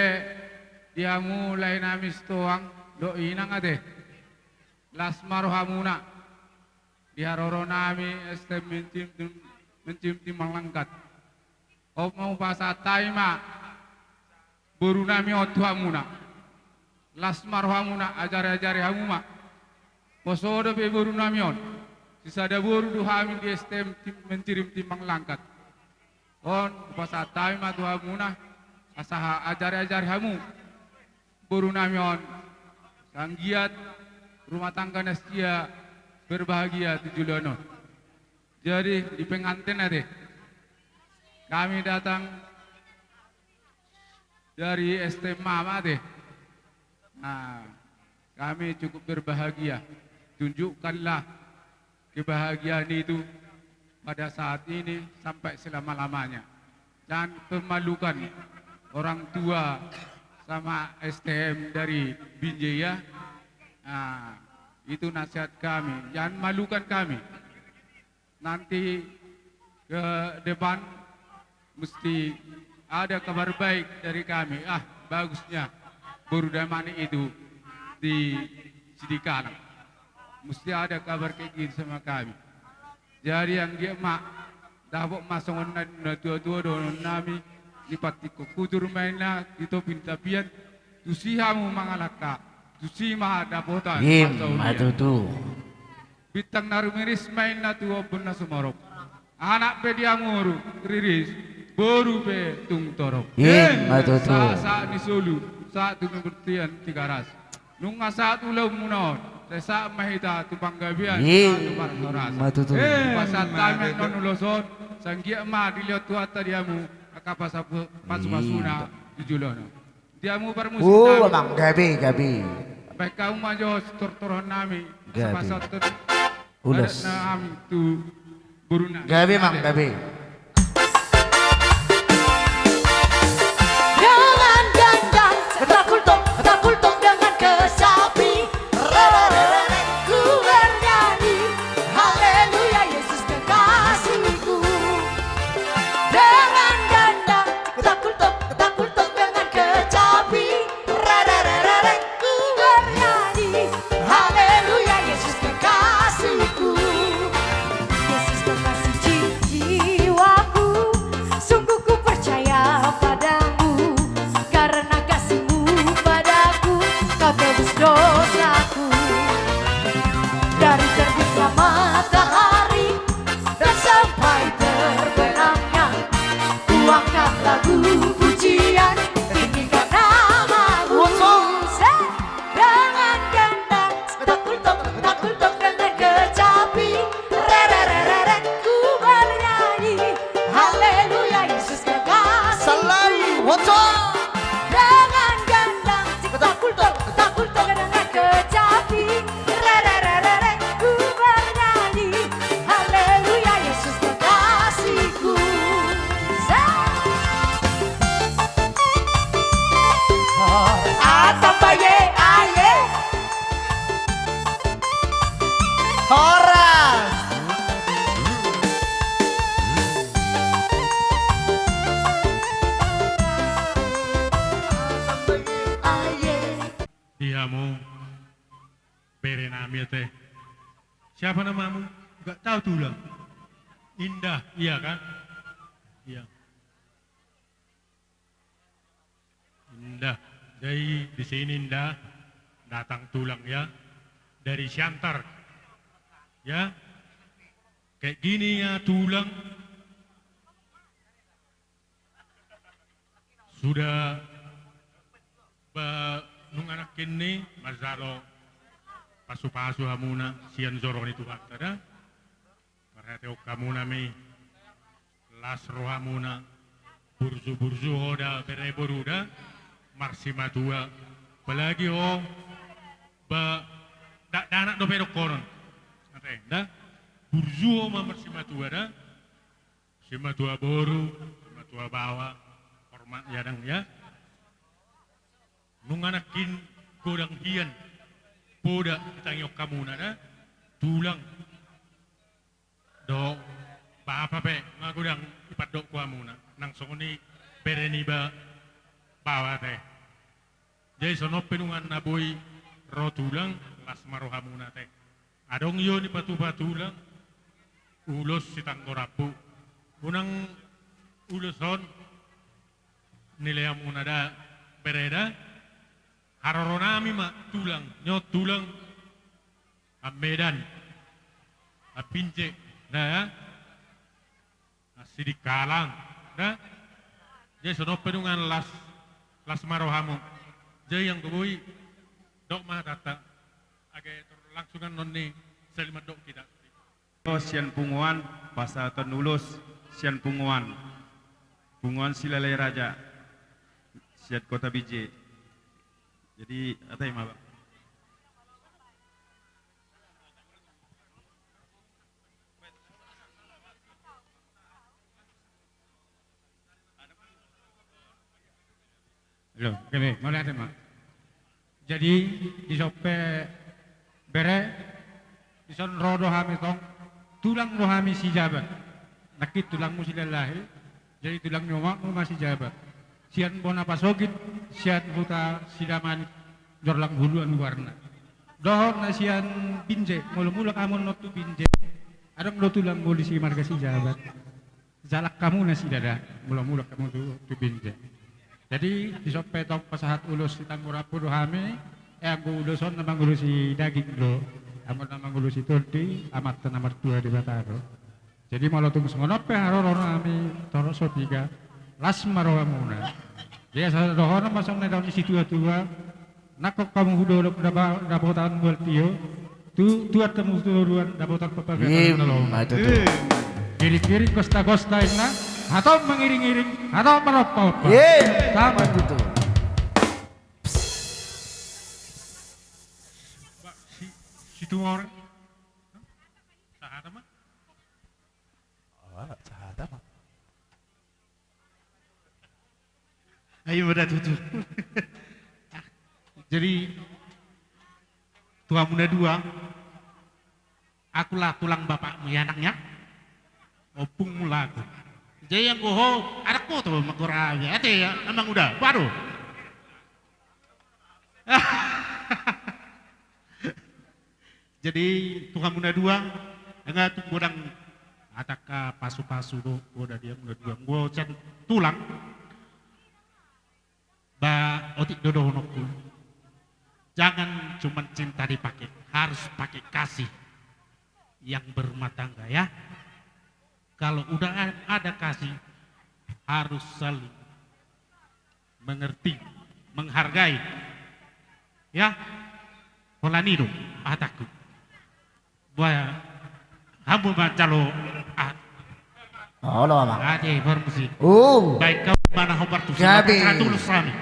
diamu lain nami Sitohang do inang ade. Las marohamuna diharoro nami STM mencium timbang langkat. Op mau bahasa taima buru nami Tuhamuna. Las marhamuna ajari-ajari hamuma. Posodo be buru namion. Sisada buru duhamin di STM mencirim timbang langkat. On bahasa taima Tuhamuna asaha ajari-ajari hamu. Buru namion sanggiat rumah tangga nastia berbahagia tujulono. Jadi di pengantin ade kami datang dari STM Mama deh. Nah, kami cukup berbahagia. Tunjukkanlah kebahagiaan itu pada saat ini sampai selama-lamanya. Dan permalukan orang tua sama STM dari Binjaya. Nah, itu nasihat kami. Jangan malukan kami. Nanti ke depan mesti ada kabar baik dari kami. Bagusnya Borudamani itu di Sidikalang. Mesti ada kabar kayak gini sama kami. Jadi yang dia mak dapat masongon na tua-tua donon nami di patiko kudur mainna itu pintapian tusihamu mangalaka tusi maha dapotan matutu bitang narumiris mainna tua punna sumorok anak pediamuru riris boru pe tung torok matutu sa ni solu sa tu bertian tiga ras nunga sa tu lau munon sa mahita tu panggabian tu parhoras matutu pasat tamen non uloson sanggia ma dilihat tu atadiamu akapasa pasu-pasuna tujulono diamu bermusuh Bang gabi baik kamu majo tortoron nami pasat ulas nami tu buruna gabi mang gabi. Dengan gandang ketak-kultok dengan kesapi. Ku bernyanyi haleluya Yesus kekasihku. Dengan gandang ketak-kultok dengan kecapi. Ku bernyanyi haleluya Yesus kekasihku. Yesus kekasih jiwaku, sungguh ku percaya padamu, karena kasihmu padaku kau tebus dosaku. Dari terbitnya matahari dan sampai terbenamnya, ku angkat lagu pujian, tinggikan namamu. Dengan gandang ketak-kultok dengan kecapi. Ku bernyanyi haleluya Yesus kekasihku. Dengan gandang ketak-kultok dengan kecapi. Ku bernyanyi haleluya Yesus kekasihku. Atapaye aye Horas. diamu berenami teh siapa namamu nggak tahu tuh lah Indah iya kan iya Indah dari di sini Indah datang tulang ya dari Siantar ya kayak gini ya tulang sudah Ba nung anak kini mazalo pasu-pasu hamuna sian zoron itu hakta perhati kamuna mi las rohamuna burju hoda bereboruda marsima tua apalagi ba anak do pero koron da burju ma marsima tua da sima tua boru sima tua bawa hormat ya dang ya nung anakin godang hian poda kitangyo kamuna na tulang do ba apa pe nga godang ipadok ko amuna nang songoni bereni ba bawa teh jadi sono penungan naboy ro tulang las marohamuna teh adong yo ni patu-patulang ulos sitanggorapu unang uloson nilai amuna da bereda haroronami ma tulang nyot tulang a Medan a Pinje na sidik kalang na jadi sono penungan las marohamu jadi yang kubui dok mah tata age langsungan nonni selimat dok kita sian punguan pasaton ulus sian punguan Silalai Raja siat Kota Bije. Jadi apa yang Bang? Loh, kene, mau lihat Mak. Jadi di sope bere di son rodo hami tong tulang rohami si jabat. Nakit tulangmu silallahi. Jadi tulang nyomak masih jabat. Sian bona pasogit, sian huta sidaman jorlang huluan warna. Dohor na sian pinje, mula-mula kamu notu pinje. Adang lo tulang polisi marga si jabat. Jalak kamu na si dada, mula-mula kamu tu pinje. Jadi di sopetong pasahat ulus si tanggurapu dohame, aku uluson namang ulusi daging lo, amat namang ulusi turti, amat nomor 2 di Bataro. Jadi malah tunggu sengonope harorona ami toroso 3. Las marohamuna. Dia sa dohona masang na daw ni si tua-tua. Nakok kamu hudolok dapotan bualtio. Tuat kamu turuan dapotan papagatan na lo. Kiri-kiri kosta-kosta na. Atau mengiring-iring, atau meropok. Sama gitu. Si tua orang. Sahada mah? Sahada mah. Ayo udah tutup. Jadi tua muda 2, akulah tulang bapakmu ya anaknya. Opung mulaku. Jadi yang goho anakmu tuh makurawi. Ate ya emang udah baru. Jadi tuhan muda 2 enggak tuh godang ataka pasu-pasu do udah dia muda 2 gua can tulang ba otik dodo honokku. Jangan cuma cinta dipakai, harus pakai kasih yang berumah tangga ya. Kalau udah ada kasih, harus saling mengerti, menghargai. Ya, polanido ataku. Buaya, kamu baca lo. Halo, Mak. Ade, permisi. Baik kau mana hobar tuh? Jadi. Dulu sami.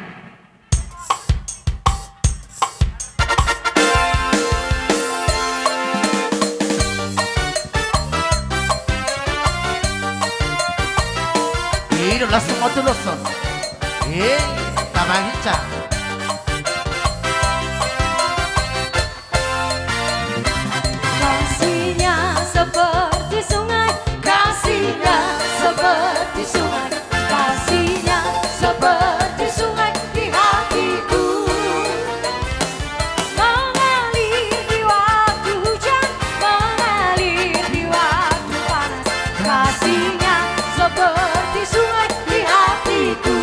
Ini langsung mau tuloson. Tamangica. Kasihnya seperti sungai, kasihnya seperti sungai, kasihnya seperti sungai di hatiku. Mengalir di waktu hujan, mengalir di waktu panas, kasihnya seperti sungai di hatiku.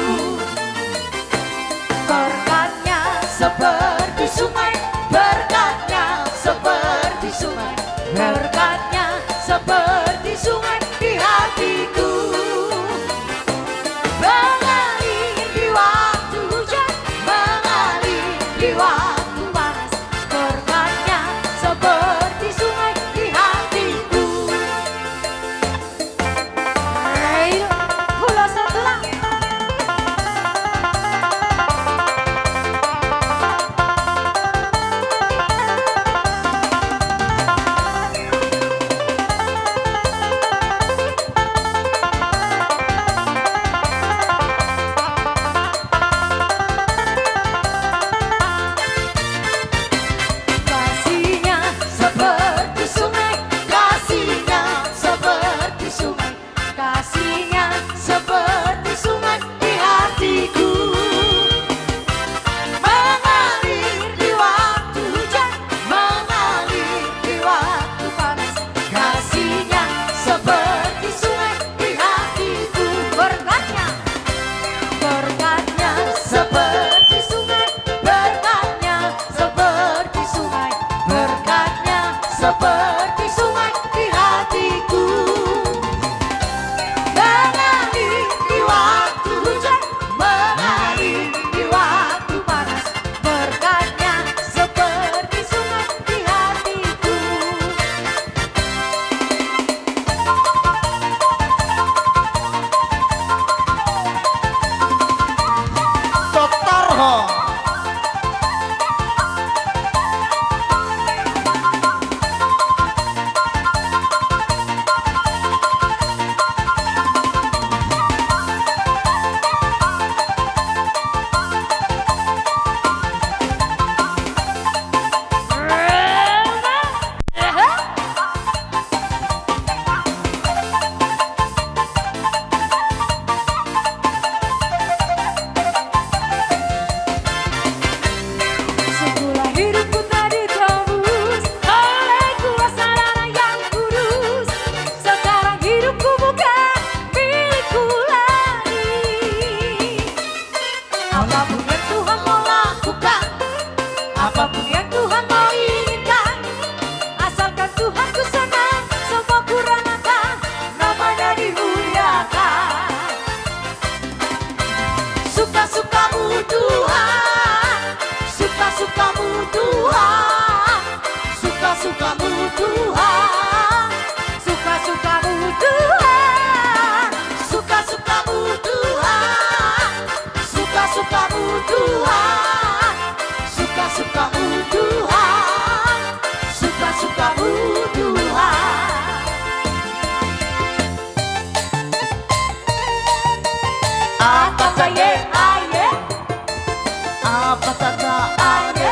Apa kata aye?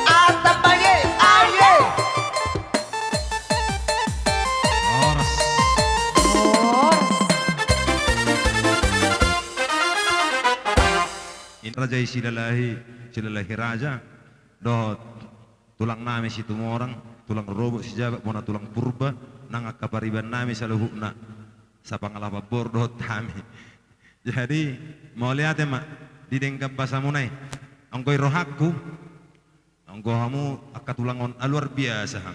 Atap aye, aye. Ors. In raja silalahi raja dot tulang nami si tumorang tulang robo si jabat mona tulang purba nang kapariban nami saluhukna sa pangalapa bordot kami. Jadi mau lihat ya mak di dengkap bahasa munai angkoi rohakku angko hamu akatulangon luar biasa ham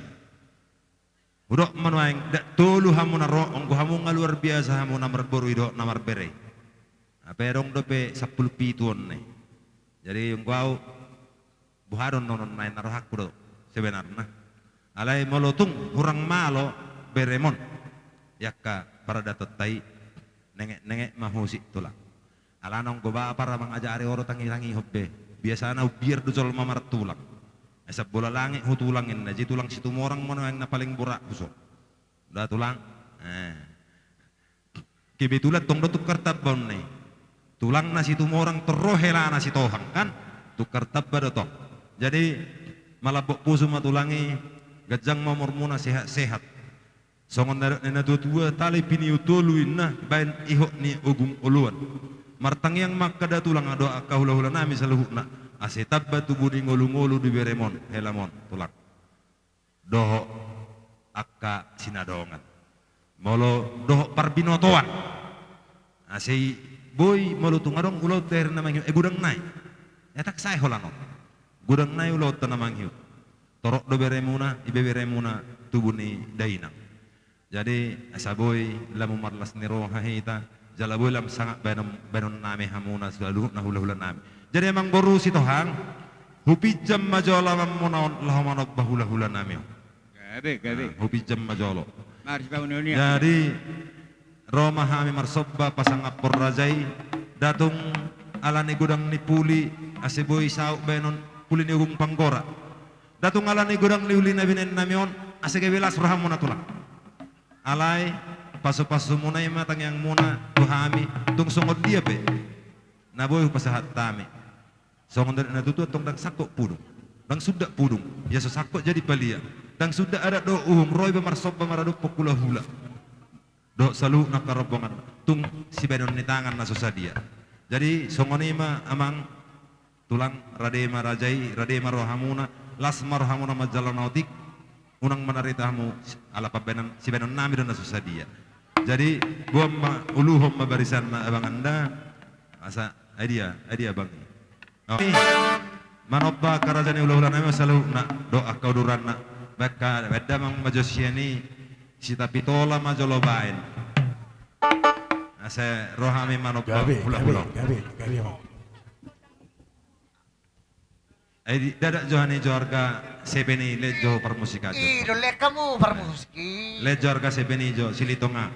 udok manuaing dak tolu hamu naro angko hamu luar biasa hamu namar boru idok namar bere perong dope 10 pituon nih. Jadi engkau buharon nonon main narohak kudo sebenarnya. Alai molotung kurang malo beremon. Yakka para datot tai nengek mahusi tulang. Alanong goba para mangajari oro tangi hobbe. Biasana biar dujol mamar tulang. Esap bola langit hutulangin na tulang situ morang mono yang na paling burak uso. Udah tulang. Kebetulan tong do tukar tabon nih. Tulang nasi tumorang terrohela nasi tohang kan tukar tabba dotong. Jadi malabok pusu matulangi gajang mamormuna sehat-sehat. Songon nena tua tali pini utuluin na bain ihok ni ugum uluan. Martang yang makada tulang ado akahula-hula nami saluhukna ase tabba tubuni ngolu-ngolu di beremon helamon tulang. Doho akka sinadongan. Molo doho parbinotoan. Ase boy malutung adong ulot ter namang gudang nai etak sai holano gudang nai ulot namang hiu torok do beremuna ibe beremuna tubuni dainang jadi asa boy lamu marlas niro hahita jala boy lam sangat benon name hamuna selalu na hula-hula name jadi emang boru si tohang hupijam majola mamunaon lahamanok bahula-hula name gabe hupijam majolo mari bangunia jadi Roma hami marsobba pasang apor rajai datung alani gudang ni puli aseboy sau benon puli ni ugung panggora datung alani gudang ni uli na binen namion asege belas roham muna tulang alai pasu-pasu muna matang yang muna tuhami tung songod dia pe naboy pasahat tami songod dari natutu tong dang sakok pudung dang sudah pudung ya sesakok jadi palia dang sudah ada do roy marsobba maraduk pokula hula do salu nakarobongan tung si benon ni tangan na dia. Jadi songonima amang tulang radema rajai radema rohamuna lasmar rohamuna majalanotik unang manaritamu ala pabenan si benon nami don na dia. Jadi buam ma uluhom mabarisan ma abang anda asa idea bang. Oh. Manobba karajani ulah-ulah nami salu na doa kauduran na baka beda mang majosiani sita pitola majolobain ase rohami manok hula-hula gabe dadak johani jorga sebeni lejo permusikajo Ih, dolek kamu permusiki. le jorga sebeni jo silitonga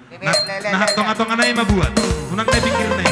nah tonga-tonga nai mabuat unang nai pikir nai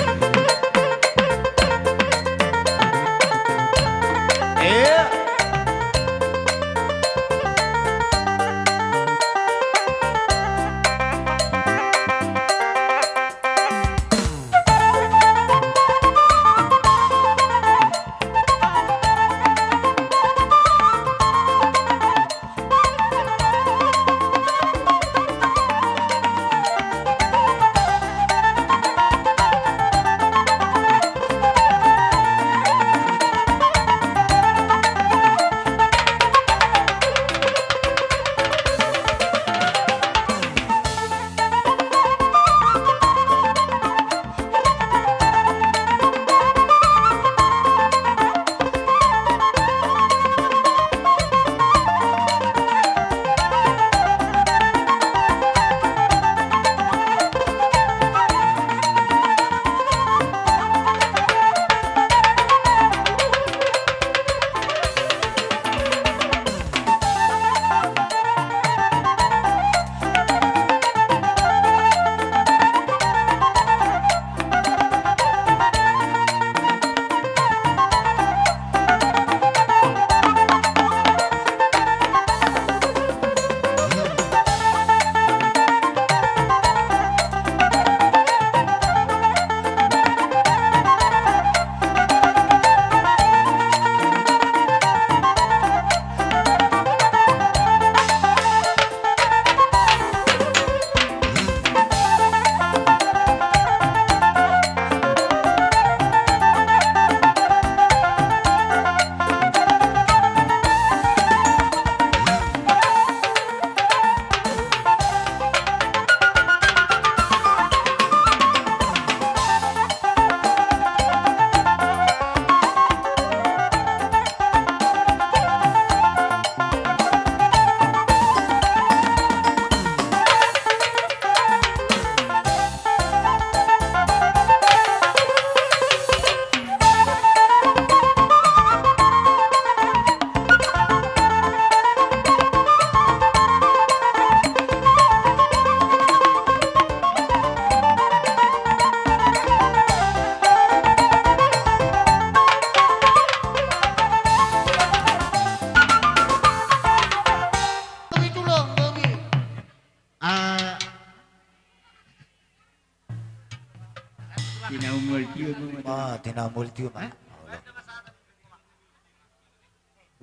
tina multi ma.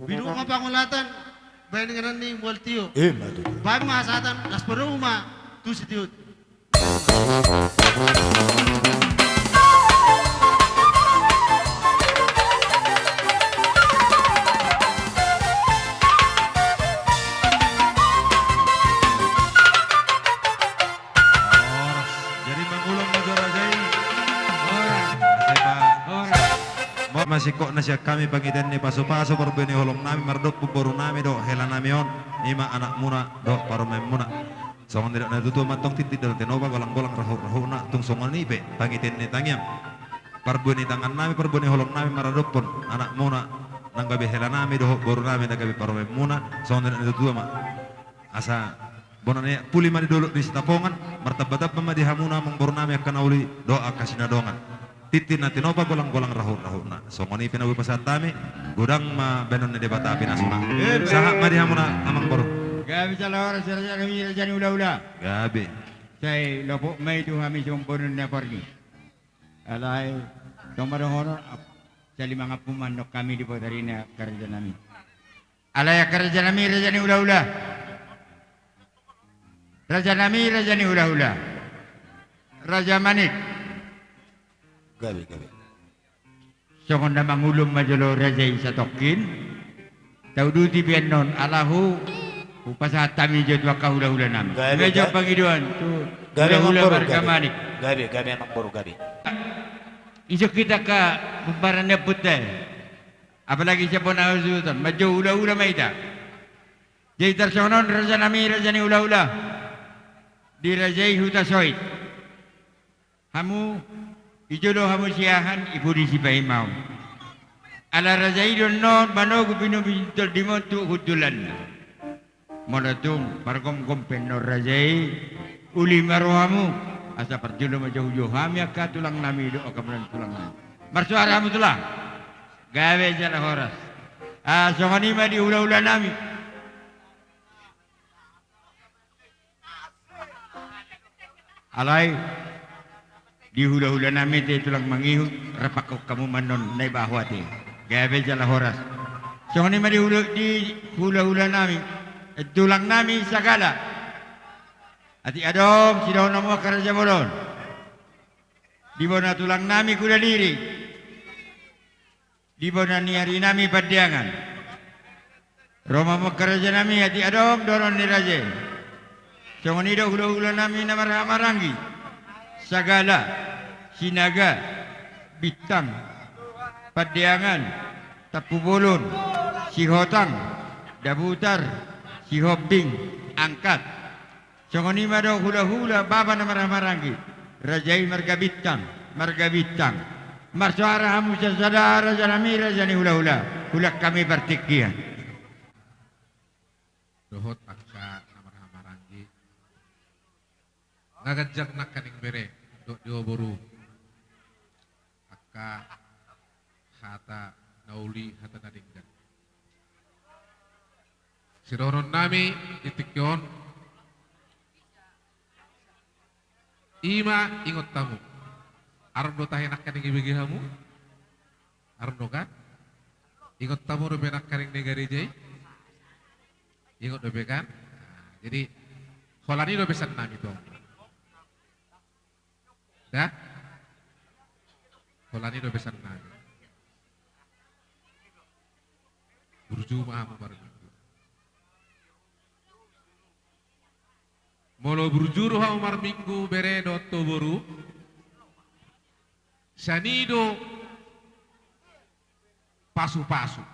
Binu ka pangulatan, bayan nga ni Multio. Matu. Bayan mga asatan, las peruma, tu sitiut. Jadi mangulang na Rajai. Masih kok nasya kami pangiten ni paso-paso perbeni holong nami mardok puboru nami do hela nami on ima anak muna do paromem muna songon tidak na tutu matong titit dalam tenoba golang-golang rahu na tung songon nipe pangiten ni tangiam parbeni tangan nami perbeni holong nami mardok pun anak muna nang gabe hela nami do boru nami na gabe paromem muna songon tidak na tutu ma asa bonane puli madi dulu di sitapongan martabatab madi hamuna mong boru nami akan auli doa kasina dongan titin natin opa golang-golang rahu na songoni pinawi pasatami gudang ma benon de bata pinasuna saha madi hamuna amang boru gabi salah orang serja kami rajani ula-ula gabi saya lopok mai tu kami sombonun na pergi alai tomaro honor sali mangapuman nok kami di potarina kerja nami alai kerja nami rajani ula-ula raja nami rajani ula-ula raja manik Gabi. Songon na mangulong majolo rajay sa tokin. Tauduti pianon alahu upasatami jod wakahula-hula namin. Medyo Panginoon tu hula-hula margamanik. Gabi emang boru gabi. Iso kita ka bubaran putih. Apalagi siapa na usutan, maju hula-hula maida. Jadi tersonon raja nami rajani hula-hula. Di rajay huta soit. Hamu ijolo hamu siahan ibu di sipai mau. Ala rajaidon non banogu binu bintol dimontu hudulan. Monatung parkom kompen no rajai uli marohamu asa perjulo majauh hami akka tulang nami do akamulan tulang nami. Marsuara hamu tulang. Gawe jala horas. Songani ma di ula-ula nami. Alai di hula-hula nami te tulang mangihut rapak kamu manon nai bahwa te gawe jala horas so ni mari di hula-hula nami tulang nami sagala ati adom sidaw namo karaja bolon di bona tulang nami kuda diri di bona niari nami padiangan Roma mo karaja nami ati adom doron ni raje so ni do hula-hula nami namaramarangi sagala, sinaga, bitang, padiangan, tapubulon, sihotang, dabutar, sihobing, angkat. Songoni mado hula-hula baba na maramarangi. Rajai marga bitang. Marsuara hamu sadara janami rajani hula-hula. Hula kami bertikian. Dohot angka maramarangi. Ngagajak nak kaning bere. Dua boru akka hata nauli hata nadinggan siroron nami itikyon ima ingot tamu arno tahe nak kaning ibigi hamu arno kan ingot tamu robe nak kaning negari jay ingot robe kan jadi holani robe san nami to dah, kolani do besan nami. Berjumah mu minggu. Molo berjuru ha umar minggu bere do to boru. Sanido pasu-pasu.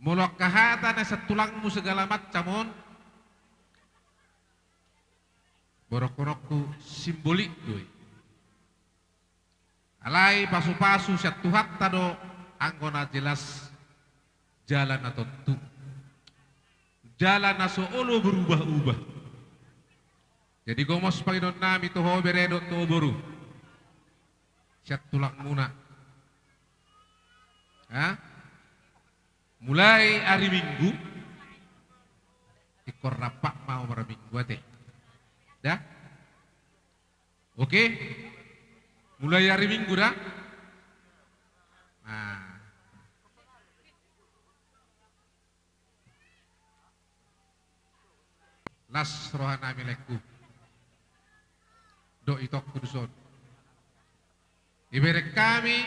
Molo kahata na sa tulangmu segala macamon. Borok-borokku simbolik doi. Alai pasu-pasu syatuhat tado anggona jelas jalan atau tu. Jalan naso olo berubah-ubah. Jadi gomos pagidon nami to ho beredo to boru. Syat tulak muna. Mulai hari Minggu ikor rapak mau minggu ate. Dah? Oke? Mulai hari Minggu dah. Nah. Las rohana mileku. Do itok kuduson. Iberek kami,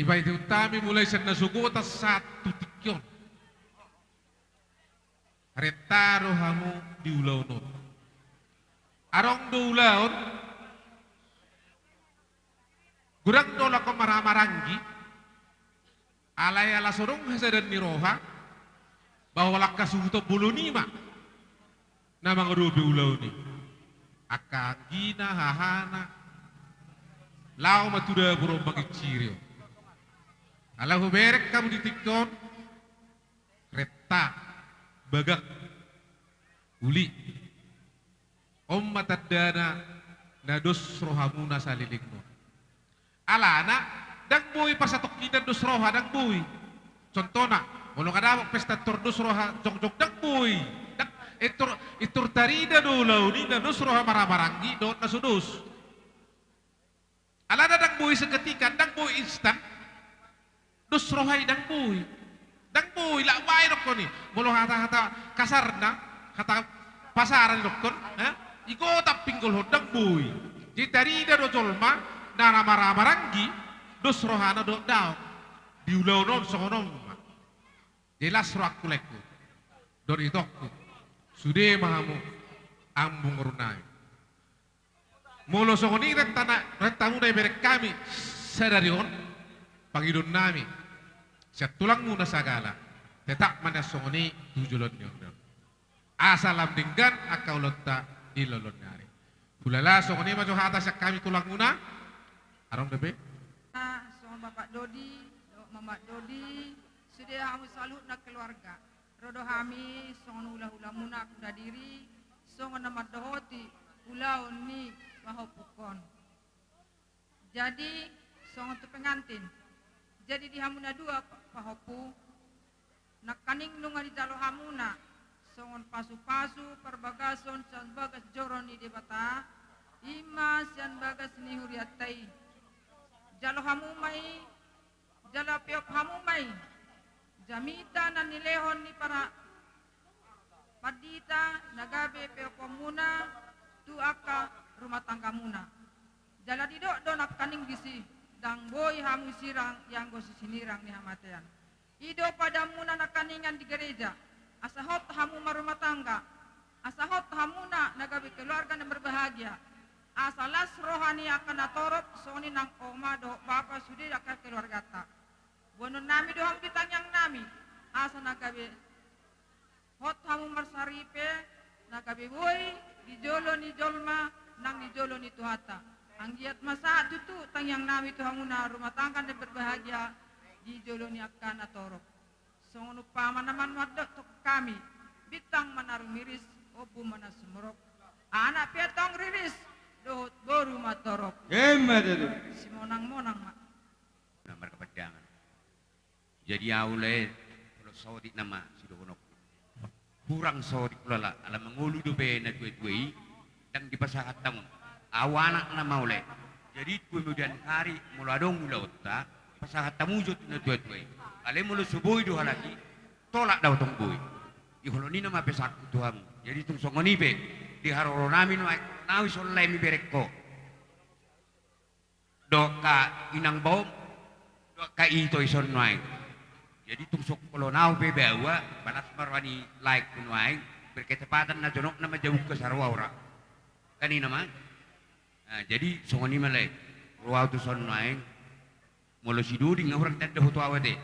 iba itu kami mulai senda suku atas satu tikyon. Reta rohamu di ulaunon. Arong do ulaon, gurang dola ko maramarangi, alay ala sorong hasadan ni roha, bahwa lakas uto bulu nima, namang rubi ulaw ni, akagina hahana, lao matuda burong magicirio, ala huberek kamu ditikon, reta, bagak, uli, om matadana, nados rohamuna salilingno. Alana, dang boy pasatok kita dos roha dang boy. Contohna, mulong kadawak pesta tordos roha jog-jog dang boy. Dang itur tarida dolaw ni dos roha maramarangi do nasudos. Alana dang boy seketika dang boy instan. Dos roha dang boy. Dang boy laway dokon ni. Mulong hata-hata kasarna, hata pasaran dokon, iko tapinggol hodang boy. Jadi tarida do jolma na maramarangi dos rohana do daw di ulaw non songonom jelas roak kuleku don itokku sude mahamu ambung runai molo songoni rentamu na berek kami sadarion pangidon nami siya tulang muna sagala tetak mana songoni tujulon yon asalam dinggan akaulota ilolon ngari bulala songoni majo hata siya kami tulang muna arong debe Soal Bapak Dodi, Mama Dodi, sudah kami salut nak keluarga. Rodo kami, songon ulah-ulah munak udah diri, songon nama dohoti, ulah ni mahopukon. Jadi songon tu pengantin. Jadi di hamuna dua pahopu, nak kaning nunga di jalo hamuna, songon pasu-pasu, perbagason, san bagas joron di debata, ima san bagas ni huriatai. Jalo hamumay, jalo piop hamumay, jamita na nilehon ni para padita, nagabe piop muna, tuaka rumah tangga muna. Jala didok donak kaning gisi, dang boy hamu sirang yang gosi sinirang ni hamatean. Ido pada muna na kaningan di gereja, asahot hamu marumah tangga, asahot hamuna nagabe keluarga yang berbahagia. Asalas rohani akan natorop soni nang oma do bapa sudi akan keluarga ta. Bono nami doham ditanyang nami. Asa nagabe hot hamu marsaripe nagabe boy dijolo ni jolma nang dijolo ni tuhata. Anggiat masa tutu tangyang nami tuhamuna rumah tangga dan berbahagia dijolo ni akan natorop. Songono pamanaman wadok tok kami bitang manaru miris opu mana sumrok. Anak piatong riris dohot baru matorok. Hemat itu. Si monang-monang mak. Nomor kepedangan. Jadi aule kalau saudi nama si dokonok. Kurang saudi kulala ala mengulu do be na tuai dan di pasahat tamu. Awanak nama aule. Jadi kemudian hari muladong mulauta pasahat tamu jut na tuai. Ale mulu subuh do halaki tolak daw tong boy. Iholoni nama pesak tuam. Jadi tung songoni be di haroronami no nawi solai mi berekko doka inang bom doka ito ison noai jadi tumsok kalau nau be bawa balas marwani like kunoai berketepatan na jonok na majauh ke sarwa ora kanina man jadi songoni malai ruau tu son noai molo sidudi ngurang tanda hutu awate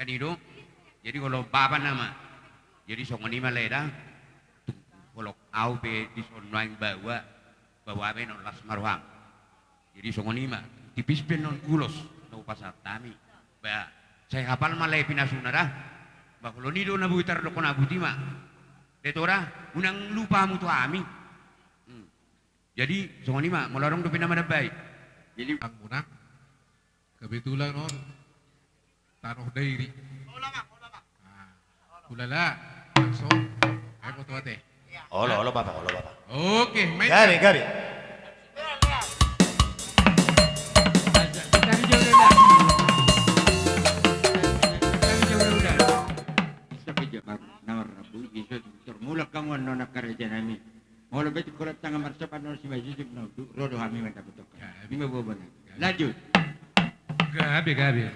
kanido jadi kalau baba nama jadi songoni malai dah kolok au be di sonwang bawa be non las marwang jadi songoni mah tipis ben non kulos no pasar tami ba saya hafal malai pinasuna dah ba kulo ni do na buitar do kona butima detora unang lupa mu tu ami jadi songoni mah molorong do pinama baik jadi ang munak kebetulan non taruh dairi ulala langsung aku tuh teh. Olo bapak. Oke, main. Gabi. Gabe, gabe.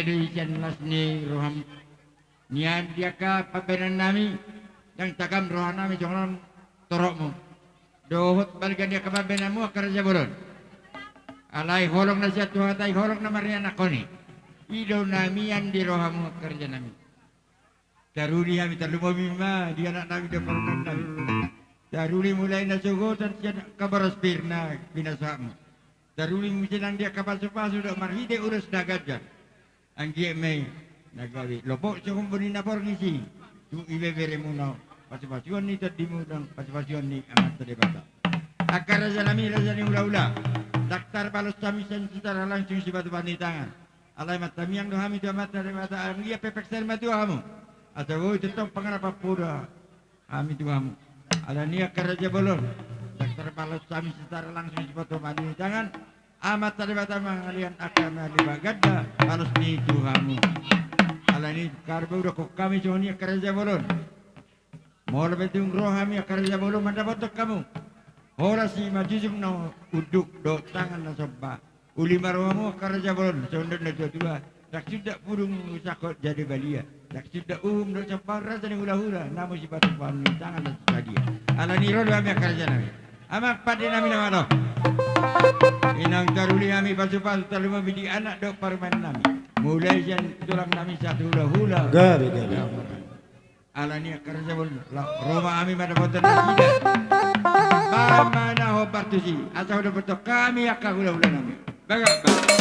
dari isan las ni roham nian dia ka pabenan nami yang takam rohan nami jongon torokmu dohot balikan dia ke pabenanmu kerja bolon alai holong na siya tuha tay holong na marian akoni ido nami yang di rohamu kerja nami daruli kami terlumobi ma dia anak nami dia parunan nami daruli mulai na sugotan siya kabaras pirna binasamu daruli musilang dia kapasu-pasu dok marhide urus nagajan anggi may nagawi lopo siya kumpuni na por ngisi tu ibebere muna pasipasyon ni tadimudang pasipasyon ni amat tadibata akar raja nami raja ni ula-ula daktar balos tamisan secara langsung si batu panitangan alai matami yang dohami tu amat tadibata anggi pepek ser matu hamu atau woi tetap pengarapa pura kami tu hamu ala ni akar raja bolon daktar balos tami secara langsung si batu panitangan amat tadibata mangalian akar nadi bagadda balos ni tu hamu ala ni karbo udah kok kami soalnya kerja bolon mau lebih tung rohami kerja bolon mana botok kamu ora si majusum no uduk do tangan na soba uli marwamu kerja bolon soalnya na dua tak sudah burung sakot jadi balia tak sudah do cepat rasa ni hula-hula namu si batu panu tangan na sadia ala ni rodo kami kerja nami amak padi nami nama no inang taruli kami pasu-pasu terlima bidi anak do parman nami mulai jan tulang nami satu hula-hula gabi alania kerja pun rumah kami pada boten tidak bagaimana hobar tu si asal udah betul kami akan hula-hula nami bagaimana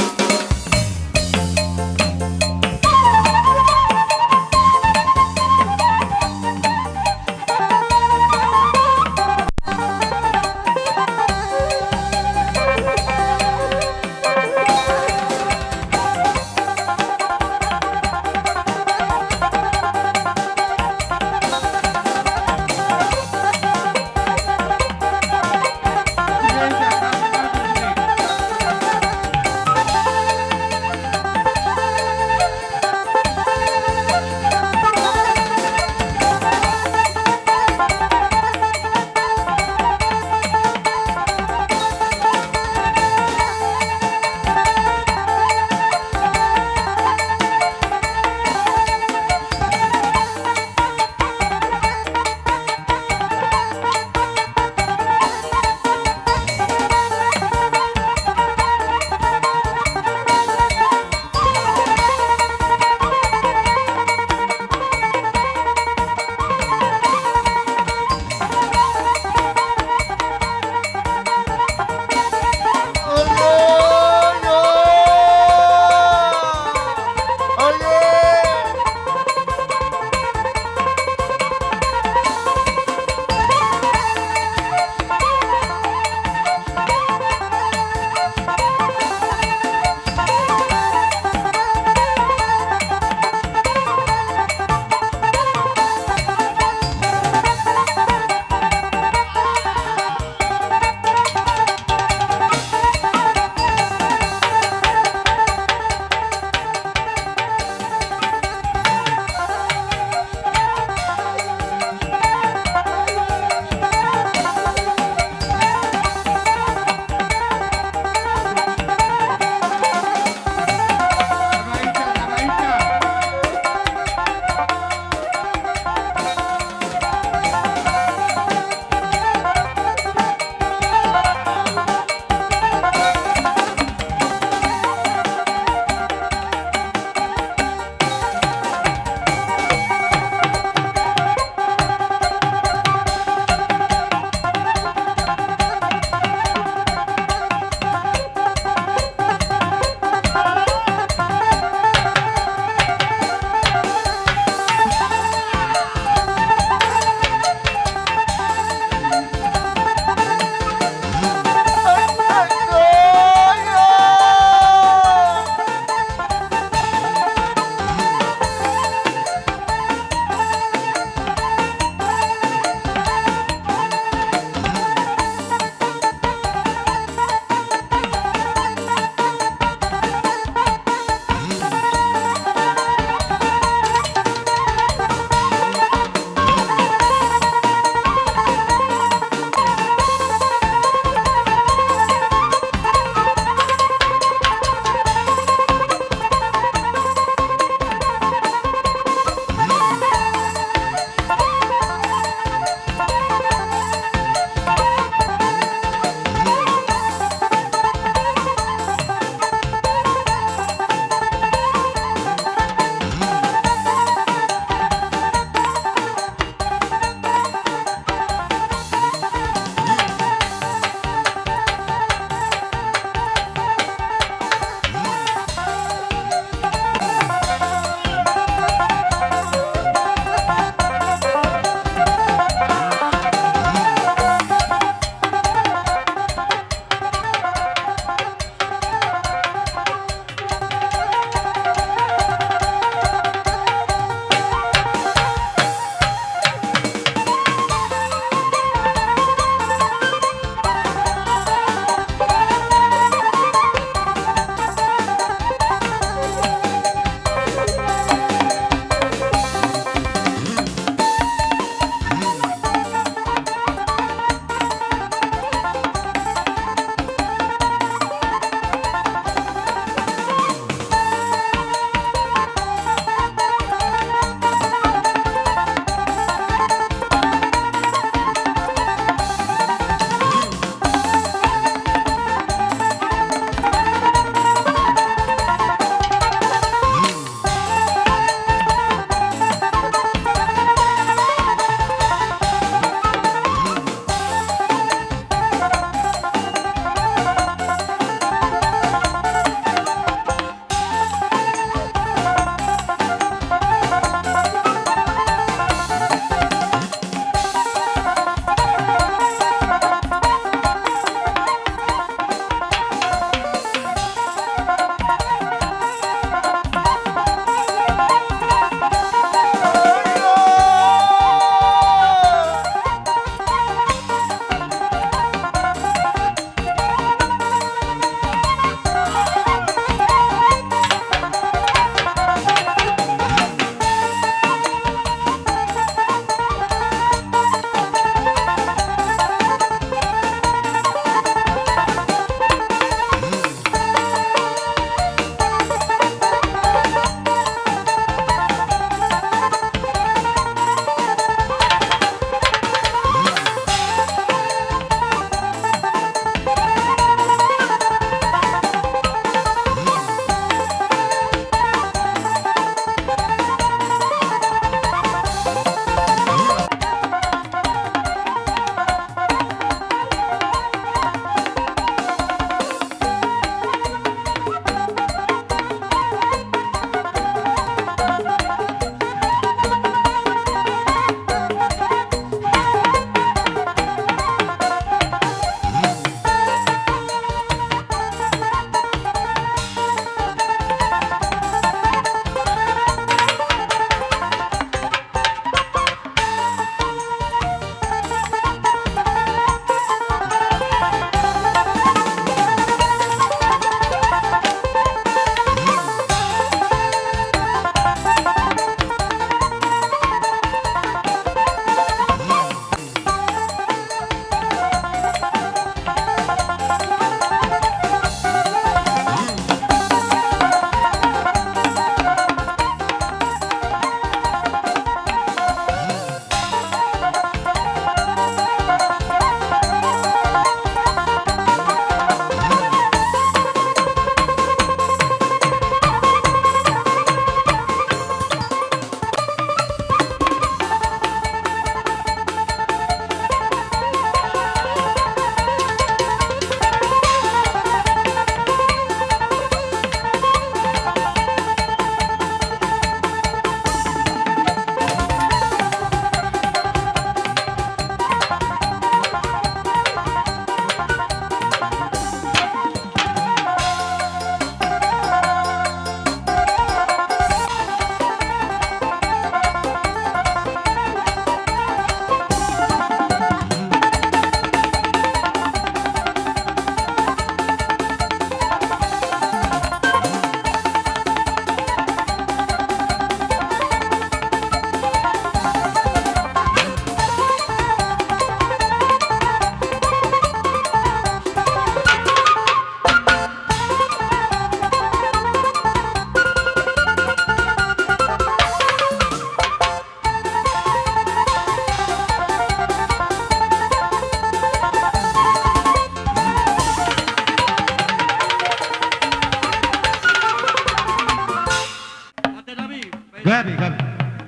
Gabi.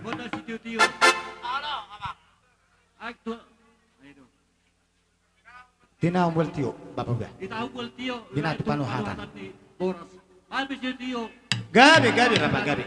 Bono si Tio. Halo, apa? Aktu. Tina umbul tio, Bapak Uga. Ditahu bol Tio. Binatu panuhatan. Boros. Habis si Tio. Gabi, Bapak Gabi.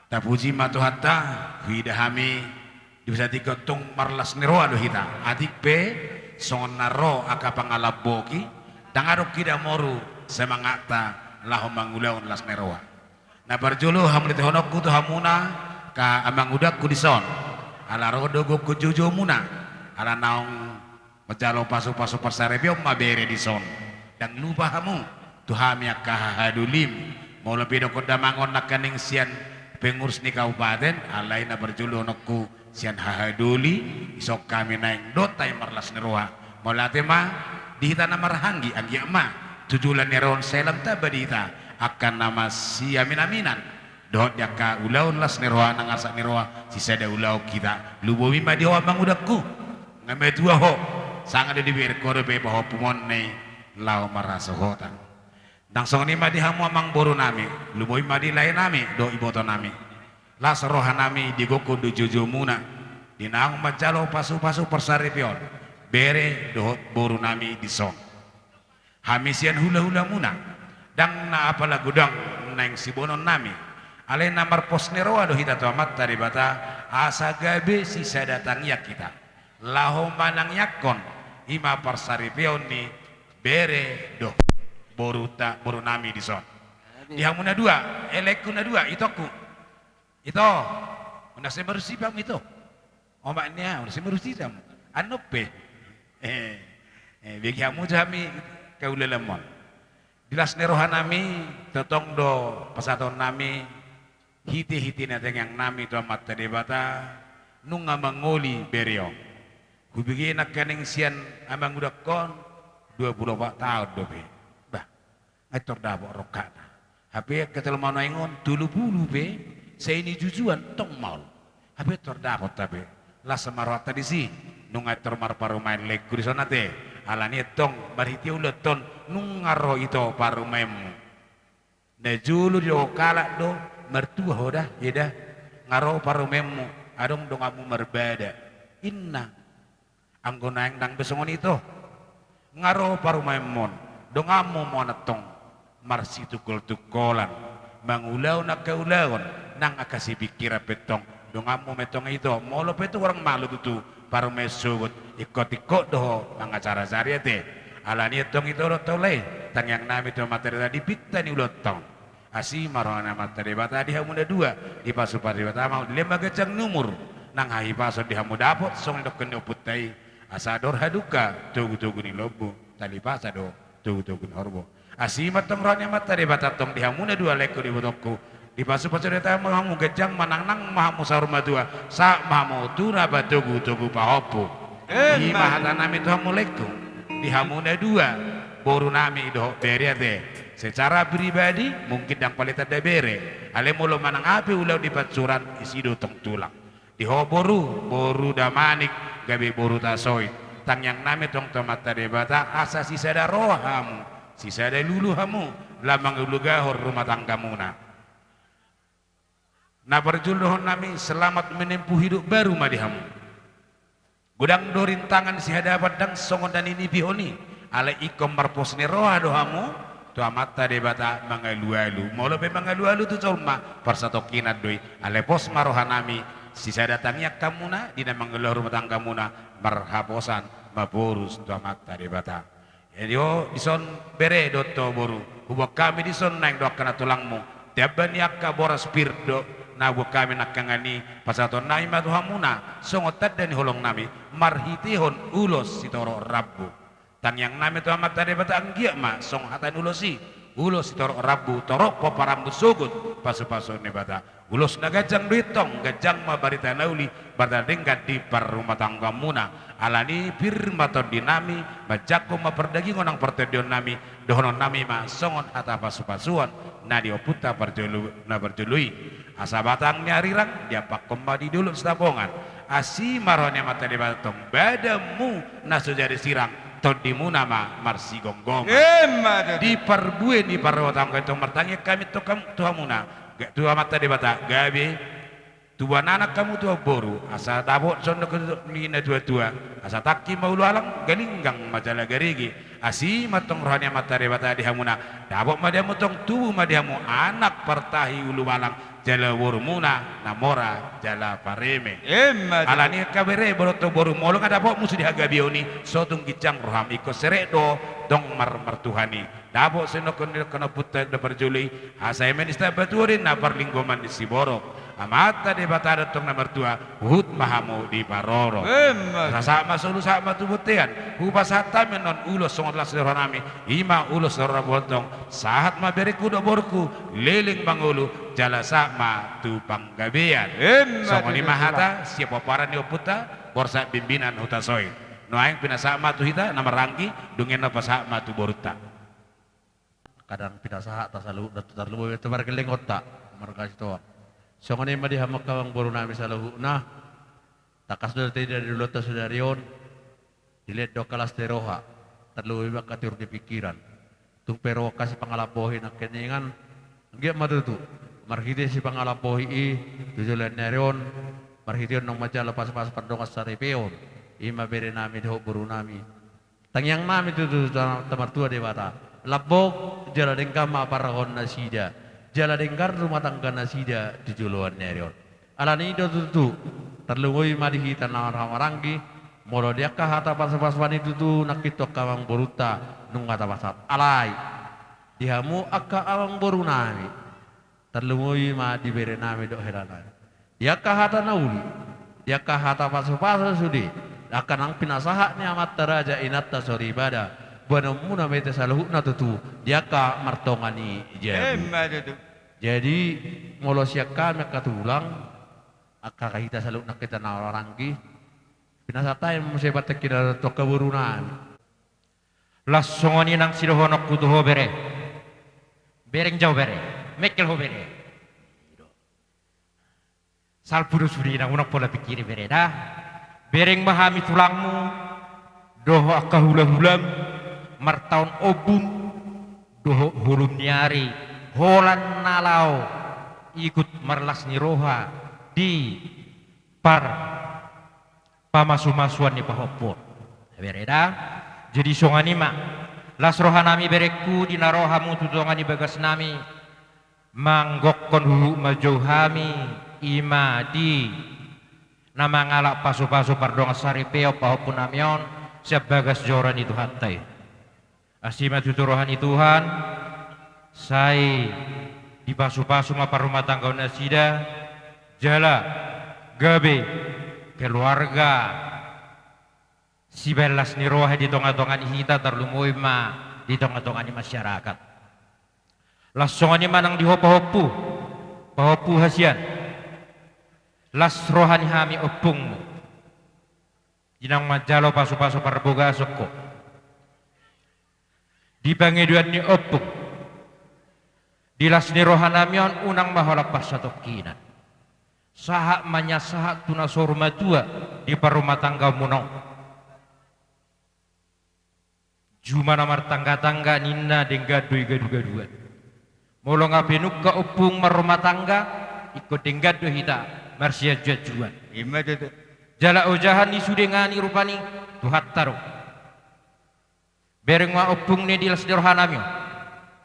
Tapuji matu hatta huida hami bisa digotong marlas nero ado hita adik pe songon naro aka pangalaboki dangarok kida moru semangata laho mangulaon las neroa na barjolo hamlite honokku tu hamuna ka amang udakku dison ala rodo go jojo muna ala naong majalo pasu persarepio mabere dison dan lupa hamu tu hami aka hadulim mau lebih doko damangon nakaning sian pengurus ni kabupaten alai na berjulu nokku sian hahaduli isok kami naik dota yang marlas neroa molate ma dihita nama rahanggi anggi ma tujulan neron selam taba dihita akan nama si aminan dot jaka ulaun las neroa nangasak neroa sisa da ulau kita lubomi ma diwa bang udakku ngame tua ho sangat di bir kore be baho pumon nei lau marasohotan Dangsong ni madi hamu amang boru nami, luboy madi lain nami, do iboto nami. Las roha nami digoko do jojo muna, dinang majalo pasu persaripion, bere do boru nami disong. Hamisian hula muna, dang na apala gudang neng sibonon nami. Ale namar pos neroa do hita tomat dari bata asa gabe sisa datang ya kita. Laho manang yakon ima persaripion ni bere do. Boru nami di son. Dihamuna dua, elekuna dua, itoku. Ito, udah saya bersih bang itu. Omaknya udah saya bersih bang. Anope. Bagi hamu jami kau lelemon. Dilas nerohan nami, tetong do pasaton nami, hiti nateng yang nami tu amat tadi bata, nunga mangoli berio. Kubigi nak kening sian amang udah kon 24 tahun dobe. Aitor dabo rokat. Hape ketel mau naingon dulu bulu be. Saya ini jujuan tong mal. Hape tor dabo tabe. Lah semarwat tadi sih. Nung aitor marparu main lek kurisona te. Alani tong bariti uleton nung ngaro ito paru memu. Ne julu di okala do mertua hoda yeda ngaro paru memu. Adong dong kamu merbeda. Inna anggona yang dang besongon itu. Ngaro paru memon. Dong kamu mau netong. Marsi tukol-tukolan mangulaw na kaulawan nang akasi pikira petong dongamu metong itu molo petu orang malu tutu paru mesugut ikot-ikot doho nang acara sariate alani etong itu rotole tang yang nami tu materi tadi pita ni ulotong asi marona materi bata di hamunda dua di pasu pari bata mau di lembaga cang numur nang hai pasu di hamu dapot song dok kena putai asador haduka tugu-tugu ni lobo tali pasado tugu-tugu ni horbo Asimat tong rohnya mata di batatong di hamuna dua leko di botokku di pasu deta mahamu gejang manang mahamu saruma dua sa mahamu tura batugu tugu pahopu di mahata nami tu hamu leko di hamuna dua boru nami doh beri ade secara pribadi mungkin yang paling ada bere ale mulu manang api ulau di patsuran isi do tong tulang di ho boru damanik gabe boru tasoi tang yang nami tong tomata de bata asa sisa da rohamu sisa ada lulu hamu lamang ulu gahor rumah tangga muna na berjuluh nami selamat menempuh hidup baru madi hamu gudang dorin tangan si hadapat dang songon dan ini bihoni ala ikom marpos neroha do hamu tu amata de bata mangalu-alu mau lebih mangalu-alu tu colma persatokinat doi ale pos maroha nami sisa datangnya kamuna dina mangeluh rumah tangga muna marhaposan maborus tu amata de bata Yo dison bere dotto boru hubak kami dison naik doa kena tulangmu tiaba niaka boras pirdo na hubak kami nakangani pasaton na imatu hamuna songotat dan holong nami marhitihon ulos sitoro rabbu tan yang nami tu amat tadi bata anggia ma song hatan ulosi ulos torok rabu torok paparambu sugut pasu-pasu ni bata ulos na gajang duitong gajang mabarita nauli bardadengkat di par rumah tangga muna alani firma to dinami bajako maperdagi ngonang pertedion nami dohonon nami ma songon hata pasu-pasuan na dioputa berjului asa batang nyarirang dia pak kembali dulu setabongan asi marone mata di batong badamu nasu jadi sirang todimu nama marsi gonggong di parbue di parwatang itu mertanya kami to kamu tuhamuna tua mata di bata gabe tua anak kamu tua boru asa tabok sono mina tua asa taki maulu alang galinggang majalah garigi asi matong rohani mata di bata dihamuna tabok madiamu tong tubuh madiamu anak pertahi ulu alang jala wurmuna namora jala pareme alani kabere boroto boru molong ada pok musuh dihaga bioni sotung gicang roham iko seredo dong mertuhani dabo seno kena putar de berjuli asai menista baturin na perlinggoman di siboro amata de batara tong na mertua hut mahamu di paroro sama sulu sama tubutian hubasata menon ulos songolas rohanami ima ulos rohabotong sahat mabere kudo borku leling bangulu jala sama tu panggabean songoni mahata siapa paran ni oputa borsa bimbinan huta soy noaing pinasama tu hita nama rangki dungen apa sama tu boruta kadang pinasaha ta salu terlalu itu bargeleng otak markas to songoni madi hamak kawang boru nami salahu nah takas dari dulu ta sudarion dilihat do kalas teroha terlalu bakatur di pikiran tung pero kasih pangalapohin nak keningan nggak matutu marhide si pangalapohi tujulan nerion marhide nong maja lepas pas perdongas saripeon ima bere nami doh buru nami tangyang nami tu temar tua dewata labok jala dengkama parahon nasida jala dengkar rumah tangga nasida tujulan nerion alani do tutu terlungui madihi tanah ramaranggi molo dia kahata pas wani tutu nakito kawang boruta nung kata pasat alai dihamu akka awang boru nami terlumui ma diberi nami dok herana dia kahata nauli dia kahata pasu-pasu sudi akan ang pinasaha ni amat teraja inatta sori bada banamuna mete saluhna tutu dia ka martongani jadi molo siak kami katulang akka kahita saluhna kita nawaranggi pinasata yang musibah tekira to kaburunan lassongoni nang sirohonok kutuho bere bereng jauh bere mekel ho bere salpuru suri nang unak pola pikiri bere dah bereng mahami tulangmu doho akka hula-hulam martaun obun doho hulum nyari holan nalau ikut marlas niroha di par pamasu-masuan ni pahopor bere dah jadi songani ma las rohanami bereku dinarohamu tutongani bagas nami manggokon hulu majauhami ima di nama ngalak pasu-pasu pardong saripeo pahopun namion siap bagas joran itu hatai asima tuturohani Tuhan sai di pasu-pasu mapar rumah tangga nasida jala gabe keluarga si belas ni roha di tonga-tongan hita terlumui ma di tonga-tongan masyarakat lassongan ni manang dihopa-hopu pahopu hasian las rohani hami opungmu jinang majalo pasu-pasu parboga soko di pangeduan ni opung di las ni rohanamion unang maholak pasatokinan sahak manya sahak tunasorma tua di parumah tangga munong juma namar tangga-tangga nina denggadoi gadu-gaduan molong abenuk ka opung marumah tangga ikut denggadoi hita marsia jajuan jala ojahan ni sudengani rupani tuhat taro bereng ma opung ne dilas rohanami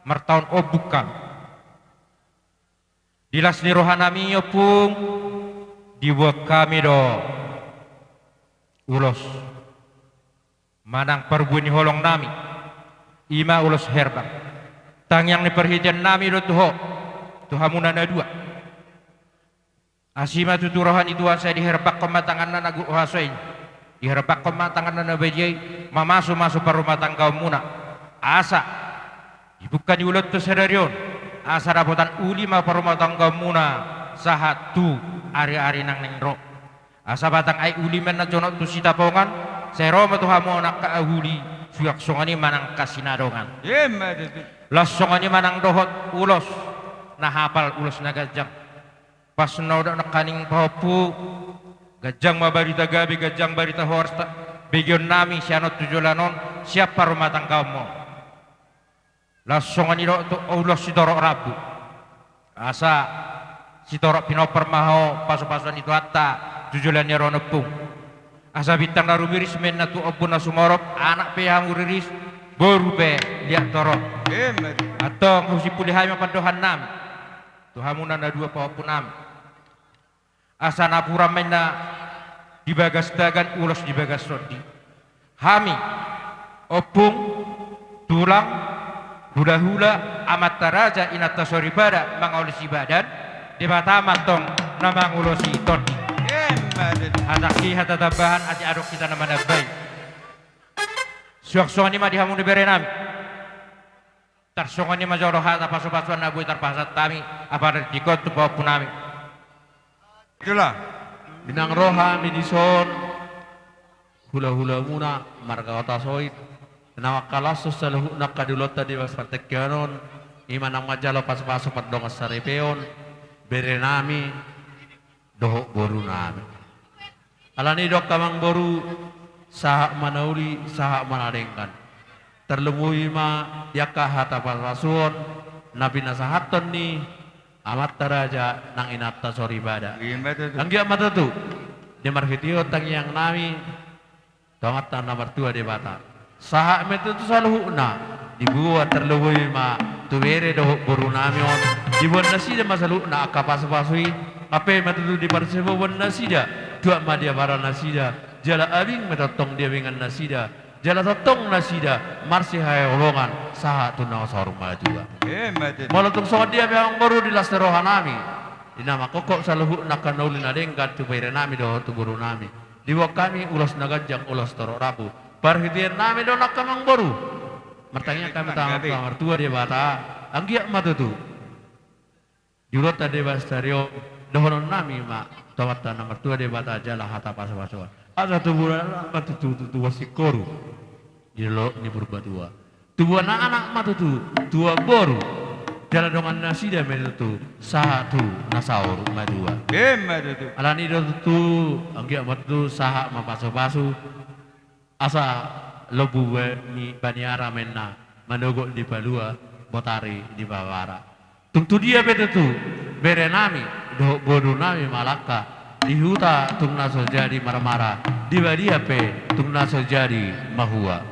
martaun obukan dilas rohanami opung dibuat kami do ulos manang perbuini holong nami ima ulos herbang tang yang diperhitian nami do tuho tuhamuna na dua asima tuturohan itu saya diherbak kematangan na nagu hasoin diherbak kematangan na bejai mamasu-masu per rumah tangga muna asa Bukan diulut tu sedarion. Asa rapotan uli ma parumah tangga muna sahat tu ari-ari nang nengro. Asa batang ai uli men na jonok tu sitapongan. Sero ma tu hamo nak ka uli suyak songani manang kasinadongan. Las songani manang dohot ulos na hafal ulos na gajang. Pas naudak nak kaning papu gajang ma barita gabi gajang barita horsta. Begion nami sianot tujulanon siapa rumah tangga mo. Langsung ani do tu ulos si torok rabu. Asa si torok pinoper maho pasu-pasuan itu hatta tujulannya ronepung. Asa bintang daru miris men na tu opun na sumorop anak pe yang uriris baru pe lihat torok. Atau ngusi pulihai mapandohan nam. Tuhamunan na dua paopun nam. Asa napura men na dibagas dagan ulos dibagas rodi. Hami opung tulang hula-hula amat taraja inata soribada mangolisi badan di mata matong namang ulosi todi hataki hatatabahan ati aduk kita nama nabai suak-suak ni ma dihamun di berenami tarsongan ni ma jauh hata pasu-pasuan nabu tarpasat tami apa ada dikot tu bawa punami itulah binang roha midison hula-hula muna marga kota soit nawakalas saluhu nakadulot tadi was patekyanon imanang majalo pas-paso padong sarepeon berenami dohok boru nami alani dok kamang boru sahak manauli sahak manadengkan terlemui ma yakah hata pas-pason nabi nasahaton ni amat taraja nang inata soribada anggia mata tu di marfitio tang yang nami tomat nomor 2 di bata sahak metu tu saluhna dibuat terlewoi ma tu bere doh borunamion dibuat nasi de masaluna akapas-pasui ape metu tu di parsebo bon nasida dua ma dia bara nasida jala abing metotong dia dengan nasida jala totong nasida marsi hai olongan sahak tu na sorma juga malotung so dia yang baru di lasterohanami dinama kokok saluhna kanaulina dengkat tu bere nami doh tu borunami dibuat kami ulos nagajang ulos torok rabu parhitian nami donak kamang boru mertanya kami tamar tua dia bata anggiak matu tu jurot tadi bastario dohonon nami ma tawata nomor 2 dia bata jala hata paswa ada tu bulan matu tu wasikoru di lo ni berubah tua tu anak-anak matu tu tua boru jala dongan nasi dia metu tu satu nasaur madua alani do tu anggiak matu saha ma pasu asa lobu ni baniara menna manogok di balua botari di bawara tungtu dia betul tu berenami do bodu nami malaka di huta tungna so jadi marmara di badia pe tungna so jadi mahua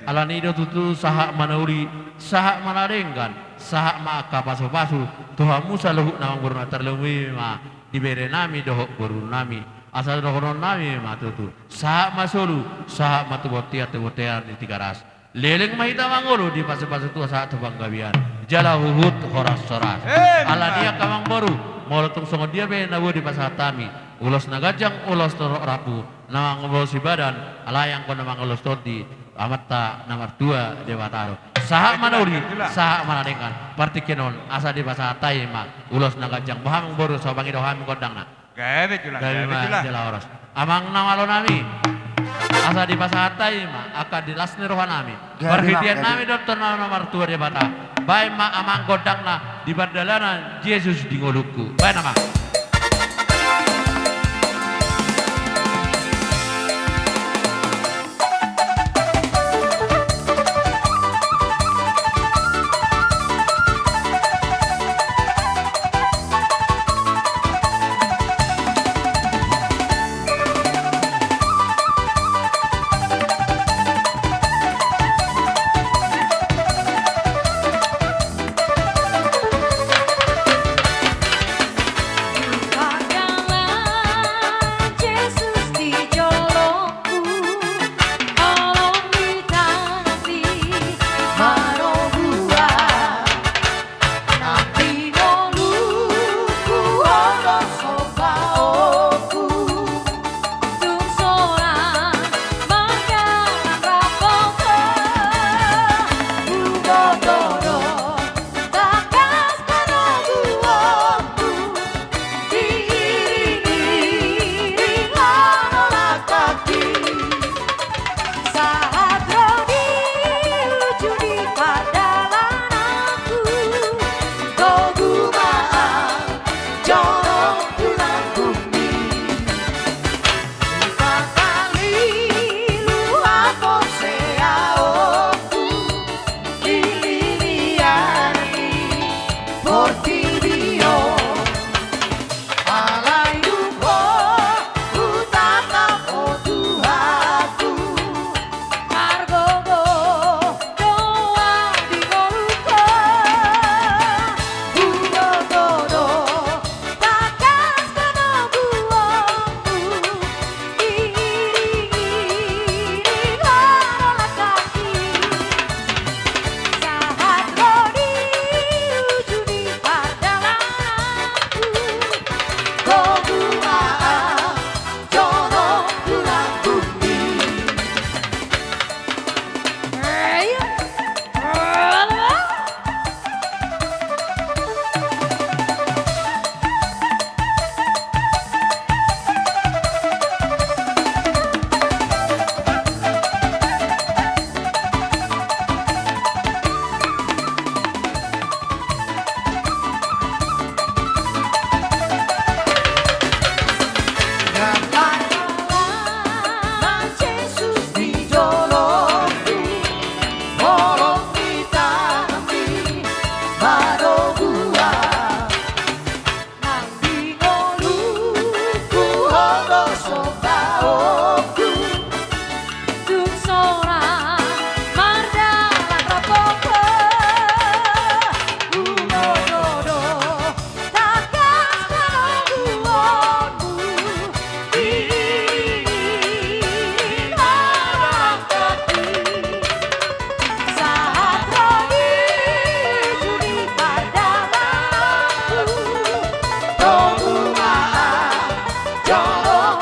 alani do tu sahak manauri sahak manarenggan sahak maka pasu-pasu Tuhan Musa luhuk namang buruna terlewi ma di berenami do bodu nami asal dohonon nami matutu sahak masulu sahak matu botiat botian di 3 ras leleng mahita mangolo di pasu-pasu tua sahak tebang gabian jala huhut horas soras ala dia kamang boru molotung songo dia be nabu di pasar tami ulos nagajang ulos torok rapu namang ulos badan ala yang ko namang ulos todi amatta nomor 2 dewataro sahak manauri sahak manadengkan partikenon asa di pasar taima ulos nagajang bahamang boru sobangi dohami kodangna gawe jela oros amang namalo nami asa di pasahatai ma akan di lasni rohan nami perhitian nami dokter nomor 2 di bata baik ma amang godang na di bardalana Yesus di ngoluku baik nama sobaoku tung sora mardalan rapopo unododo takas kalakuanmu ini harapati saat rodi juli padalanku Tunggu maaf, jolong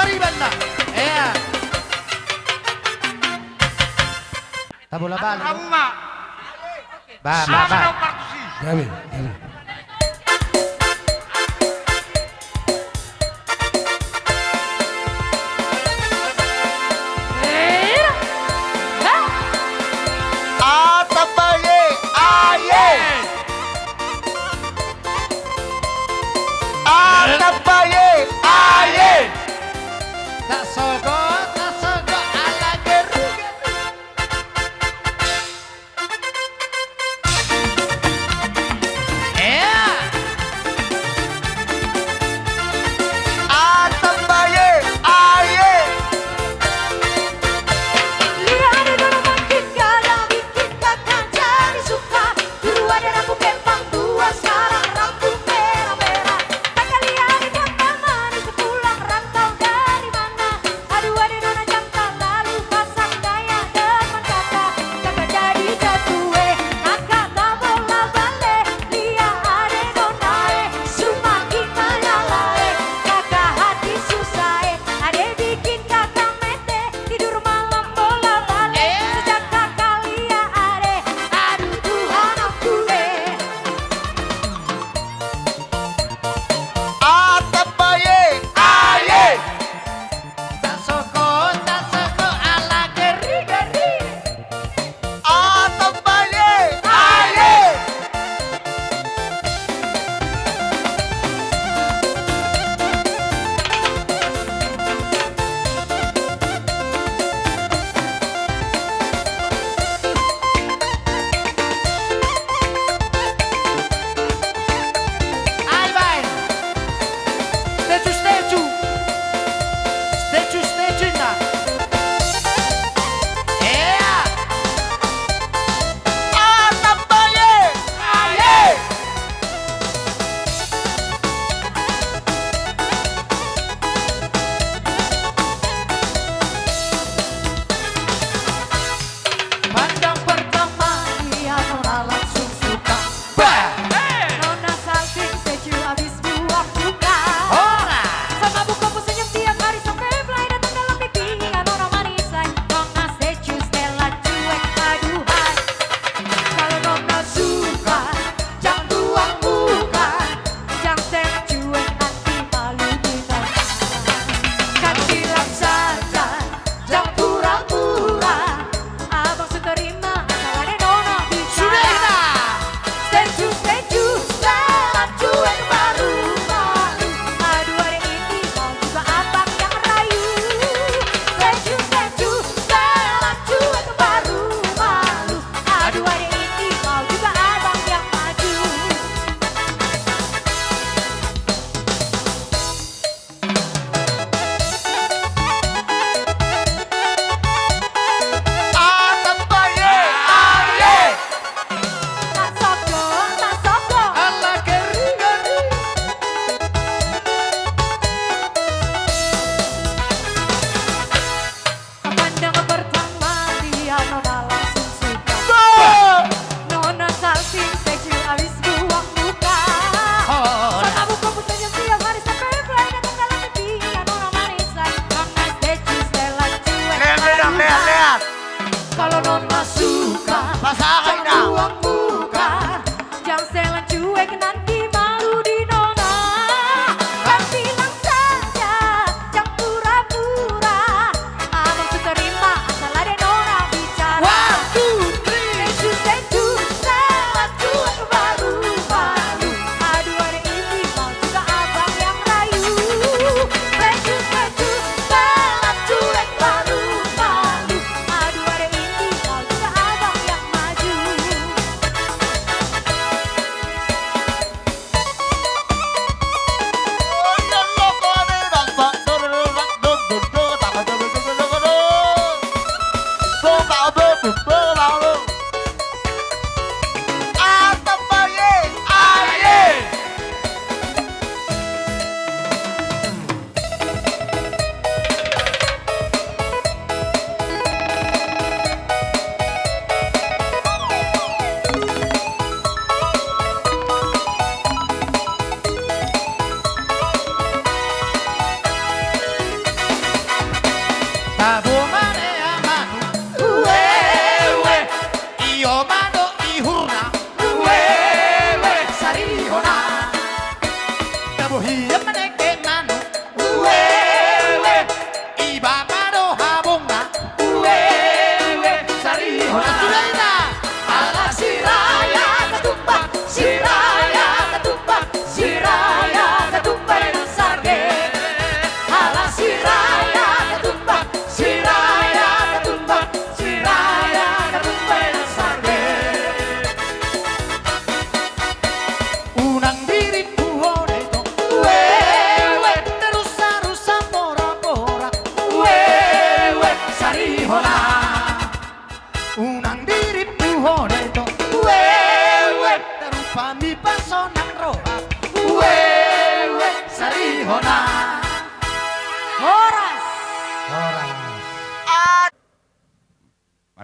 Maribanda. Iya. Tabola bala. Ba. Kami. Atabaye, aye. Atabaye, aye. Tak sogo ala geru. Atabaye, aye. Lihat dalam makin kadang bikin kakak jadi suka. Dulu ada rambut kempang tua, sekarang rambut merah-merah. Kakak lihat di kota manis pulang rantau dari mana?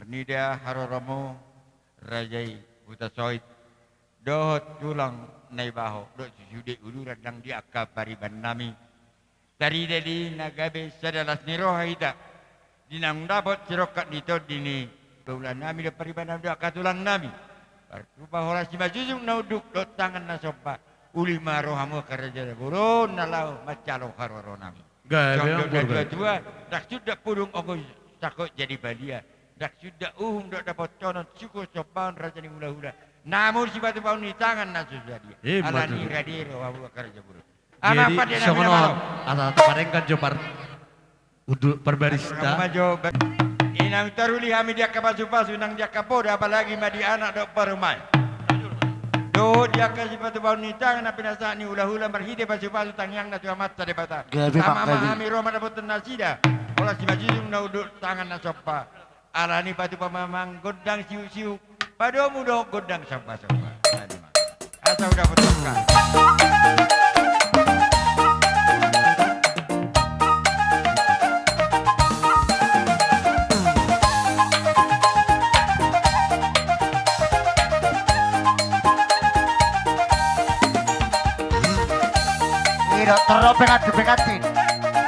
Nida haroromo rajai buta soit dohot tulang naibaho dot sude uluran dang di akka pariban nami dari dari nagabe sadalas niroha ida dinang dapat sirokat nito dini bulan nami do pariban nami do akka tulang nami rupa horas si majujung nauduk dot tangan nasopa uli marohamu karaja burun nalau macalo haroro nami Gabe dua dak sudah pudung ogos takut jadi balia dak sudah dak dapat conon syukur sopan raja ni hula-hula namun si batu paun di tangan nasu jadi alani radiro wabu kerja buru jadi sokono atau parengkan jopar untuk perbarista inang taruli hami dia kapasu-pasu nang dia kapoda apalagi madi anak dok perumai do dia kasih batu paun di tangan apa nasa ni hula-hula berhide pasu-pasu tangyang nasu amat tadi bata sama hami roma dapat nasida olah si majujung nauduk tangan nasopa alani batu pamamang godang siu-siu padamu dong godang sampah-sampah asal udah betulkan Tidak terlalu pengati.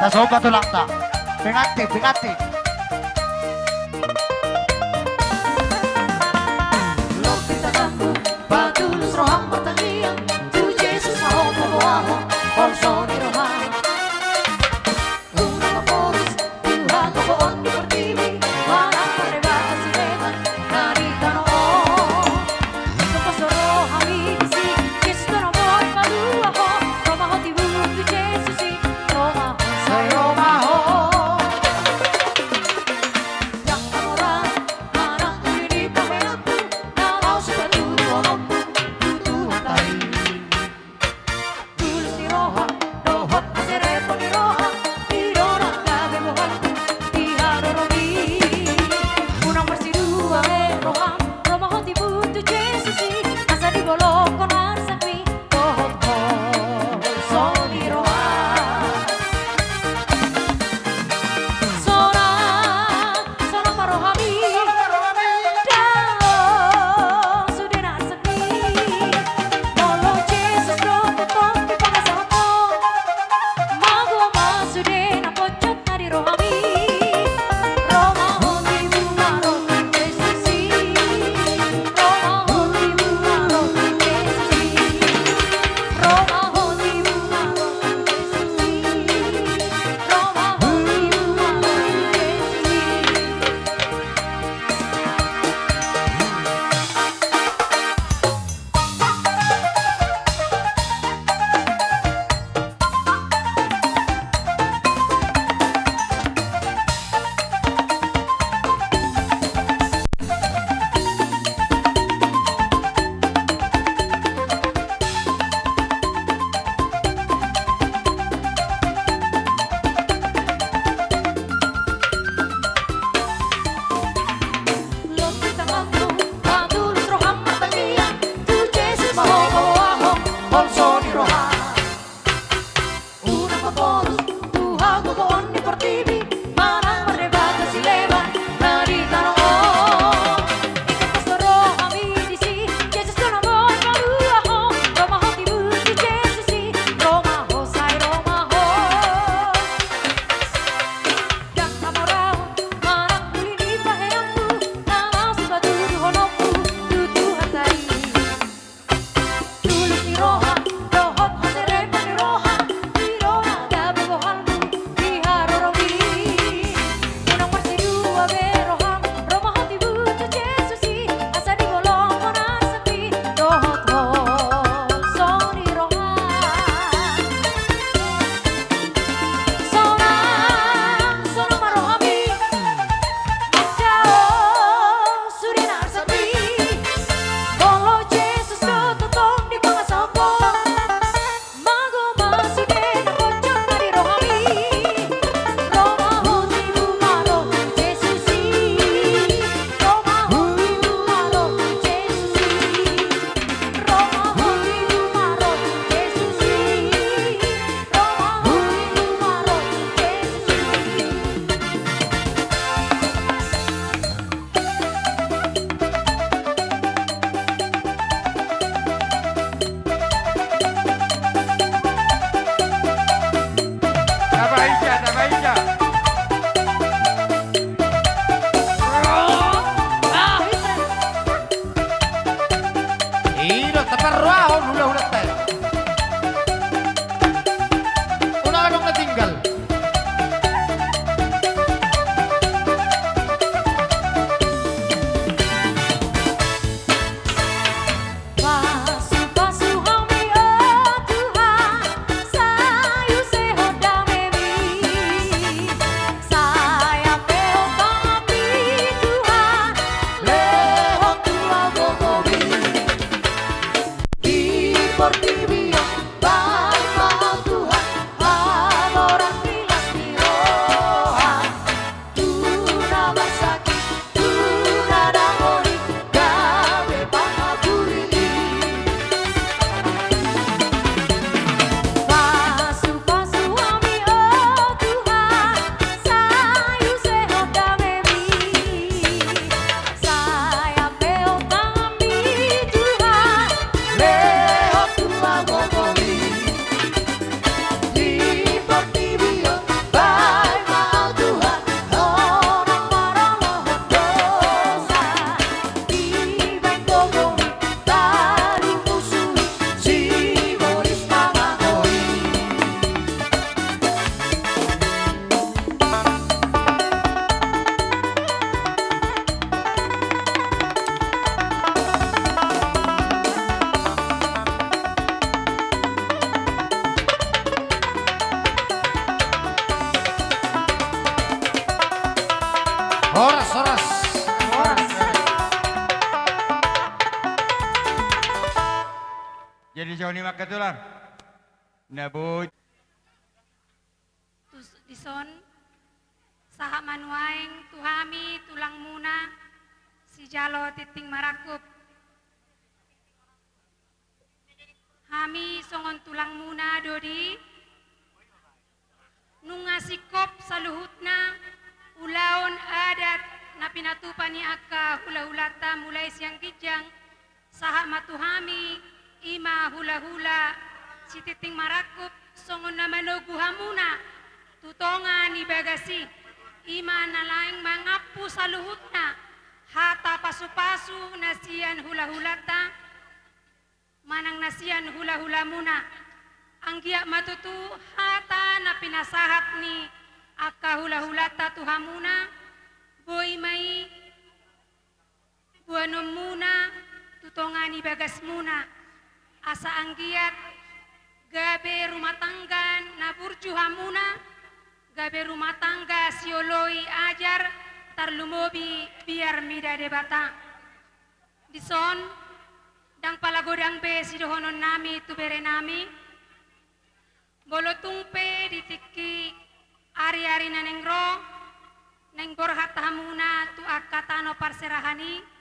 Tak sobat tulang tak. Pengati. Patulus roham matangiyang tu Jesus roham mabuaho also ni roham unang kapolis Tuhan kapoon ni pertiwi walang karebata si Leman narita noon kapasa roham ibisi Kristo romoy paluaho romaho tiwag tu Jesus romaho sa romaho Soni makatular. Nabut. Dison saha manuaing tuhami tulang muna si jalo titing marakup. Hami songon tulang muna dodi nunga sikop saluhutna ulaon adat na pinatupani aka hula-hulata mulai siang kijang saha matuhami ima hula-hula si titing marakup songon na manogu hamuna tutongan ni bagasi ima nalaing mangapu saluhutna hata pasu-pasu nasian hula-hulata manang nasian hula-hula muna anggia matutu hata na pinasahat ni aka hula-hulata tuhamuna boy mai buanom muna tutongan ni bagas muna asa anggiat gabe rumah tangga na burju hamuna gabe rumah tangga sioloi ajar tarlumobi biar mida debata dison dang palagodang be sidohonon nami tubere nami bolo tungpe ditiki ari-ari nanengro neng borhat hamuna tu akatano parserahani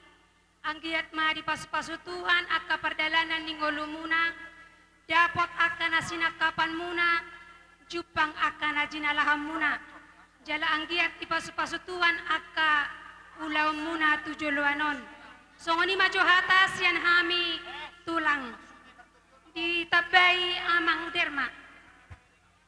anggiat ma di pasu-pasu Tuhan akka perdalanan ningolumuna dapat akan asina kapan muna jupang akan ajina laham muna jala anggiat di pasu-pasu Tuhan akka ulau muna tujuluanon songoni majo hata sian hami tulang ditabai amang derma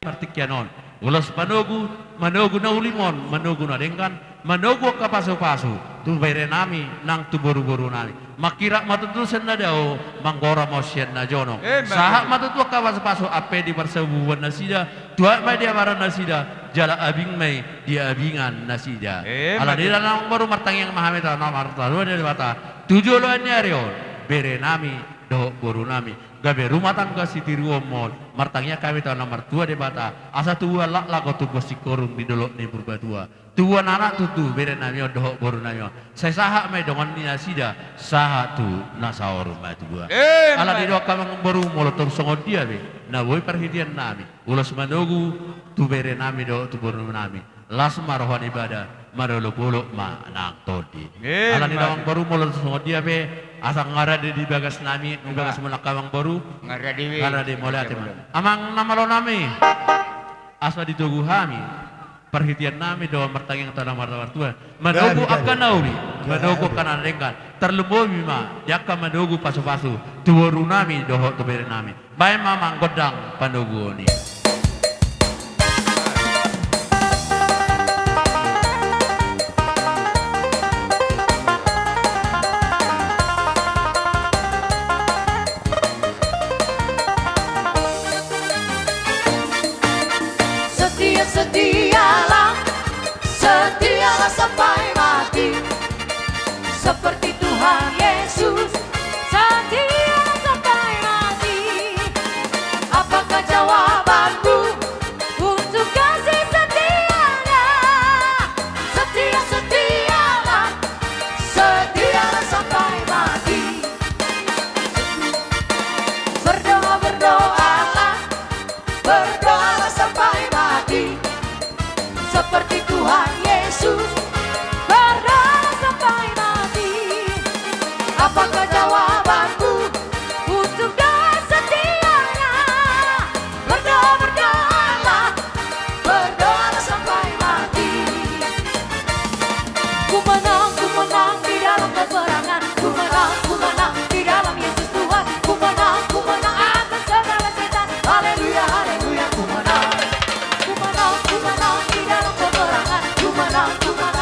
Partikyanon, ulas manogu na ulimon, manogu na dengkan, manogu ka pasu-pasu, tu bayre nami nang tu boru-boru nami. Makira matutusan na daw, manggora mosyen na jono. Sahat matutu ka pasu-pasu, ape di persebuan nasida, tua may dia baran nasida, jala abing may dia abingan nasida. Ala dira nang baru martang yang mahameta nomor taruh dari bata, tujuh loan nyarion, bere nami, doh boru nami. Gabe rumah tangga si tiruomon martangnya kami tahu nomor 2 de bata asa tua lak lago tu bosi korung di dolok ni berbatua tua anak tutu bere namio dohok boru namio saya saha me dongon ni asida saha tu nasaor matua ala di doa kamang baru molotor songon dia be na boy perhitian nami ulas manogu tu bere nami do tu boru nami las marohan ibadah marolo bolo ma nang todi ala di doa baru molotor songon dia be asa ngarade di bagas nami bagas mulakawang baru ngarade mulai amang namalo nami asa ditugu hami perhitian nami doa mertanging tanah martawa manogu akan nauri manogu kanan lengkan terlebomi ma jaka manogu pasu-pasu tuwaru nami doho tubere nami bae mamang godang panogu ni Setialah sampai mati seperti Tuhan Yesus. Setialah sampai mati. Apakah jawabanmu untuk kasih setianya? Setialah, setialah sampai mati. Berdoalah, berdoalah sampai mati. Seperti Tuhan Yesus, berdoa sampai mati. Apakah jawabanmu untuk doa setianya? Berdoalah, berdoalah sampai mati. Ku menang di dalam peperangan. Ku menang di dalam Yesus Tuhan. Ku menang atas segala setan. Haleluya, haleluya, ku menang. Ku menang di dalam peperangan. Ku menang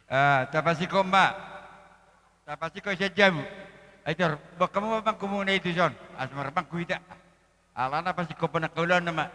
Tapasi ko ma. Tapasi ko siya jam. Aitor, baka mo bang kumuna ito son? Asmar bang kuita. Alana pasi ko pa nakaulan nama.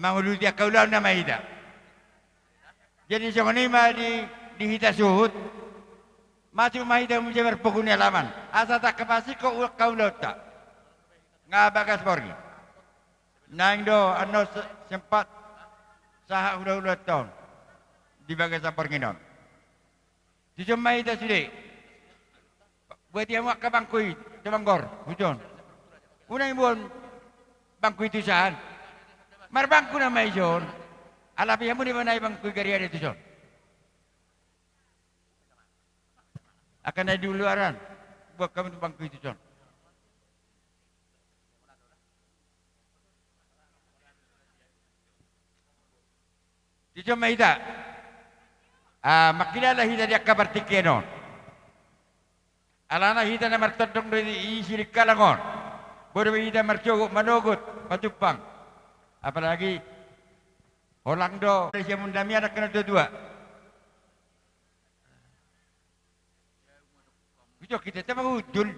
Mangulu dia kaulau nama ida. Jadi songoni ma di hita suhut. Masuk ma ida mesti berpokoknya laman. Asa tak kepasi ko kaulau tak. Ngabagas porgi. Nang do ano sempat saha udah tahun di bagas porgi non. Di cuma ida sudah. Buat dia mak ke bangkui, temanggor, hujan. Unang buon bangkui itu sahan. Marbangku nama ijon. Alapi yamu di mana bangku gari ada itu jon. Akan ada di luaran. Buat kamu bangku itu jon. Di cuma ida. Makilala hita dia kabar tikenon. Alana hita na martodong dari isi kalangon. Baru hita marcogok manogot patupang. Apalagi Orlando Malaysia Mundami anak kena dua-dua. Itu kita temang udul.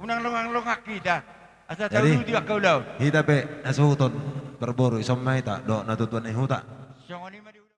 Unang longak kita. Asa tahu dia kau lau. Hita be asuhuton berburu isomai tak do natutuan huta. Songoni